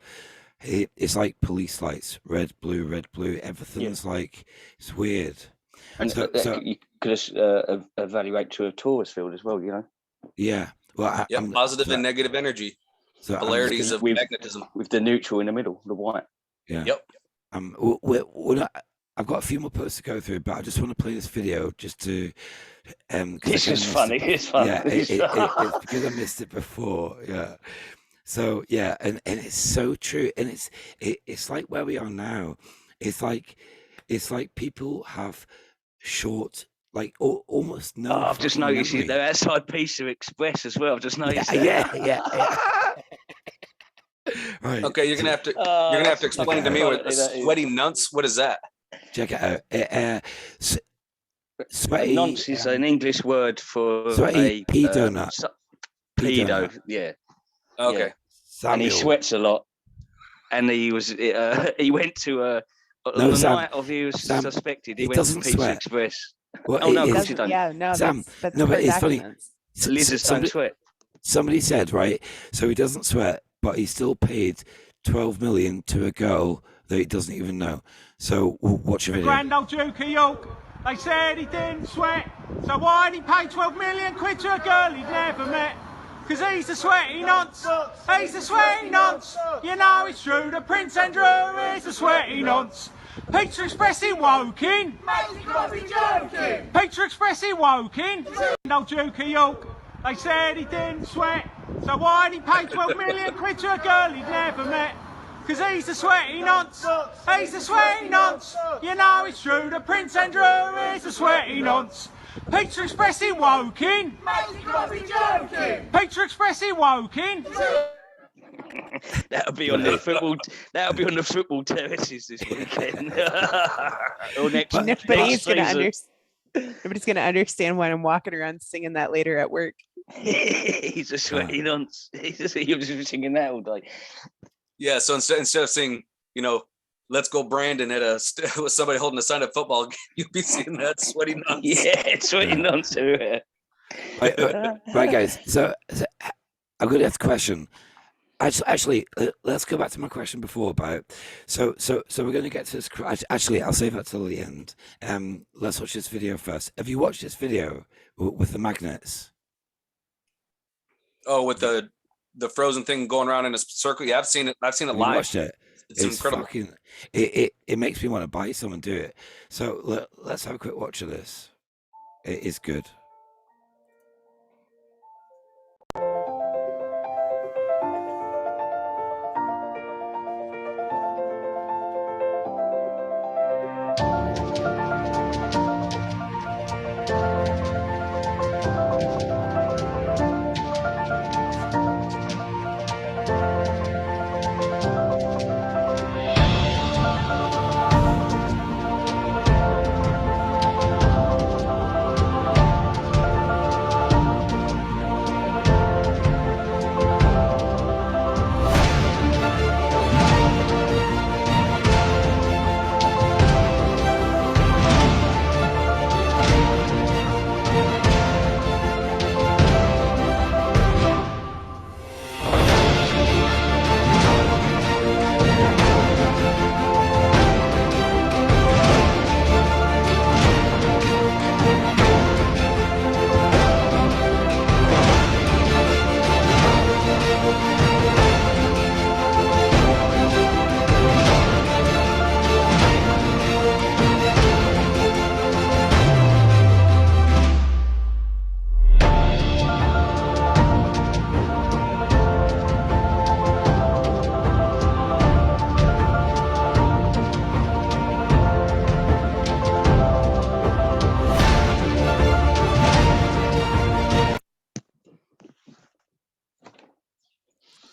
It's like police lights, red, blue. Everything's like, it's weird. And so you could evaluate to a tourist field as well, Yeah. Well, positive and negative energy. So polarities of magnetism. With the neutral in the middle, the white. Yeah. Yep. I've got a few more posts to go through, but I just want to play this video just to. It's just funny. It's funny. Yeah, it's because I missed it before. Yeah. So yeah, and it's so true, and it's like where we are now. It's like people have short, like almost no. I've just noticed they're outside Pizza Express as well. I've just noticed. Yeah. Right. Okay, you're gonna have to explain to me what sweaty nunts. What is that? Check it out. Sweaty nonce is an English word for sweaty pedo nut. Pedo, yeah. Okay. Yeah. And he sweats a lot. And he went to on the night of he was suspected. He went to Pizza Express. Well, no, of course you don't. Yeah, no, Sam, that's but it's funny. Lizards don't sweat. Somebody said, right, so he doesn't sweat, but he still paid 12 million to a girl that he doesn't even know. So watch your video. Grand old Duke of York, they said he didn't sweat, so why'd he pay 12 million quid to a girl he'd never met? Because he's the sweaty nonce, he's the sweaty nonce. You know it's true, the Prince Andrew is the sweaty nonce. Pizza Express in Woking, Pizza Express in Woking, old Duke of York. They said he didn't sweat, so why'd he pay 12 million quid to a girl he'd never met? Cause he's a sweaty nonce, he's a sweaty nonce. You know it's true that Prince Andrew is a sweaty nonce. Pizza Express in Woking. Mate, you gotta be joking. Pizza Express in Woking. That'll be on the football. That'll be on the football terraces this weekend. Or next. Nobody's gonna understand why I'm walking around singing that later at work. He's a sweaty nonce. He was just singing that all day. Yeah, so instead of saying, you know, let's go Brandon at with somebody holding a sign at football, you'll be seeing that sweaty nonce. Yeah, sweaty nonce. Right, guys. So I'm going to ask a question. Actually, let's go back to my question before about. So we're going to get to this. Actually, I'll save that till the end. Let's watch this video first. Have you watched this video with the magnets? Oh, with the frozen thing going around in a circle. Yeah, I've seen it. I've seen it live. Watched it. It's incredible. It makes me want to buy someone do it. So let's have a quick watch of this. It is good.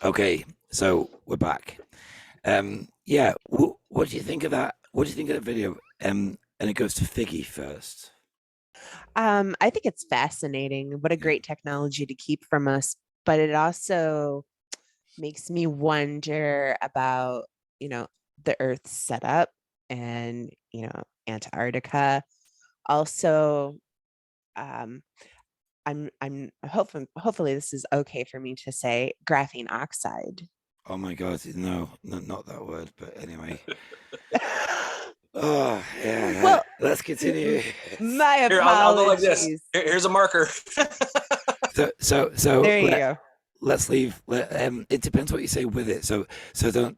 Okay, so we're back. Yeah, what do you think of that? What do you think of the video? And it goes to Figgy first. I think it's fascinating. What a great technology to keep from us, but it also makes me wonder about, you know, the Earth's setup and, you know, Antarctica. Also, I'm hopefully this is okay for me to say graphene oxide. Oh my God, no, not that word, but anyway. Oh yeah. Well, let's continue. My apologies. Here, I'll go like this. Here's a marker. So there you go. Let's leave. It depends what you say with it. So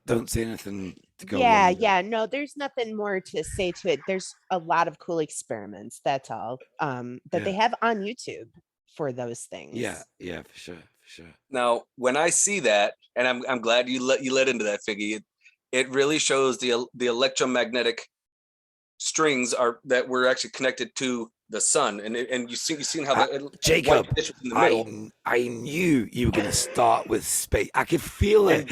don't say anything to go. Yeah. No, there's nothing more to say to it. There's a lot of cool experiments. That's all. That they have on YouTube for those things. Yeah, for sure. Now, when I see that, and I'm glad you let into that, Figgy. It really shows the electromagnetic strings that were actually connected to the sun, and you seen how Jacob, white in the middle. I knew you were going to start with space. I could feel it.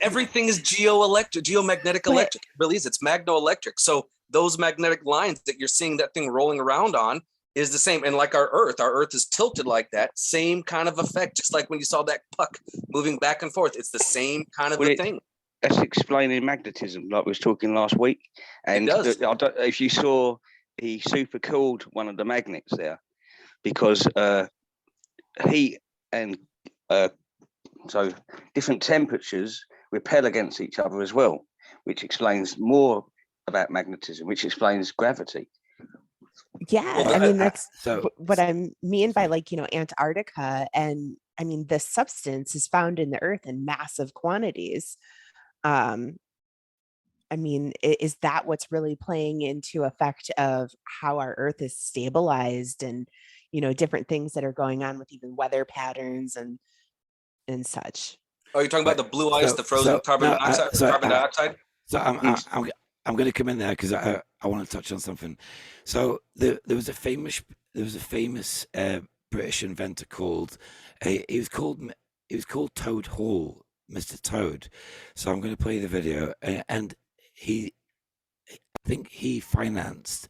Everything is geomagnetic electric. It really is. It's magnoelectric. So those magnetic lines that you're seeing that thing rolling around on is the same. And like our Earth is tilted like that. Same kind of effect, just like when you saw that puck moving back and forth. It's the same kind of thing. That's explaining magnetism, like we was talking last week. And if you saw, he super cooled one of the magnets there because heat and so different temperatures repel against each other as well, which explains more about magnetism, which explains gravity. Yeah, I mean, that's what I mean by, like, you know, Antarctica. And I mean, this substance is found in the earth in massive quantities. I mean, is that what's really playing into effect of how our earth is stabilized and, different things that are going on with even weather patterns and such. Oh, you're talking about the blue ice, the frozen carbon dioxide? So I'm going to come in there because I want to touch on something. So there was a famous British inventor called he was called Toad Hall, Mr. Toad. So I'm going to play the video, and I think he financed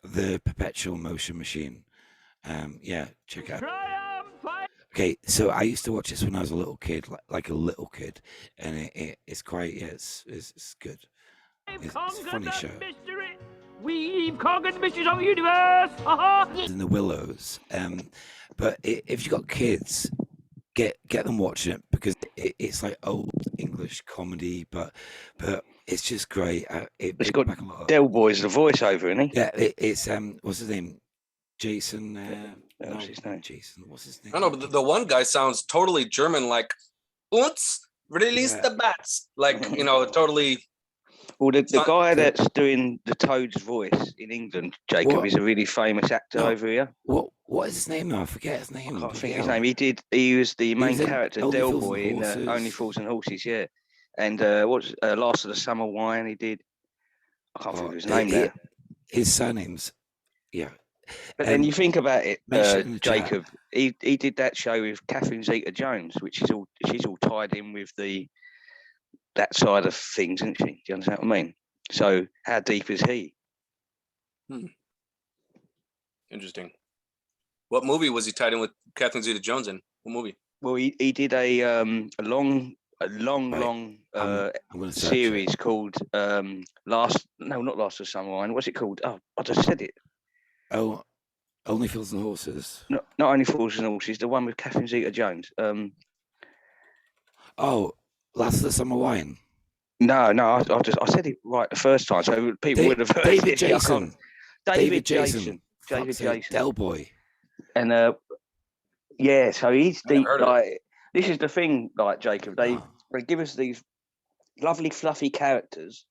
the perpetual motion machine. Yeah, check it out. Okay, so I used to watch this when I was a little kid, like a little kid, and it's quite it's good. It's a funny show. We've conquered the mysteries of the universe. In the Willows, but if you got kids, get them watching it because it's like old English comedy, but it's just great. It's got Del Boy's the voiceover, isn't he? Yeah, it's what's his name? Jason. What's his name? Jason. What's his name? I don't know, but the one guy sounds totally German, like "Uns release the bats," like totally. Well, the guy that's doing the Toad's voice in England, Jacob, is a really famous actor over here. What is his name now? I forget his name. I can't think his name. He was the main character, Del Boy, in Only Fools and Horses, yeah. And what's Last of the Summer Wine? He did. I can't think of his name there. His surname's But then you think about it, Jacob. He did that show with Catherine Zeta-Jones, which is she's all tied in with that side of things, isn't she? Do you understand what I mean? So how deep is he? Interesting. What movie was he tied in with Catherine Zeta-Jones in? What movie? Well, he did a long series called not Last of Summer Wine. What's it called? Oh, I just said it. Oh, Only Fools and Horses. Not Only Fools and Horses. The one with Catherine Zeta-Jones. Last of the Summer Wine. No, I said it right the first time, so people would have heard David it. Jason. David Jason. Del Boy. And so he's deep. Like this is the thing, like Jacob. They give us these lovely, fluffy characters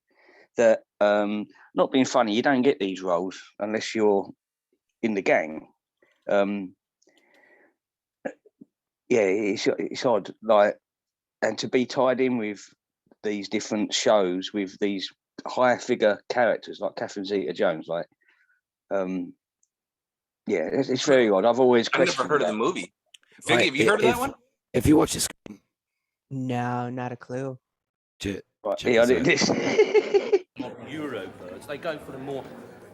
that, not being funny, you don't get these roles unless you're in the gang. It's odd, like. And to be tied in with these different shows with these high figure characters like Catherine Zeta-Jones, like, it's very odd. I've always questioned. I've never heard of the movie. Figgy, have you heard of that one? If you watch this, no, not a clue. Euroverse, they go for the more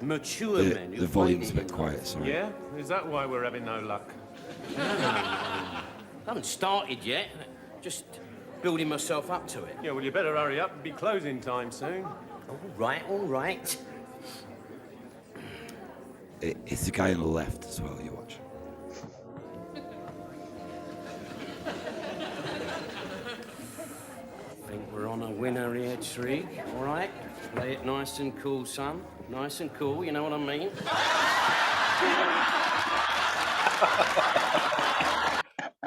mature men. The volume's a bit quiet. Sorry. Yeah, is that why we're having no luck? No. I haven't started yet. Just building myself up to it. Yeah, well, you better hurry up and be closing time soon. All right. It's the guy on the left as well, you watch. I think we're on a winner here, Trig. All right? Play it nice and cool, son. Nice and cool, you know what I mean?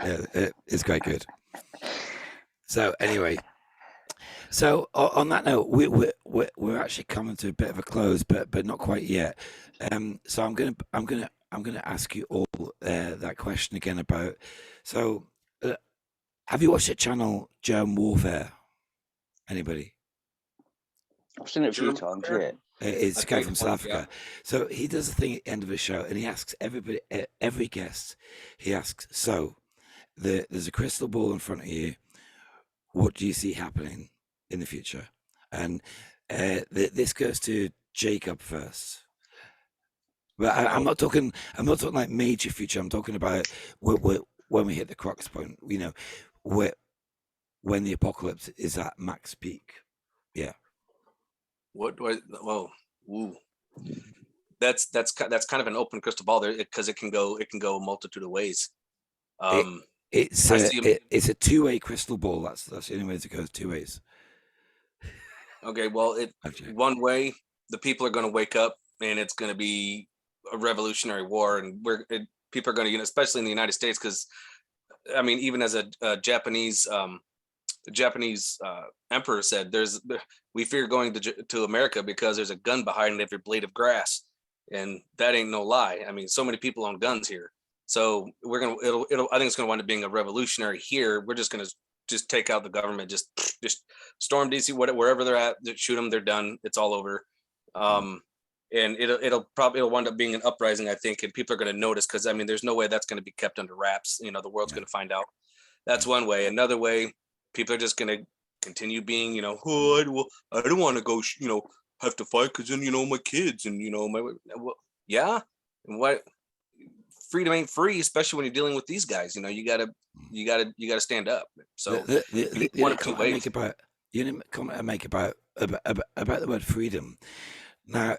Yeah, it's quite good. So anyway, on that note, we're actually coming to a bit of a close, but not quite yet. So I'm gonna ask you all that question again about. So, have you watched the channel German Warfare? Anybody? I've seen it a few times. Yeah. It's a guy from South Africa. So he does a thing at the end of the show, and he asks every guest. He asks, so there's a crystal ball in front of you. What do you see happening in the future? And this goes to Jacob first. But I'm not talking like major future. I'm talking about when we hit the crux point. When the apocalypse is at max peak. Yeah. What do I? Whoa, ooh. That's kind of an open crystal ball there because it can go a multitude of ways. It's a two-way crystal ball. That's the only way it goes, two ways. Okay, well, one way the people are going to wake up and it's going to be a revolutionary war, and people are going to, especially in the United States, because I mean, even as a Japanese. The Japanese emperor said, we fear going to America because there's a gun behind every blade of grass. And that ain't no lie. I mean, so many people own guns here. So I think it's gonna wind up being a revolutionary here. We're just gonna just take out the government, just storm DC, wherever they're at, shoot them, they're done, it's all over. And it'll wind up being an uprising, I think, and people are going to notice, because I mean, there's no way that's going to be kept under wraps. You know, the world's going to find out. That's one way. Another way, people are just going to continue being, you know, oh, I don't want to go, you know, have to fight because then, you know, my kids and, you know, yeah, and what, freedom ain't free, especially when you're dealing with these guys. You know, you gotta stand up. So one of two ways. You comment I make about the word freedom. Now,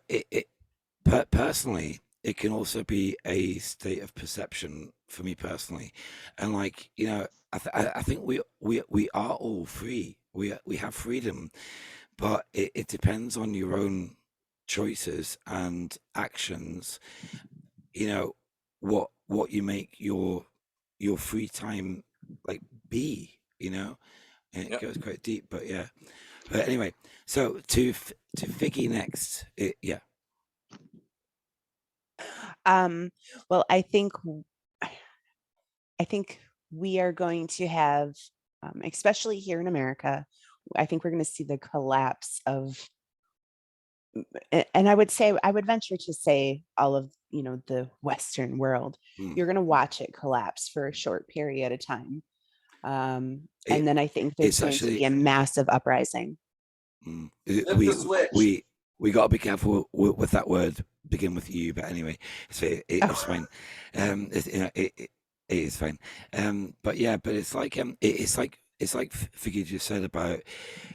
but personally, it can also be a state of perception for me personally, and like, you know, I think we are all free. We have freedom, but it depends on your own choices and actions. You know, what you make your free time like be. You know, and it goes quite deep, but yeah. But anyway, so to Figgy next. Well, I think we are going to have, especially here in America, I think we're going to see the collapse of, and I would venture to say all of, you know, the Western world. You're going to watch it collapse for a short period of time. And then I think there's going to be a massive uprising. We got to be careful with that word. Begin with you, but anyway, so it's fine. It is fine. But yeah, but it's like Figgy just said about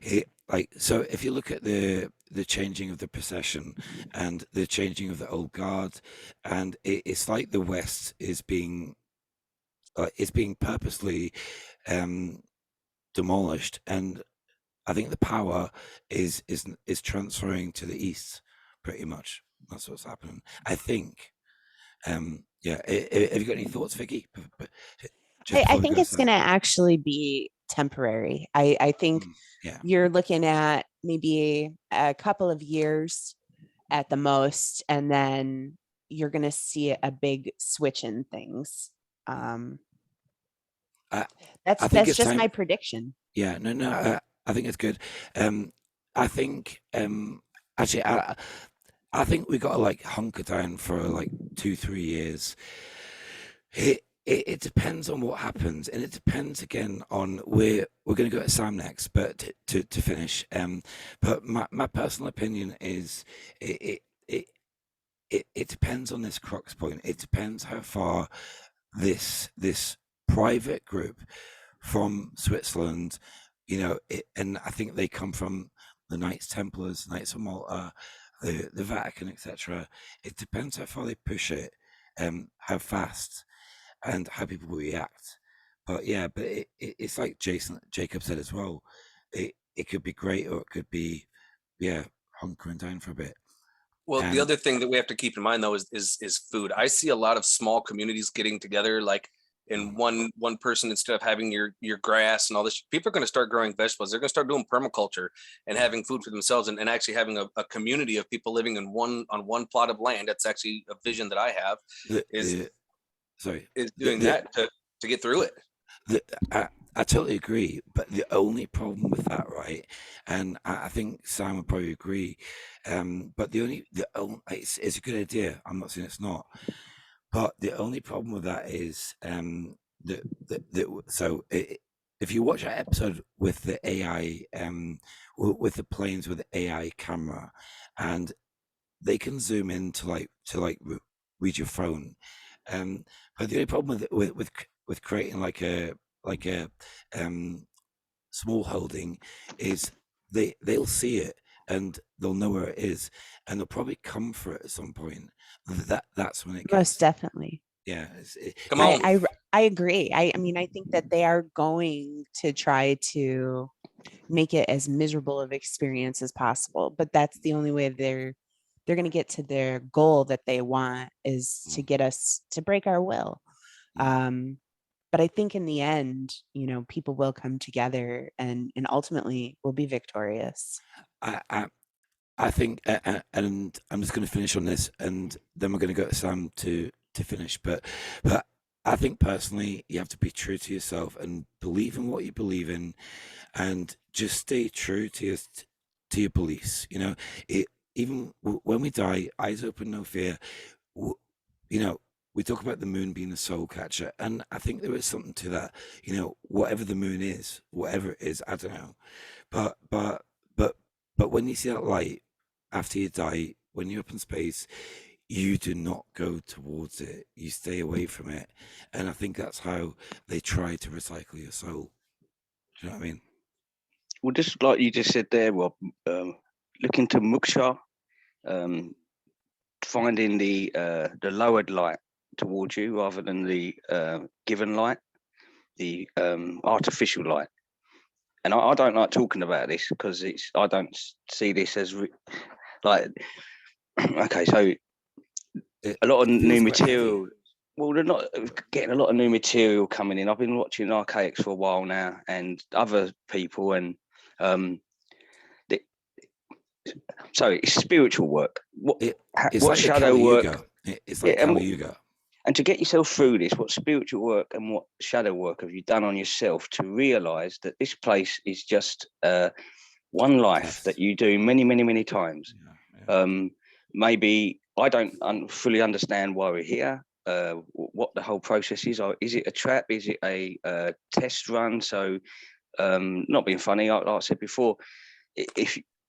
it. Like, so if you look at the changing of the procession and the changing of the old guard, and it's like the West is being purposely demolished, and I think the power is transferring to the East, pretty much. That's what's happening, I think. Yeah. Have you got any thoughts, Vicky? I think it's going to actually be temporary. I think you're looking at maybe a couple of years at the most, and then you're going to see a big switch in things. That's just my prediction. Yeah, no, I think it's good. I think actually, I think we got to like hunker down for like 2-3 years. It depends on what happens, and it depends again on we're going to go to Sam next, but to finish. But my personal opinion is it depends on this crux point. It depends how far this private group from Switzerland, you know, and I think they come from the Knights Templars, Knights of Malta, the Vatican, etc. It depends how far they push it, how fast, and how people react. But yeah, but it's like Jacob said as well. It could be great, or it could be hunkering down for a bit. Well, the other thing that we have to keep in mind though is food. I see a lot of small communities getting together, like in one person, instead of having your grass and all this, people are going to start growing vegetables. They're going to start doing permaculture and having food for themselves, and actually having a community of people living on one plot of land. That's actually a vision that I have, is doing that to get through it. I totally agree, but the only problem with that, right, and I think Sam would probably agree, but the only it's a good idea. I'm not saying it's not. But the only problem with that is if you watch that episode with the AI, with the planes with the AI camera, and they can zoom in to read your phone, but the only problem with creating like a small holding is they'll see it and they'll know where it is, and they'll probably come for it at some point. That's when it gets, most definitely. Yeah, come on. I agree. I mean, I think that they are going to try to make it as miserable of experience as possible, but that's the only way they're going to get to their goal that they want, is to get us to break our will. But I think in the end, you know, people will come together and ultimately will be victorious. I think, and I'm just going to finish on this, and then we're going to go to Sam to finish. But I think personally, you have to be true to yourself and believe in what you believe in, and just stay true to your beliefs. You know, even when we die, eyes open, no fear. You know, we talk about the moon being a soul catcher, and I think there is something to that. You know, whatever the moon is, whatever it is, I don't know, but when you see that light after you die, when you're up in space, you do not go towards it. You stay away from it, and I think that's how they try to recycle your soul. Do you know what I mean? Well, just like you just said there, Rob, look into Moksha, finding the lowered light towards you rather than the given light, the artificial light. And I don't like talking about this because I don't see this as like okay, so a lot of new material. Well, they're not getting a lot of new material coming in. I've been watching Archaics for a while now, and other people, and so it's spiritual work. What like shadow work? It's like Kali Yuga. And to get yourself through this, what spiritual work and what shadow work have you done on yourself to realise that this place is just one life that you do many, many, many times? Maybe I don't fully understand why we're here, what the whole process is. Is it a trap? Is it a test run? So, not being funny, like I said before,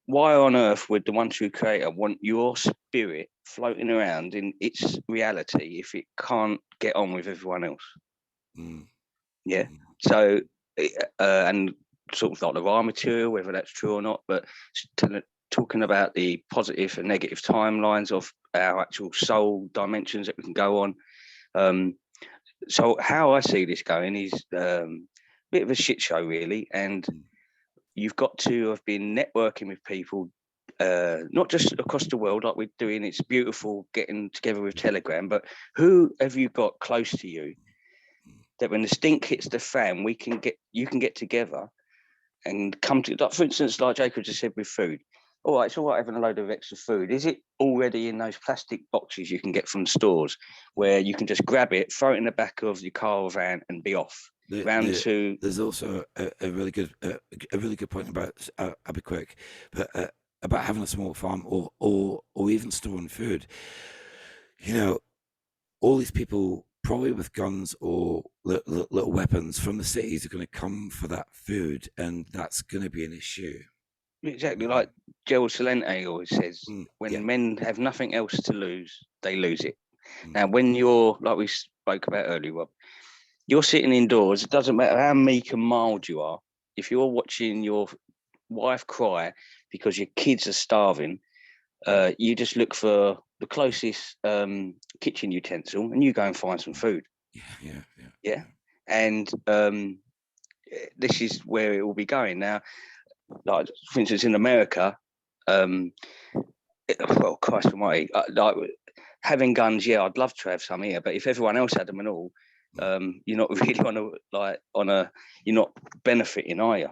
why on earth would the one true creator want your spirit floating around in its reality if it can't get on with everyone else? Yeah. So, and sort of like the raw material, whether that's true or not, but talking about the positive and negative timelines of our actual soul dimensions that we can go on. So how I see this going is a bit of a shit show, really, and you've got to have been networking with people, not just across the world like we're doing. It's beautiful getting together with Telegram, but who have you got close to you that when the stink hits the fan, you can get together and come to, like, for instance, like Jacob just said with food. All right, it's all right having a load of extra food. Is it already in those plastic boxes you can get from stores where you can just grab it, throw it in the back of your car or van and be off? There's also a really good point about, I'll be quick, but about having a small farm or even storing food. You know, all these people probably with guns or little weapons from the cities are going to come for that food, and that's going to be an issue. Exactly, like Joel Salente always says, when men have nothing else to lose, they lose it. Now, when you're, like we spoke about earlier, Rob, you're sitting indoors, it doesn't matter how meek and mild you are. If you're watching your wife cry because your kids are starving, you just look for the closest kitchen utensil and you go and find some food. Yeah. And this is where it will be going now. Like, for instance, in America, well, Christ almighty, like having guns, yeah, I'd love to have some here, but if everyone else had them and all, you're not really you're not benefiting, are you?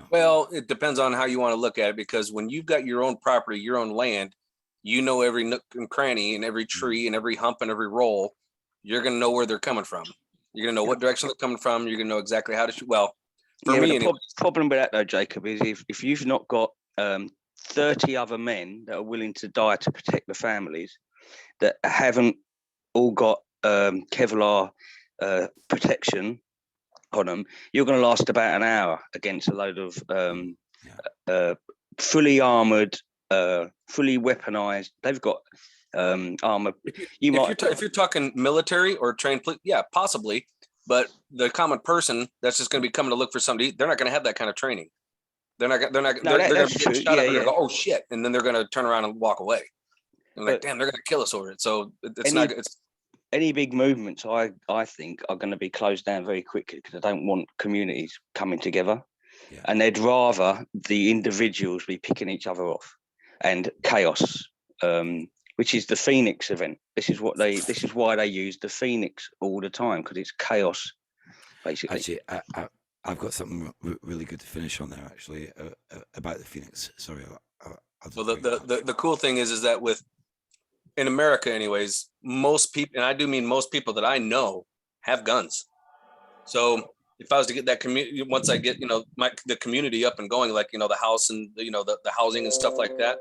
Well, it depends on how you want to look at it, because when you've got your own property, your own land, you know every nook and cranny and every tree and every hump and every roll. You're going to know where they're coming from. You're going to know what direction they're coming from. You're going to know exactly how to shoot. Well, for me, the problem with that though, Jacob, is if you've not got 30 other men that are willing to die to protect the families, that haven't all got Kevlar protection on them, you're going to last about an hour against a load of fully armored, fully weaponized. They've got armor. If you're talking military or trained, yeah, possibly. But the common person that's just going to be coming to look for somebody, they're not going to have that kind of training. They're going to get shot at and go, oh shit, and then they're going to turn around and walk away. And like, damn, they're going to kill us over it. So it's any big movements, I think, are going to be closed down very quickly, because I don't want communities coming together, and they'd rather the individuals be picking each other off, and chaos, which is the Phoenix event. This is why they use the Phoenix all the time, because it's chaos, basically. Actually, I've got something really good to finish on there, actually, about the Phoenix. Sorry. Well, the cool thing is that in America, anyways, most people, and I do mean most people that I know, have guns. So if I was to get that community, once I get, the community up and going, like, the house and, the housing and stuff like that,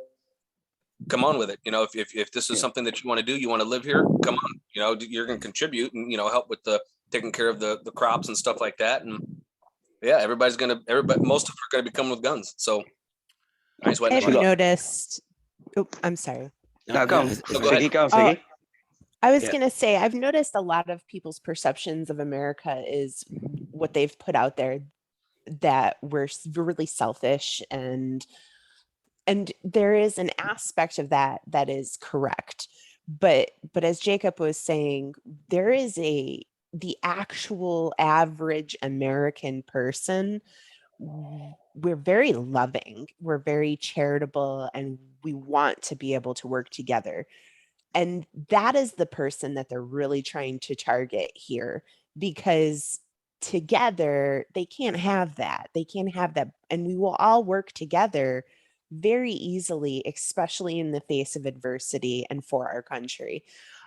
come on with it. If this is something that you want to do, you want to live here, come on, you're going to contribute and, help with the taking care of the crops and stuff like that. And yeah, everybody, most of them are going to be coming with guns. So nice. I've noticed, I'm sorry. No, go on. Go ahead. I was going to say, I've noticed a lot of people's perceptions of America is what they've put out there, that we're really selfish, and there is an aspect of that is correct. But as Jacob was saying, there is the actual average American person. We're very loving, we're very charitable, and we want to be able to work together. And that is the person that they're really trying to target here, because together they can't have that. They can't have that. And we will all work together very easily, especially in the face of adversity and for our country.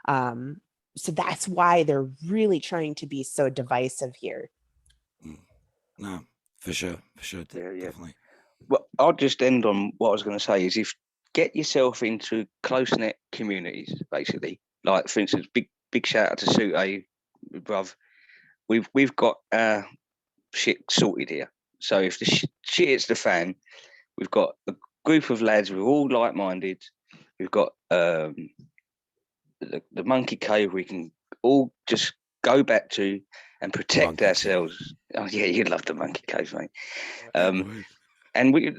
So that's why they're really trying to be so divisive here. No, for sure, definitely. Well, I'll just end on what I was going to say is, if get yourself into close-knit communities, basically. Like, for instance, big shout out to Sute, bruv. We've got our shit sorted here. So if the shit hits the fan, we've got a group of lads, we're all like-minded. We've got the monkey cave we can all just go back to and protect ourselves. Oh yeah, you love the monkey cave, mate. And we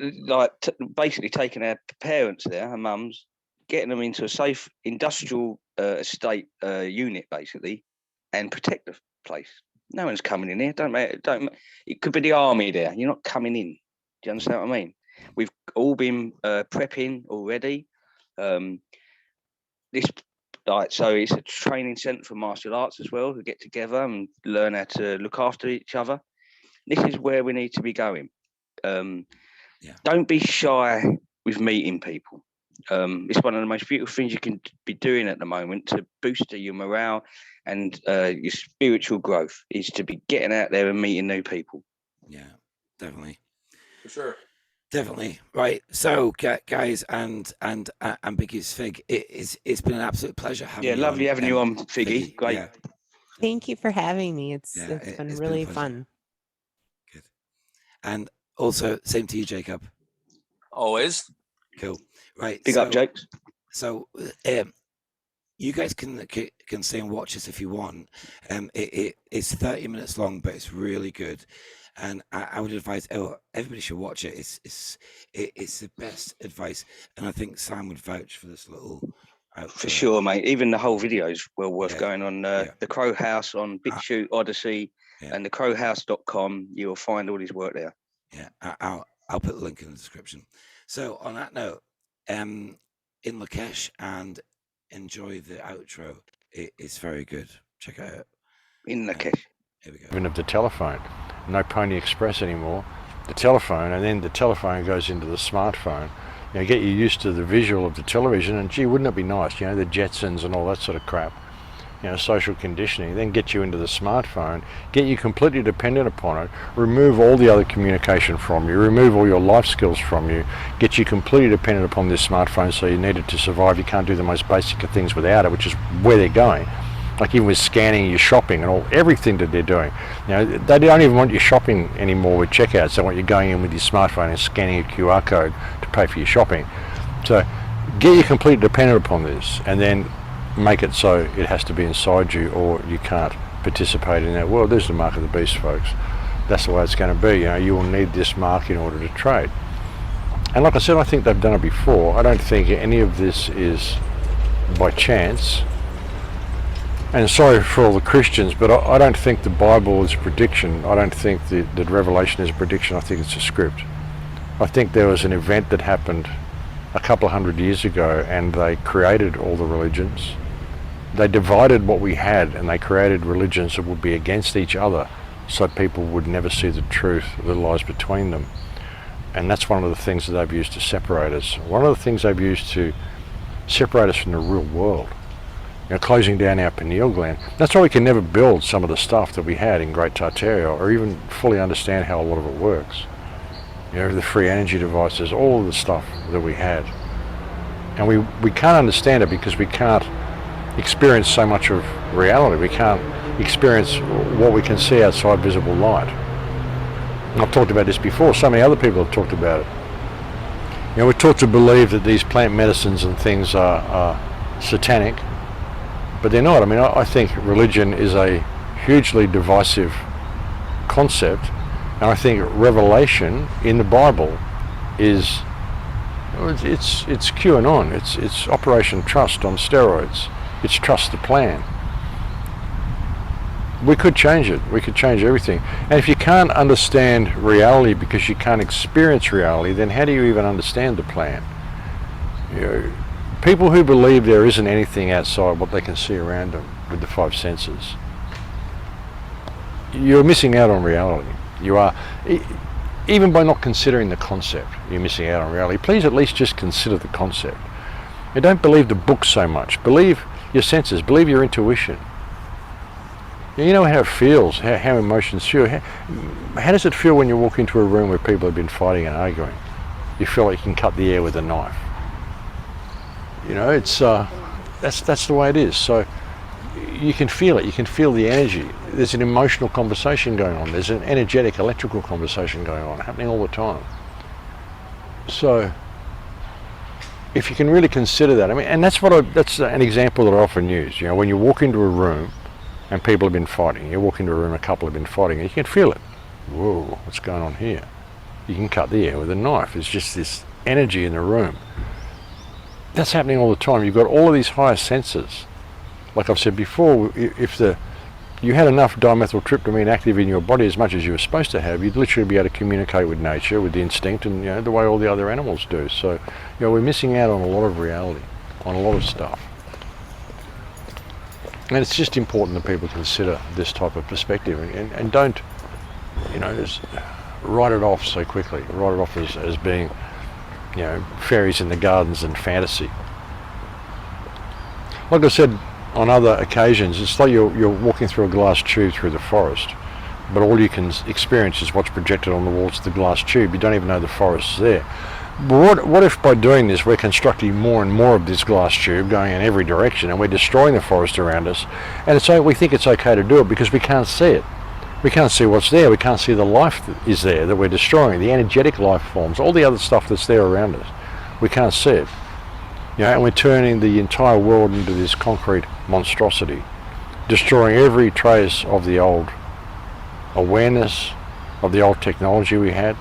basically taking our parents there, our mums, getting them into a safe industrial estate unit, basically, and protect the place. No one's coming in here. It could be the army there. You're not coming in. Do you understand what I mean? We've all been prepping already. So it's a training centre for martial arts as well. We get together and learn how to look after each other. This is where we need to be going. Don't be shy with meeting people. It's one of the most beautiful things you can be doing at the moment to boost your morale and your spiritual growth, is to be getting out there and meeting new people. Yeah, definitely. For sure. Definitely. Right. So, guys, and Ambigious Fig, it's been an absolute pleasure having you. Lovely having you on, Figgy. Great. Yeah. Thank you for having me. It's been really fun. Good. And also, same to you, Jacob. Always. Cool. Right. Big up, Jake. So, you guys can stay and watch this if you want. It's 30 minutes long, but it's really good. And I would advise everybody should watch it. It's the best advice, and I think Sam would vouch for this little outro. For sure, mate. Even the whole video is well worth going on. The Crow House on BitChute, Odyssey, and thecrowhouse.com. You will find all his work there. Yeah, I'll put the link in the description. So on that note, in Lakesh, and enjoy the outro. It's very good. Check it out. In Lakesh. Here we go. Even of the telephone. No Pony Express anymore. The telephone, and then the telephone goes into the smartphone. Get you used to the visual of the television, and gee, wouldn't it be nice? The Jetsons and all that sort of crap. Social conditioning. Then get you into the smartphone, get you completely dependent upon it, remove all the other communication from you, remove all your life skills from you, get you completely dependent upon this smartphone, so you need it to survive. You can't do the most basic of things without it, which is where they're going. Like even with scanning your shopping and everything that they're doing. They don't even want you shopping anymore with checkouts. They want you going in with your smartphone and scanning a QR code to pay for your shopping. So get you completely dependent upon this, and then make it so it has to be inside you, or you can't participate in that world. There's the mark of the beast, folks. That's the way it's going to be. You will need this mark in order to trade. And like I said, I think they've done it before. I don't think any of this is by chance. And sorry for all the Christians, but I don't think the Bible is a prediction. I don't think that Revelation is a prediction. I think it's a script. I think there was an event that happened a couple of 100 years ago, and they created all the religions. They divided what we had, and they created religions that would be against each other, so people would never see the truth that lies between them. And that's one of the things that they've used to separate us. One of the things they've used to separate us from the real world. closing down our pineal gland. That's why we can never build some of the stuff that we had in Great Tartaria, or even fully understand how a lot of it works. The free energy devices, all of the stuff that we had. And we can't understand it because we can't experience so much of reality. We can't experience what we can see outside visible light. And I've talked about this before. So many other people have talked about it. We're taught to believe that these plant medicines and things are satanic, but they're not. I mean, I think religion is a hugely divisive concept, and I think revelation in the Bible is it's QAnon. It's Operation Trust on steroids. It's trust the plan. We could change it. We could change everything. And if you can't understand reality because you can't experience reality, then how do you even understand the plan? People who believe there isn't anything outside what they can see around them with the five senses, you're missing out on reality. You are, even by not considering the concept, you're missing out on reality. Please at least just consider the concept. And don't believe the book so much. Believe your senses. Believe your intuition. You know how it feels, how emotions feel. How does it feel when you walk into a room where people have been fighting and arguing? You feel like you can cut the air with a knife. It's that's the way it is. So you can feel it. You can feel the energy. There's an emotional conversation going on. There's an energetic, electrical conversation going on, happening all the time. So if you can really consider that, I mean, and that's an example that I often use. When you walk into a room and people have been fighting, you walk into a room, a couple have been fighting, and you can feel it. Whoa, what's going on here? You can cut the air with a knife. It's just this energy in the room. That's happening all the time. You've got all of these higher senses. Like I've said before, if you had enough dimethyltryptamine active in your body as much as you were supposed to have, you'd literally be able to communicate with nature, with the instinct, and the way all the other animals do. So we're missing out on a lot of reality, on a lot of stuff. And it's just important that people consider this type of perspective and don't, just write it off so quickly. Write it off as being, fairies in the gardens and fantasy. Like I said on other occasions, it's like you're walking through a glass tube through the forest, but all you can experience is what's projected on the walls of the glass tube. You don't even know the forest's there. But what if by doing this we're constructing more and more of this glass tube going in every direction, and we're destroying the forest around us, and we think it's okay to do it because we can't see it. We can't see what's there. We can't see the life that is there that we're destroying, the energetic life forms, all the other stuff that's there around us. We can't see it. And we're turning the entire world into this concrete monstrosity, destroying every trace of the old awareness, of the old technology we had.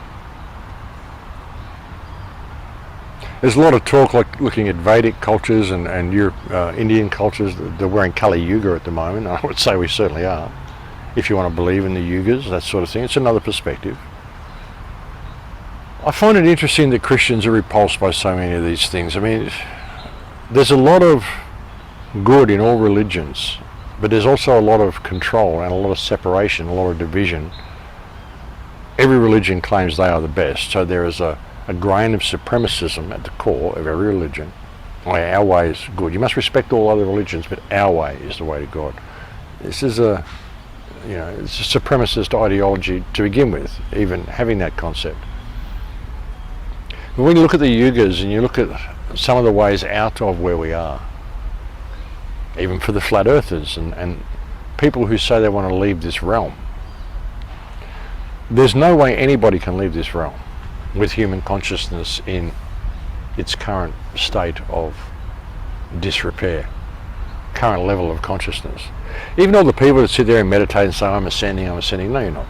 There's a lot of talk, like looking at Vedic cultures and Indian cultures. They're wearing Kali Yuga at the moment. I would say we certainly are. If you want to believe in the Yugas, that sort of thing. It's another perspective. I find it interesting that Christians are repulsed by so many of these things. I mean, there's a lot of good in all religions, but there's also a lot of control and a lot of separation, a lot of division. Every religion claims they are the best, so there is a grain of supremacism at the core of every religion. Our way is good. You must respect all other religions, but our way is the way to God. This is it's a supremacist ideology to begin with, even having that concept. But when you look at the Yugas and you look at some of the ways out of where we are, even for the flat earthers and people who say they want to leave this realm, there's no way anybody can leave this realm with human consciousness in its current state of disrepair, current level of consciousness. Even all the people that sit there and meditate and say, I'm ascending, no, you're not.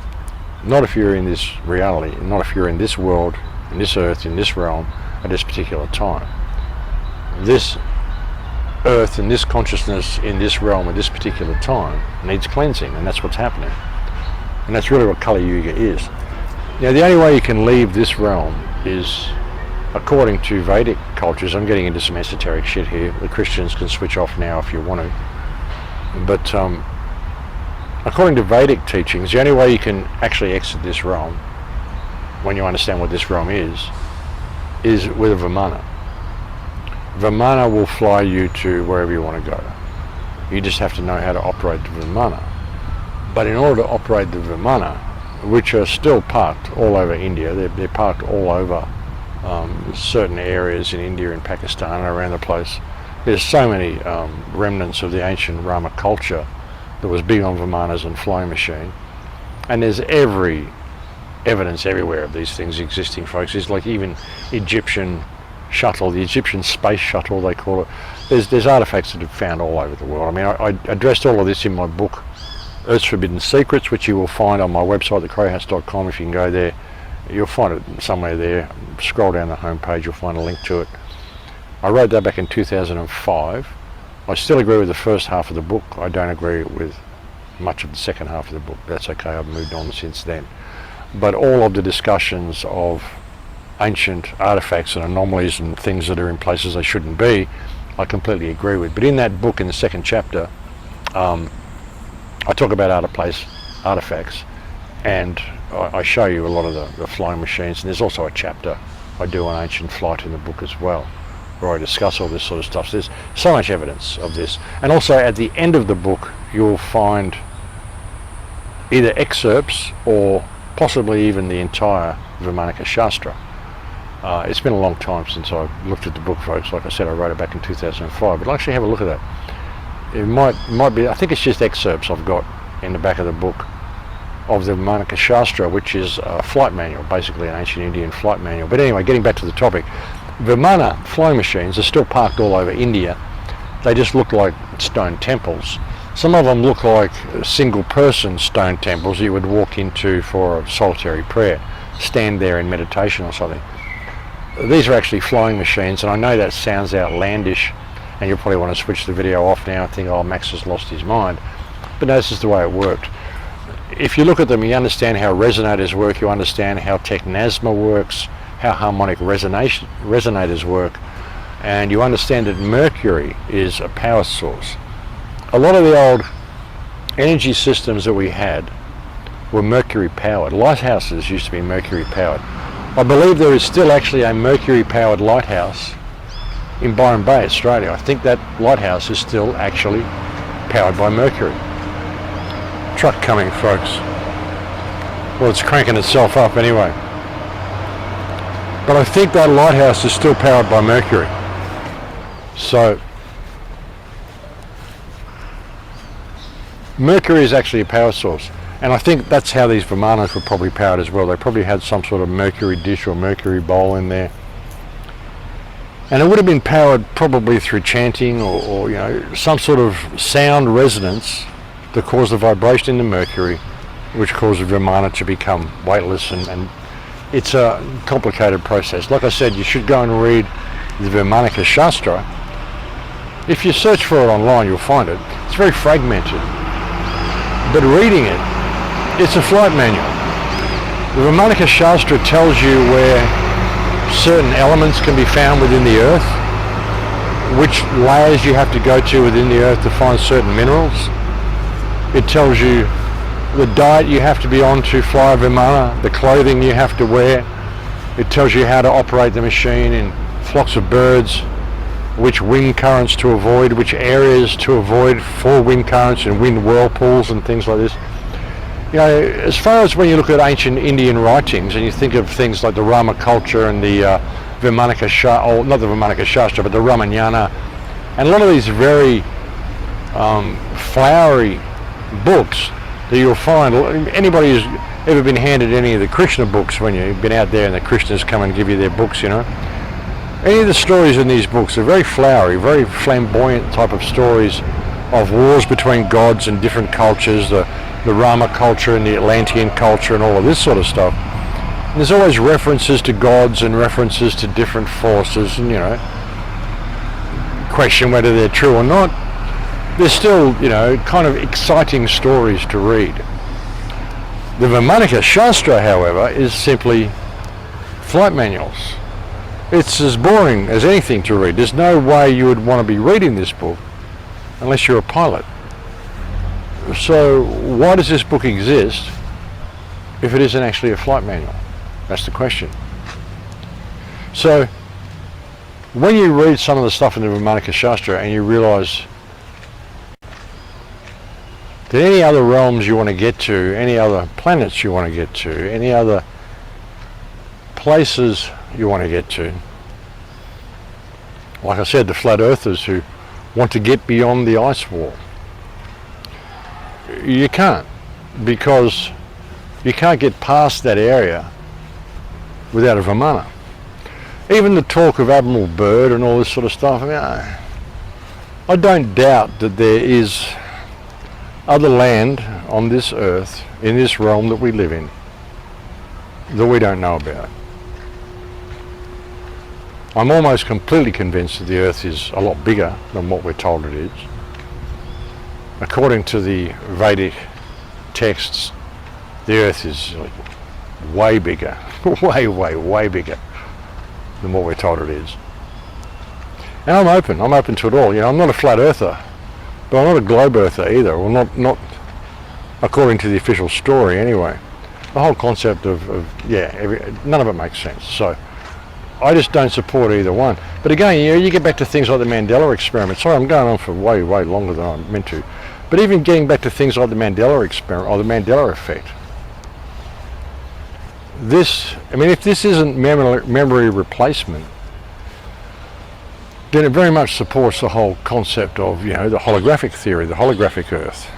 Not if you're in this reality, not if you're in this world, in this earth, in this realm, at this particular time. This earth and this consciousness in this realm at this particular time needs cleansing, and that's what's happening. And that's really what Kali Yuga is. The only way you can leave this realm is, according to Vedic cultures, I'm getting into some esoteric shit here, the Christians can switch off now if you want to, but according to Vedic teachings, the only way you can actually exit this realm, when you understand what this realm is with a Vimana. Vimana will fly you to wherever you want to go. You just have to know how to operate the Vimana. But in order to operate the Vimana, which are still parked all over India, they're parked all over certain areas in India and Pakistan and around the place. There's so many remnants of the ancient Rama culture that was big on Vimanas and flying machine. And there's every evidence everywhere of these things existing, folks. It's like even Egyptian shuttle, the Egyptian space shuttle they call it. There's artifacts that are found all over the world. I mean, I addressed all of this in my book, Earth's Forbidden Secrets, which you will find on my website, thecrowhouse.com. If you can go there, you'll find it somewhere there. Scroll down the homepage, you'll find a link to it. I wrote that back in 2005. I still agree with the first half of the book. I don't agree with much of the second half of the book. That's okay, I've moved on since then. But all of the discussions of ancient artifacts and anomalies and things that are in places they shouldn't be, I completely agree with. But in that book, in the second chapter, I talk about out-of-place artifacts, and I show you a lot of the flying machines, and there's also a chapter I do on ancient flight in the book as well, where I discuss all this sort of stuff. So there's so much evidence of this. And also at the end of the book, you'll find either excerpts or possibly even the entire Vimanika Shastra. It's been a long time since I looked at the book, folks. Like I said, I wrote it back in 2005, but I'll actually have a look at that. It might be, I think it's just excerpts I've got in the back of the book of the Vimanika Shastra, which is a flight manual, basically an ancient Indian flight manual. But anyway, getting back to the topic, Vimana flying machines are still parked all over India. They just look like stone temples. Some of them look like single-person stone temples you would walk into for a solitary prayer, stand there in meditation or something. These are actually flying machines, and I know that sounds outlandish, and you'll probably want to switch the video off now and think, oh, Max has lost his mind. But no, this is the way it worked. If you look at them, you understand how resonators work, you understand how technasma works, how harmonic resonators work, and you understand that mercury is a power source. A lot of the old energy systems that we had were mercury powered. Lighthouses used to be mercury powered. I believe there is still actually a mercury powered lighthouse in Byron Bay, Australia. I think that lighthouse is still actually powered by mercury. Truck coming, folks. Well, it's cranking itself up anyway. But I think that lighthouse is still powered by mercury. So, mercury is actually a power source. And I think that's how these Vimanas were probably powered as well. They probably had some sort of mercury dish or mercury bowl in there. And it would have been powered probably through chanting or you know, some sort of sound resonance that caused the vibration in the mercury, which caused the Vimana to become weightless, and it's a complicated process. Like I said, you should go and read the Vimanika Shastra. If you search for it online, you'll find it. It's very fragmented. But reading it, it's a flight manual. The Vimanika Shastra tells you where certain elements can be found within the earth, which layers you have to go to within the earth to find certain minerals. It tells you the diet you have to be on to fly a Vimana, the clothing you have to wear. It tells you how to operate the machine in flocks of birds, which wind currents to avoid, which areas to avoid for wind currents and wind whirlpools and things like this. You know, as far as when you look at ancient Indian writings and you think of things like the Rama culture and the Vimanika Shastra, or not the Vimanika Shastra, but the Ramayana, and a lot of these very flowery books that you'll find, anybody who's ever been handed any of the Krishna books when you've been out there and the Krishnas come and give you their books, you know, any of the stories in these books are very flowery, very flamboyant type of stories of wars between gods and different cultures, the Rama culture and the Atlantean culture and all of this sort of stuff. And there's always references to gods and references to different forces, and you know, question whether they're true or not. There's still, you know, kind of exciting stories to read. The Vimanika Shastra, however, is simply flight manuals. It's as boring as anything to read. There's no way you would want to be reading this book unless you're a pilot. So why does this book exist if it isn't actually a flight manual? That's the question. So when you read some of the stuff in the Vimanika Shastra and you realize that any other realms you want to get to, any other planets you want to get to, any other places you want to get to, like I said, the flat earthers who want to get beyond the ice wall, you can't, because you can't get past that area without a Vimana. Even the talk of Admiral Byrd and all this sort of stuff, I mean, I don't doubt that there is other land on this earth, in this realm that we live in, that we don't know about. I'm almost completely convinced that the earth is a lot bigger than what we're told it is. According to the Vedic texts, the earth is way bigger, way bigger than what we're told it is. And I'm open to it all. You know, I'm not a flat earther, but I'm not a globe earther either, or not according to the official story anyway. The whole concept of none of it makes sense. So I just don't support either one. But again, you know, you get back to things like the Mandela experiment. Sorry, I'm going on for way longer than I meant to. But even getting back to things like the Mandela experiment or the Mandela effect, if this isn't memory replacement, then it very much supports the whole concept of, you know, the holographic theory, the holographic Earth.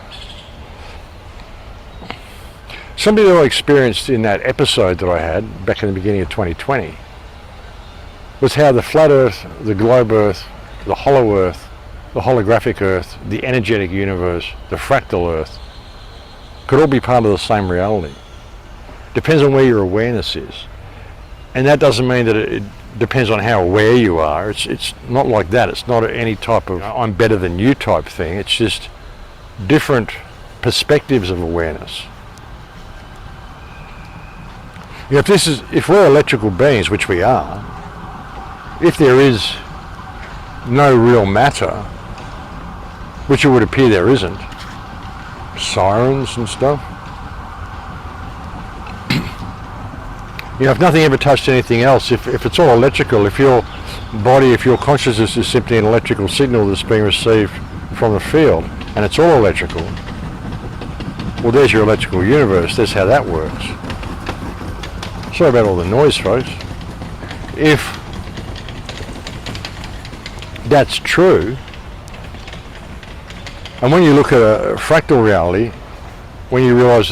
Something that I experienced in that episode that I had back in the beginning of 2020 was how the flat Earth, the globe Earth, the hollow Earth, the holographic Earth, the energetic universe, the fractal Earth could all be part of the same reality. Depends on where your awareness is. And that doesn't mean that it depends on how aware you are. It's not like that. It's not any type of I'm better than you type thing. It's just different perspectives of awareness. You know, if we're electrical beings, which we are, if there is no real matter, which it would appear there isn't, sirens and stuff, you know, if nothing ever touched anything else, if it's all electrical, if your body, if your consciousness is simply an electrical signal that's being received from the field, and it's all electrical, well, there's your electrical universe. That's how that works. Sorry about all the noise, folks. If that's true, and when you look at a fractal reality, when you realize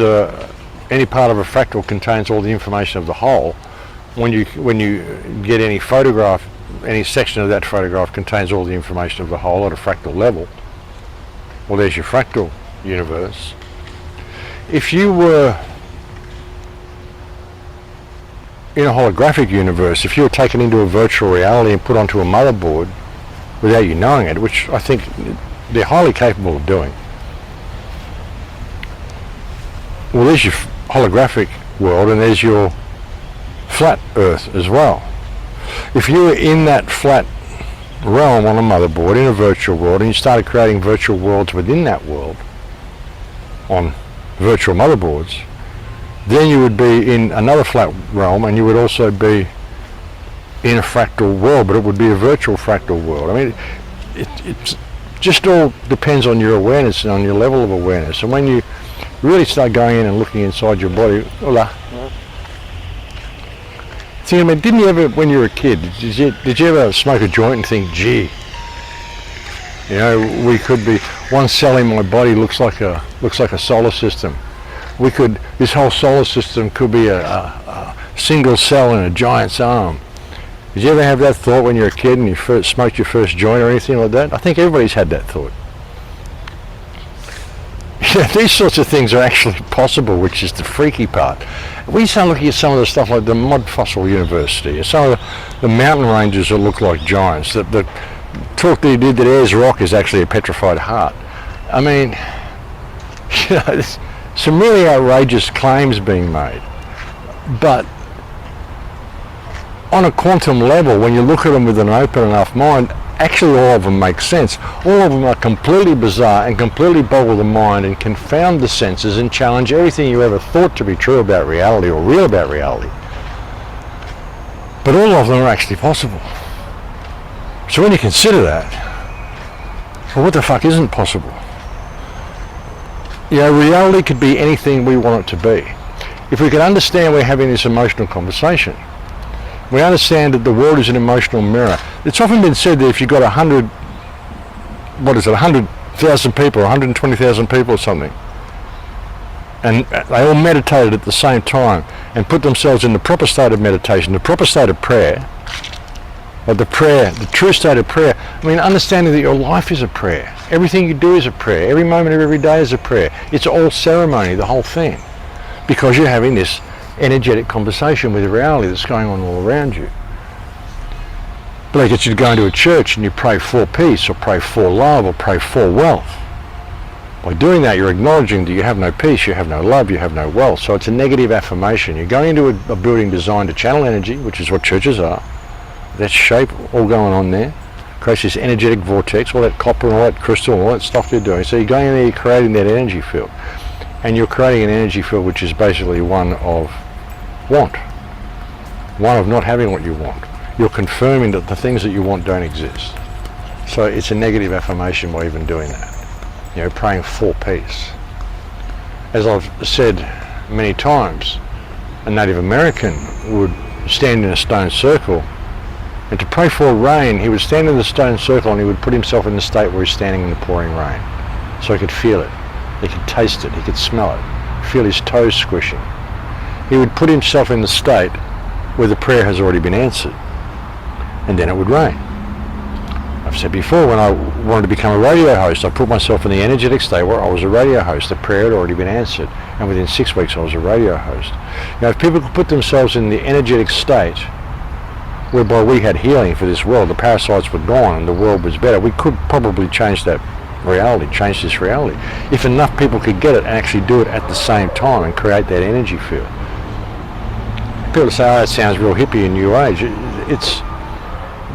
any part of a fractal contains all the information of the whole, when you get any photograph, any section of that photograph contains all the information of the whole at a fractal level, well, there's your fractal universe. If you were in a holographic universe, if you were taken into a virtual reality and put onto a motherboard without you knowing it, which I think they're highly capable of doing, well, there's your holographic world and there's your flat Earth as well. If you were in that flat realm on a motherboard in a virtual world and you started creating virtual worlds within that world on virtual motherboards, then you would be in another flat realm and you would also be in a fractal world, but it would be a virtual fractal world. I mean, it just all depends on your awareness and on your level of awareness. And when you really start going in and looking inside your body, see, I mean, didn't you ever, when you were a kid, did you ever smoke a joint and think, gee, you know, we could be, one cell in my body looks like a solar system. This whole solar system could be a single cell in a giant's arm. Did you ever have that thought when you were a kid and you first smoked your first joint or anything like that? I think everybody's had that thought. Yeah, these sorts of things are actually possible, which is the freaky part. We start looking at some of the stuff like the Mud Fossil University, some of the mountain ranges that look like giants, the talk that he did that Ayers Rock is actually a petrified heart. I mean, you know, there's some really outrageous claims being made. But on a quantum level, when you look at them with an open enough mind, actually all of them make sense. All of them are completely bizarre and completely boggle the mind and confound the senses and challenge everything you ever thought to be true about reality or real about reality. But all of them are actually possible. So when you consider that, well, what the fuck isn't possible? reality could be anything we want it to be. If we could understand we're having this emotional conversation, we understand that the world is an emotional mirror. It's often been said that if you've got 100,000 people, 120,000 people or something, and they all meditated at the same time and put themselves in the proper state of meditation, the proper state of prayer, or the true state of prayer. I mean, understanding that your life is a prayer. Everything you do is a prayer. Every moment of every day is a prayer. It's all ceremony, the whole thing, because you're having this energetic conversation with reality that's going on all around you. But like it's you go into a church and you pray for peace, or pray for love, or pray for wealth. By doing that, you're acknowledging that you have no peace, you have no love, you have no wealth. So it's a negative affirmation. You're going into a building designed to channel energy, which is what churches are. That shape all going on there creates this energetic vortex, all that copper and all that crystal and all that stuff you're doing. So you're going in there, you're creating that energy field. And you're creating an energy field which is basically one of want. One of not having what you want. You're confirming that the things that you want don't exist. So it's a negative affirmation by even doing that. Praying for peace. As I've said many times, a Native American would stand in a stone circle, and to pray for rain, he would stand in the stone circle and he would put himself in the state where he's standing in the pouring rain. So he could feel it, he could taste it, he could smell it, feel his toes squishing. He would put himself in the state where the prayer has already been answered, and then it would rain. I've said before, when I wanted to become a radio host, I put myself in the energetic state where I was a radio host. The prayer had already been answered, and within 6 weeks I was a radio host. If people could put themselves in the energetic state whereby we had healing for this world, the parasites were gone and the world was better, we could probably change that reality, change this reality. If enough people could get it and actually do it at the same time and create that energy field. People say, oh, that sounds real hippie and new age. It's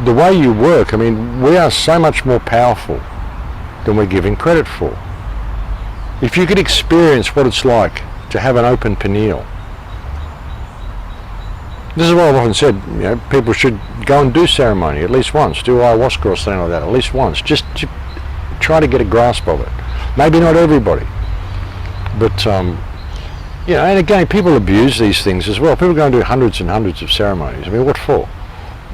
the way you work. I mean, we are so much more powerful than we're given credit for. If you could experience what it's like to have an open pineal. This is what I've often said, people should go and do ceremony at least once, do ayahuasca or something like that at least once, just to try to get a grasp of it. Maybe not everybody, but and again, people abuse these things as well. People go and do hundreds and hundreds of ceremonies. I mean, what for?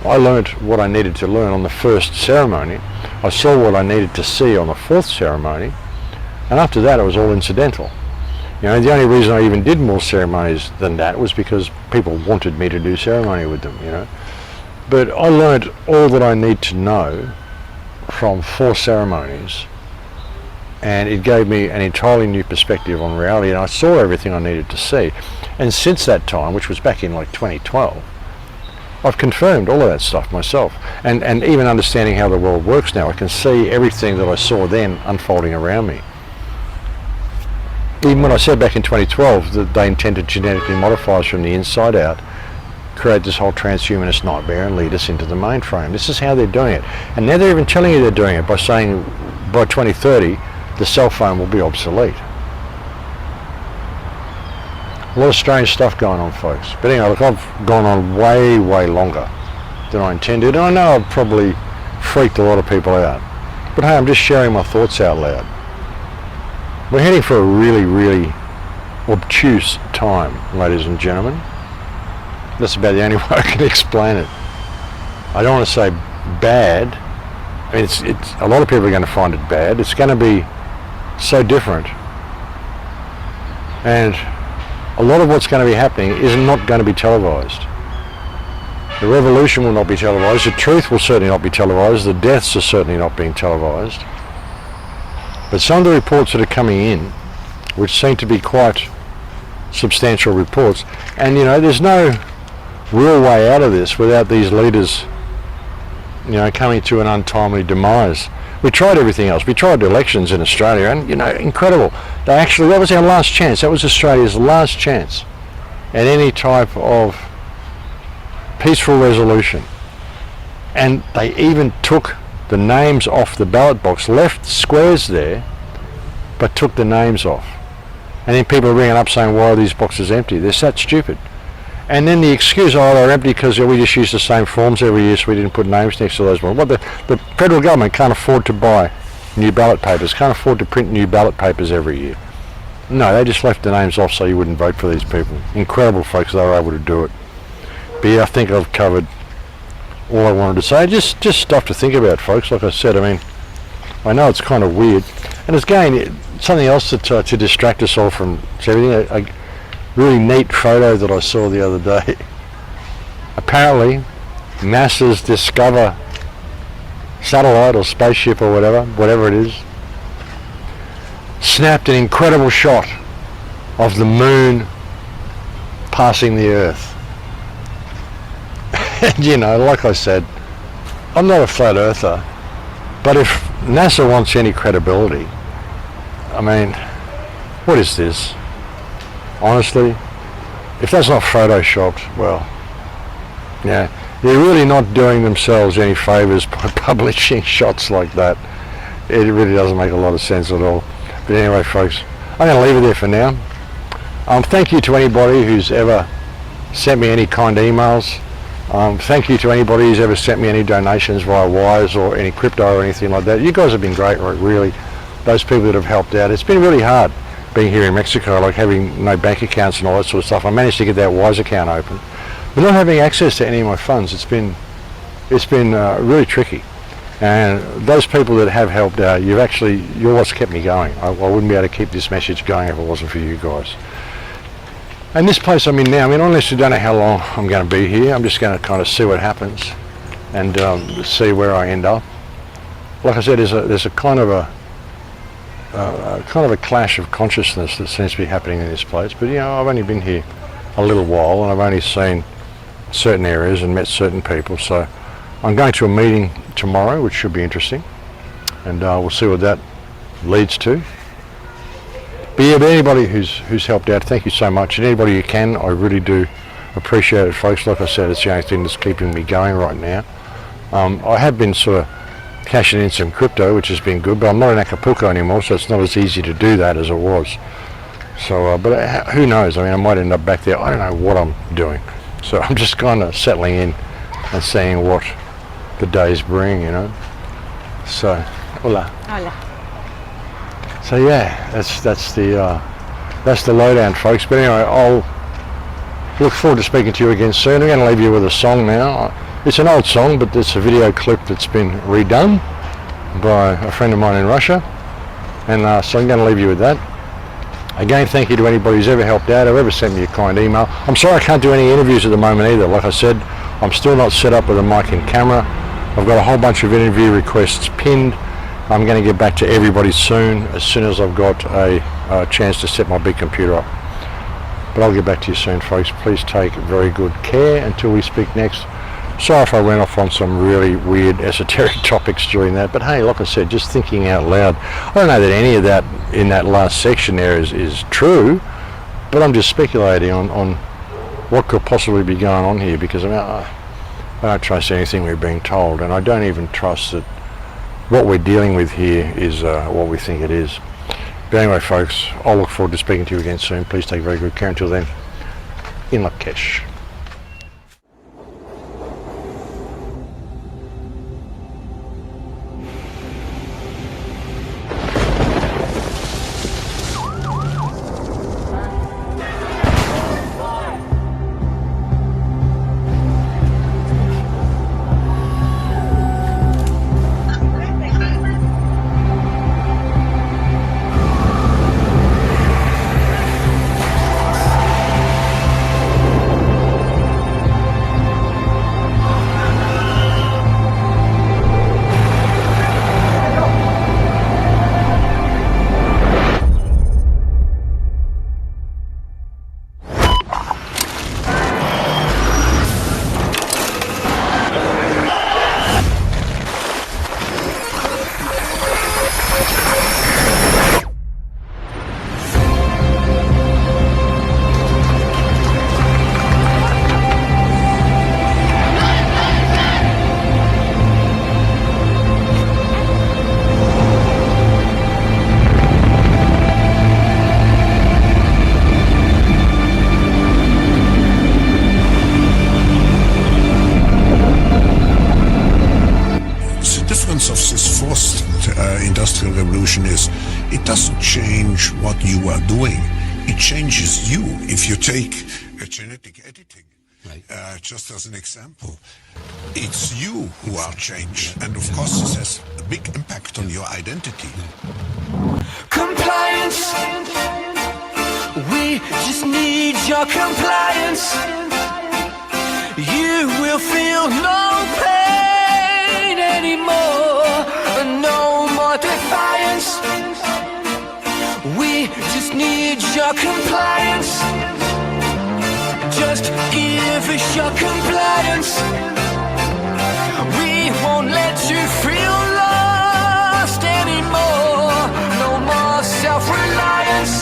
I learned what I needed to learn on the first ceremony. I saw what I needed to see on the fourth ceremony, and after that it was all incidental. The only reason I even did more ceremonies than that was because people wanted me to do ceremony with them, But I learned all that I need to know from 4 ceremonies, and it gave me an entirely new perspective on reality, and I saw everything I needed to see. And since that time, which was back in like 2012, I've confirmed all of that stuff myself, and even understanding how the world works now, I can see everything that I saw then unfolding around me. Even when I said back in 2012 that they intended genetically modify us from the inside out, create this whole transhumanist nightmare and lead us into the mainframe. This is how they're doing it. And now they're even telling you they're doing it by saying by 2030 the cell phone will be obsolete. A lot of strange stuff going on, folks. But anyway, look, I've gone on way, way longer than I intended. And I know I've probably freaked a lot of people out. But hey, I'm just sharing my thoughts out loud. We're heading for a really, really obtuse time, ladies and gentlemen. That's about the only way I can explain it. I don't want to say bad. I mean, it's a lot of people are going to find it bad. It's going to be so different. And a lot of what's going to be happening is not going to be televised. The revolution will not be televised. The truth will certainly not be televised. The deaths are certainly not being televised. But some of the reports that are coming in, which seem to be quite substantial reports, and there's no real way out of this without these leaders, coming to an untimely demise. We tried everything else. We tried elections in Australia, and incredible. That was our last chance. That was Australia's last chance at any type of peaceful resolution. And they even took the names off the ballot box, left squares there, but took the names off. And then people are ringing up saying, why are these boxes empty? They're that stupid. And then the excuse, they're empty because we just use the same forms every year, so we didn't put names next to those ones. Well, the federal government can't afford to buy new ballot papers, can't afford to print new ballot papers every year. No, they just left the names off so you wouldn't vote for these people. Incredible folks, they were able to do it. But yeah, I think I've covered all I wanted to say. Just stuff to think about, folks. Like I said, I mean, I know it's kind of weird. And it's again, something else to distract us all from everything. A really neat photo that I saw the other day. Apparently, NASA's Discover satellite or spaceship or whatever it is, snapped an incredible shot of the moon passing the Earth. And you know, like I said, I'm not a flat earther, but if NASA wants any credibility, I mean, what is this? Honestly, if that's not photoshopped, well, yeah, they're really not doing themselves any favors by publishing shots like that. It really doesn't make a lot of sense at all. But anyway, folks, I'm going to leave it there for now. Thank you to anybody who's ever sent me any kind emails. Thank you to anybody who's ever sent me any donations via wires or any crypto or anything like that. You guys have been great, really. Those people that have helped out. It's been really hard being here in Mexico, like having no bank accounts and all that sort of stuff. I managed to get that Wise account open, but not having access to any of my funds, it's been really tricky. And those people that have helped out, you're what's kept me going. I wouldn't be able to keep this message going if it wasn't for you guys. And this place I'm in now, I mean, honestly, I don't know how long I'm going to be here. I'm just going to kind of see what happens and see where I end up. Like I said, there's a kind of a clash of consciousness that seems to be happening in this place. But you know, I've only been here a little while, and I've only seen certain areas and met certain people. So I'm going to a meeting tomorrow, which should be interesting, and we'll see what that leads to. But yeah, but anybody who's helped out, thank you so much. And anybody who can, I really do appreciate it, folks. Like I said, it's the only thing that's keeping me going right now. I have been sort of cashing in some crypto, which has been good, but I'm not in Acapulco anymore, so it's not as easy to do that as it was. So, but who knows? I mean, I might end up back there. I don't know what I'm doing. So I'm just kind of settling in and seeing what the days bring, you know. So, hola. Hola. So yeah, that's the lowdown, folks. But anyway, I'll look forward to speaking to you again soon. I'm going to leave you with a song now. It's an old song, but it's a video clip that's been redone by a friend of mine in Russia, and so I'm going to leave you with that. Again, thank you to anybody who's ever helped out, or ever sent me a kind email. I'm sorry I can't do any interviews at the moment either. Like I said, I'm still not set up with a mic and camera. I've got a whole bunch of interview requests pinned. I'm going to get back to everybody soon as I've got a chance to set my big computer up. But I'll get back to you soon, folks. Please take very good care until we speak next. Sorry if I went off on some really weird esoteric topics during that, but hey, like I said, just thinking out loud. I don't know that any of that in that last section there is true, but I'm just speculating on what could possibly be going on here, because I don't trust anything we're being told, and I don't even trust that what we're dealing with here is what we think it is. But anyway, folks, I'll look forward to speaking to you again soon. Please take very good care. Until then, in Lakesh. it doesn't change what you are doing. It changes you. If you take genetic editing, just as an example, it's you who are changed, and of course this has a big impact on your identity. Compliance. We just need your compliance. You will feel no pain anymore, no more defiance. We just need your compliance. Just give us your compliance. We won't let you feel lost anymore. No more self-reliance.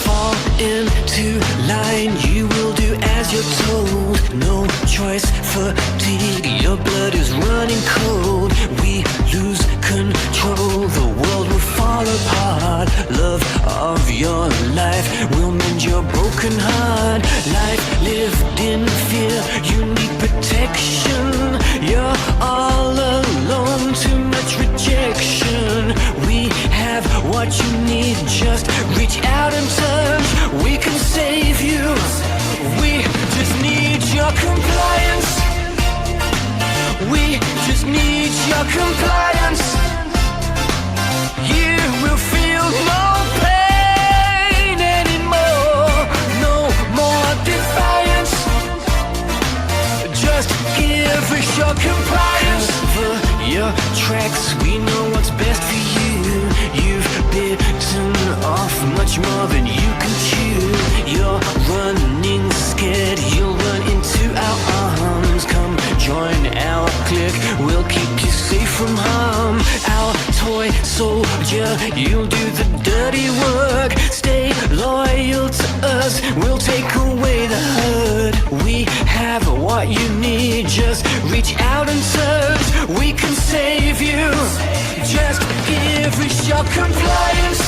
Fall into line, you will do as you're told. No choice, fatigue, your blood is running cold. We lose control, the world will fall apart. Love of your life will mend your broken heart. Life lived in fear, you need protection. You're all alone, too much rejection. We have what you need, just reach out and touch. We can save you. We just need your compliance. We just need your compliance. You will feel no pain anymore, no more defiance. Just give us your compliance. Cover your tracks, we know what's best for you. You've bitten off much more than you can chew. You're running scared, you'll run into our arms. Come join our clique, we'll keep you safe from harm. Our toy soldier, you'll do the dirty work. Stay loyal to us, we'll take away the hurt. We have what you need, just reach out and touch. We can save you. Just give us your compliance.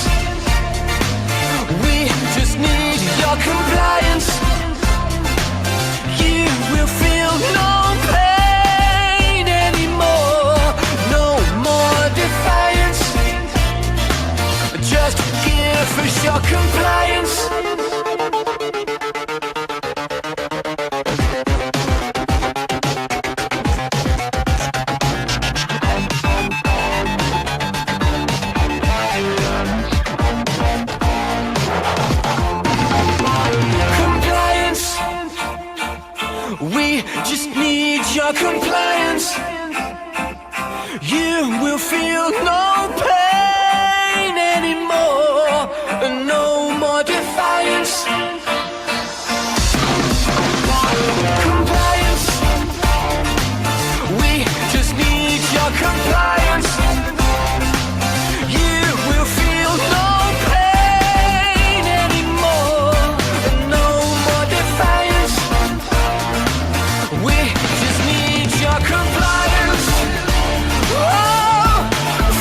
We just need your compliance. You will feel no pain anymore, no more defiance. Just give us your compliance. Your compliance, you will feel no pain anymore, no more defiance. Compliance, we just need your compliance. You will feel no pain anymore, no more defiance. We your compliance. Oh,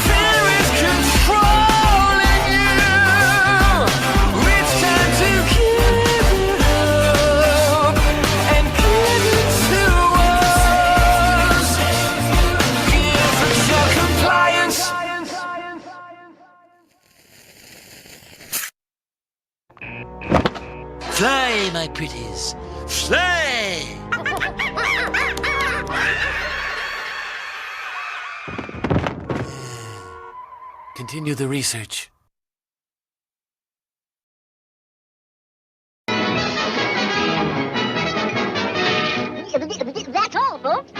fear is controlling you. It's time to give it up and give it to us. Give us your compliance. Fly, my pretties, fly! Continue the research. That's all, folks.